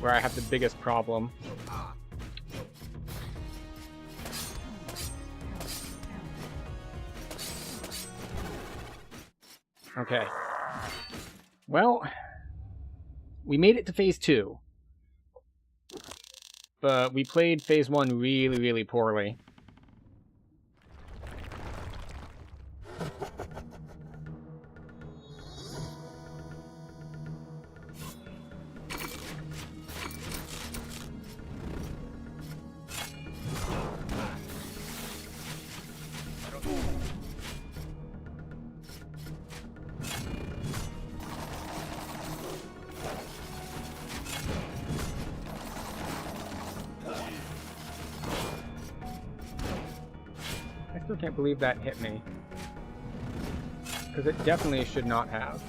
where I have the biggest problem. Okay. Well, we made it to phase 2. But we played phase 1 really, really poorly. I still can't believe that hit me. Because it definitely should not have.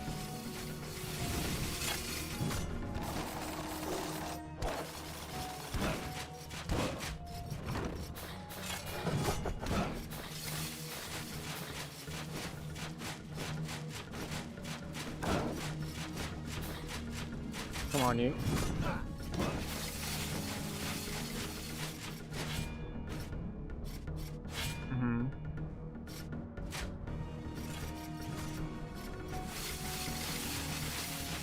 Come on, you.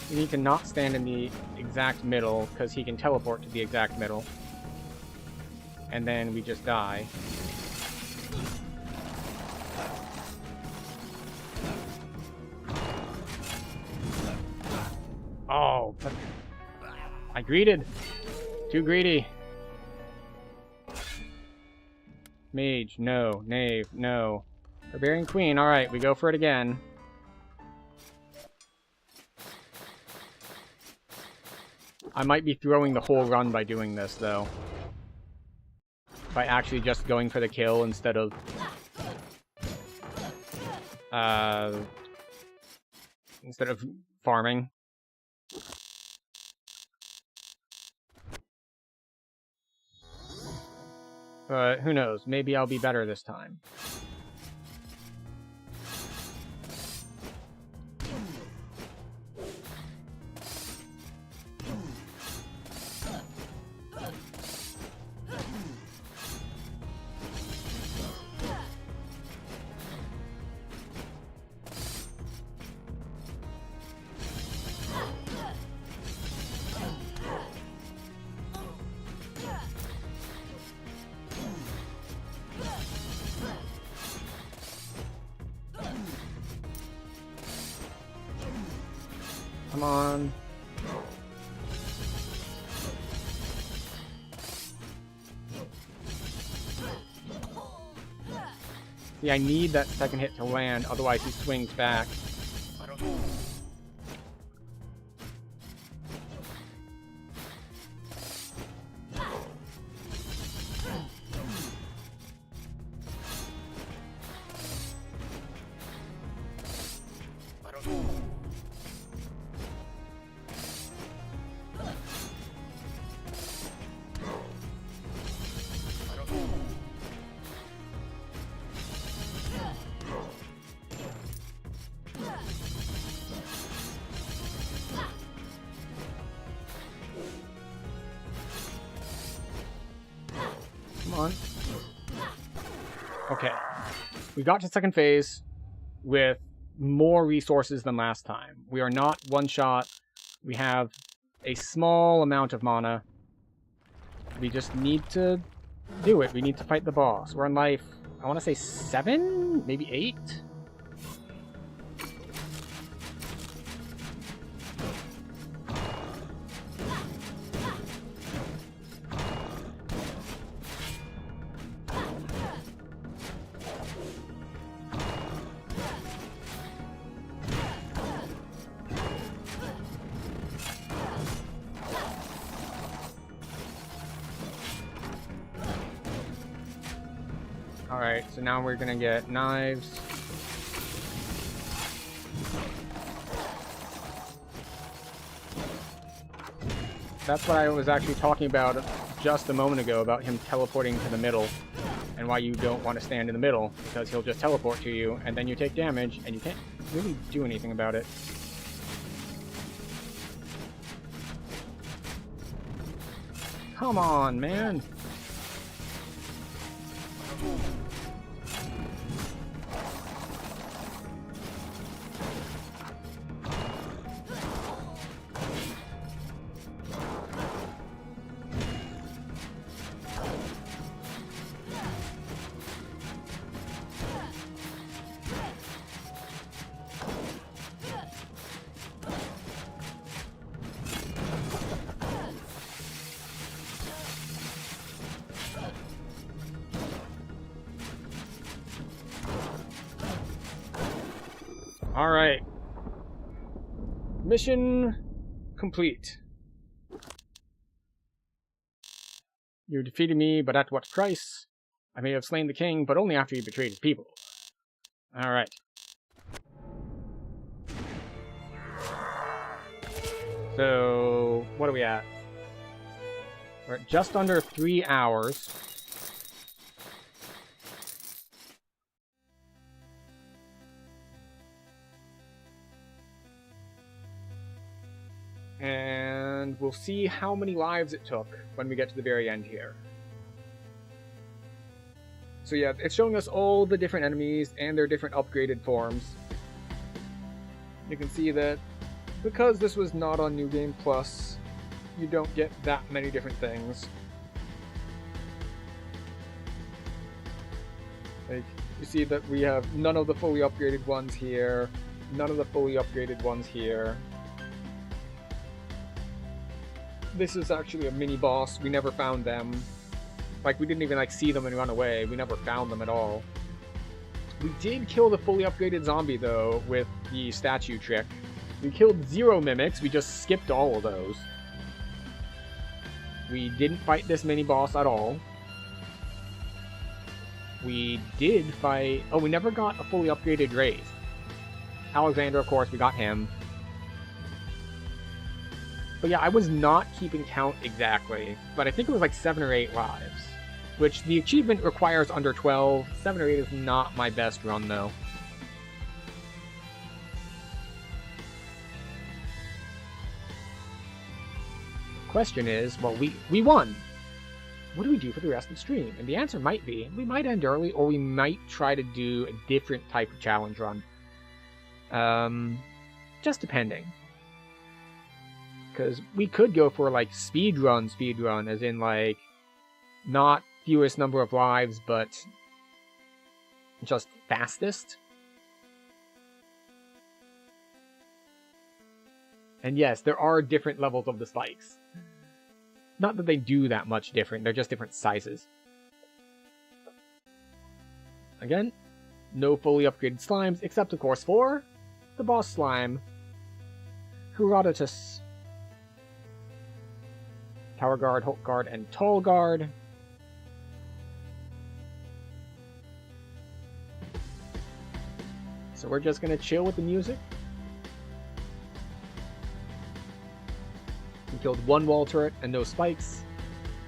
You need to not stand in the exact middle, because he can teleport to the exact middle. And then we just die. Oh, but I greeted. Too greedy. Mage, no. Knave, no. Barbarian Queen, alright, we go for it again. I might be throwing the whole run by doing this, though. By actually just going for the kill instead of... instead of farming. But who knows? Maybe I'll be better this time. Come on. See, I need that second hit to land, otherwise he swings back. Come on. Okay. We got to second phase with more resources than last time. We are not one shot. We have a small amount of mana. We just need to do it. We need to fight the boss. We're on life, I want to say 7? Maybe 8? Alright, so now we're gonna get knives. That's what I was actually talking about just a moment ago, about him teleporting to the middle, and why you don't want to stand in the middle, because he'll just teleport to you, and then you take damage, and you can't really do anything about it. Come on, man! Alright. Mission complete. You defeated me, but at what price? I may have slain the king, but only after you betrayed his people. Alright. So, what are we at? We're at just under 3 hours. And we'll see how many lives it took when we get to the very end here. So yeah, it's showing us all the different enemies and their different upgraded forms. You can see that because this was not on New Game Plus, you don't get that many different things. Like, you see that we have none of the fully upgraded ones here, none of the fully upgraded ones here. This is actually a mini-boss. We never found them. Like, we didn't even, like, see them and run away. We never found them at all. We did kill the fully upgraded zombie, though, with the statue trick. We killed 0 mimics. We just skipped all of those. We didn't fight this mini-boss at all. We did fight... Oh, we never got a fully upgraded Wraith. Alexander, of course, we got him. But yeah, I was not keeping count exactly, but I think it was like 7 or 8 lives, which the achievement requires under 12. 7 or 8 is not my best run, though. Question is, well, we won. What do we do for the rest of the stream? And the answer might be, we might end early, or we might try to do a different type of challenge run. Just depending. Because we could go for, like, speedrun, as in, like, not fewest number of lives, but just fastest. And yes, there are different levels of the spikes. Not that they do that much different, they're just different sizes. Again, no fully upgraded slimes, except of course for the boss slime, Herodotus. Tower Guard, Hulk Guard, and Tall Guard. So we're just gonna chill with the music. We killed one wall turret and no spikes.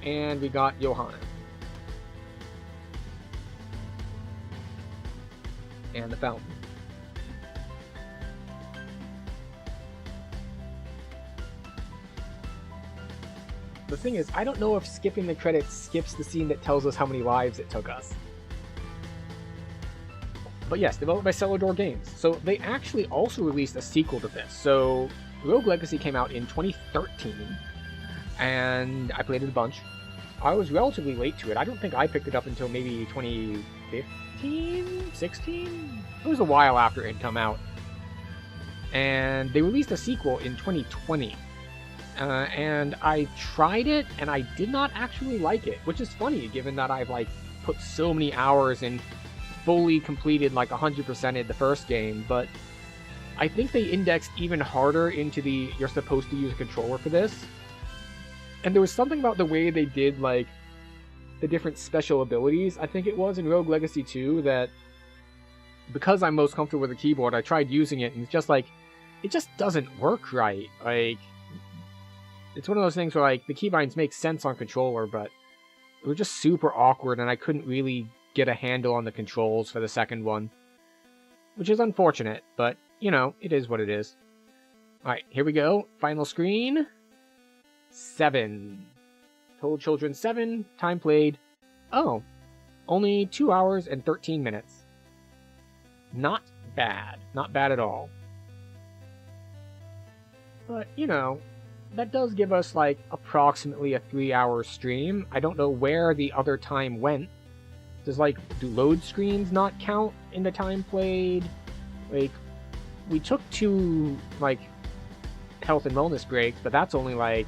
And we got Johanna. And the fountain. The thing is, I don't know if skipping the credits skips the scene that tells us how many lives it took us. But yes, developed by Celador Games. So they actually also released a sequel to this. So Rogue Legacy came out in 2013, and I played it a bunch. I was relatively late to it. I don't think I picked it up until maybe 2015, 16? It was a while after it had come out. And they released a sequel in 2020. And I tried it, and I did not actually like it, which is funny, given that I've, like, put so many hours and fully completed, like, 100%ed the first game, but I think they indexed even harder into the, you're supposed to use a controller for this. And there was something about the way they did, like, the different special abilities, I think it was, in Rogue Legacy 2, that, because I'm most comfortable with the keyboard, I tried using it, and it's just, like, it just doesn't work right. Like, it's one of those things where, like, the keybinds make sense on controller, but it was just super awkward, and I couldn't really get a handle on the controls for the second one. Which is unfortunate, but, you know, it is what it is. Alright, here we go. Final screen. 7. Total children 7. Time played. Oh, only 2 hours and 13 minutes. Not bad. Not bad at all. But, you know, that does give us, like, approximately a 3-hour stream. I don't know where the other time went. Does, like, do load screens not count in the time played? Like, we took 2, like, health and wellness breaks, but that's only, like,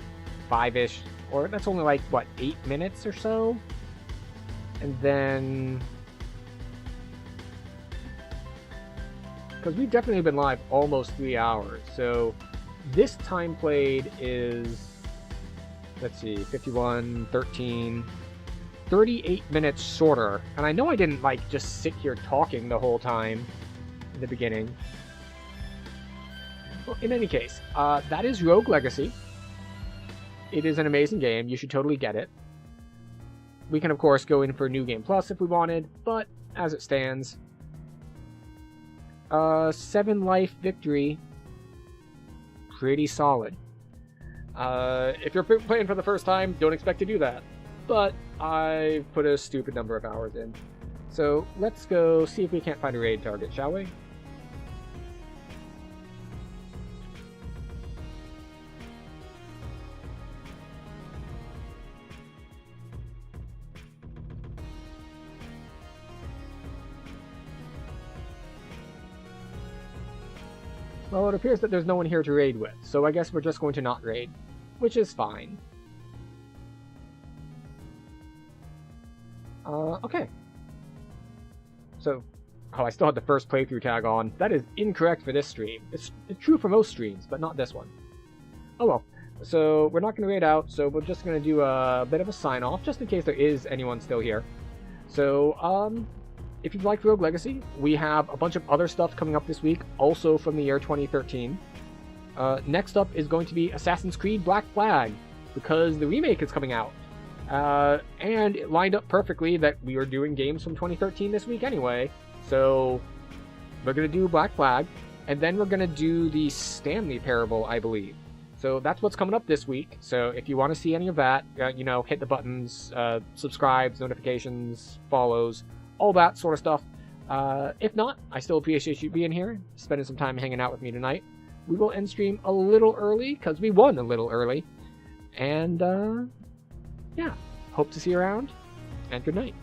5-ish, or that's only, like, what, 8 minutes or so? And then... because we've definitely been live almost 3 hours, so... this time played is, let's see, 51, 13, 38 minutes shorter. And I know I didn't, like, just sit here talking the whole time in the beginning. Well, in any case, that is Rogue Legacy. It is an amazing game. You should totally get it. We can, of course, go in for New Game Plus if we wanted, but as it stands, 7 life victory. Pretty solid. If you're playing for the first time, don't expect to do that. But I put a stupid number of hours in. So let's go see if we can't find a raid target, shall we? Well, it appears that there's no one here to raid with, so I guess we're just going to not raid, which is fine. Okay. So, oh, I still had the first playthrough tag on. That is incorrect for this stream. It's true for most streams, but not this one. Oh well. So, we're not going to raid out, so we're just going to do a bit of a sign-off, just in case there is anyone still here. So, if you've liked Rogue Legacy, we have a bunch of other stuff coming up this week, also from the year 2013. Next up is going to be Assassin's Creed Black Flag, because the remake is coming out. And it lined up perfectly that we were doing games from 2013 this week anyway. So, we're going to do Black Flag, and then we're going to do the Stanley Parable, I believe. So that's what's coming up this week. So if you want to see any of that, you know, hit the buttons, subscribes, notifications, follows, all that sort of stuff. If not, I still appreciate you being here, spending some time hanging out with me tonight. We will end stream a little early, because we won a little early. And, yeah, hope to see you around, and good night.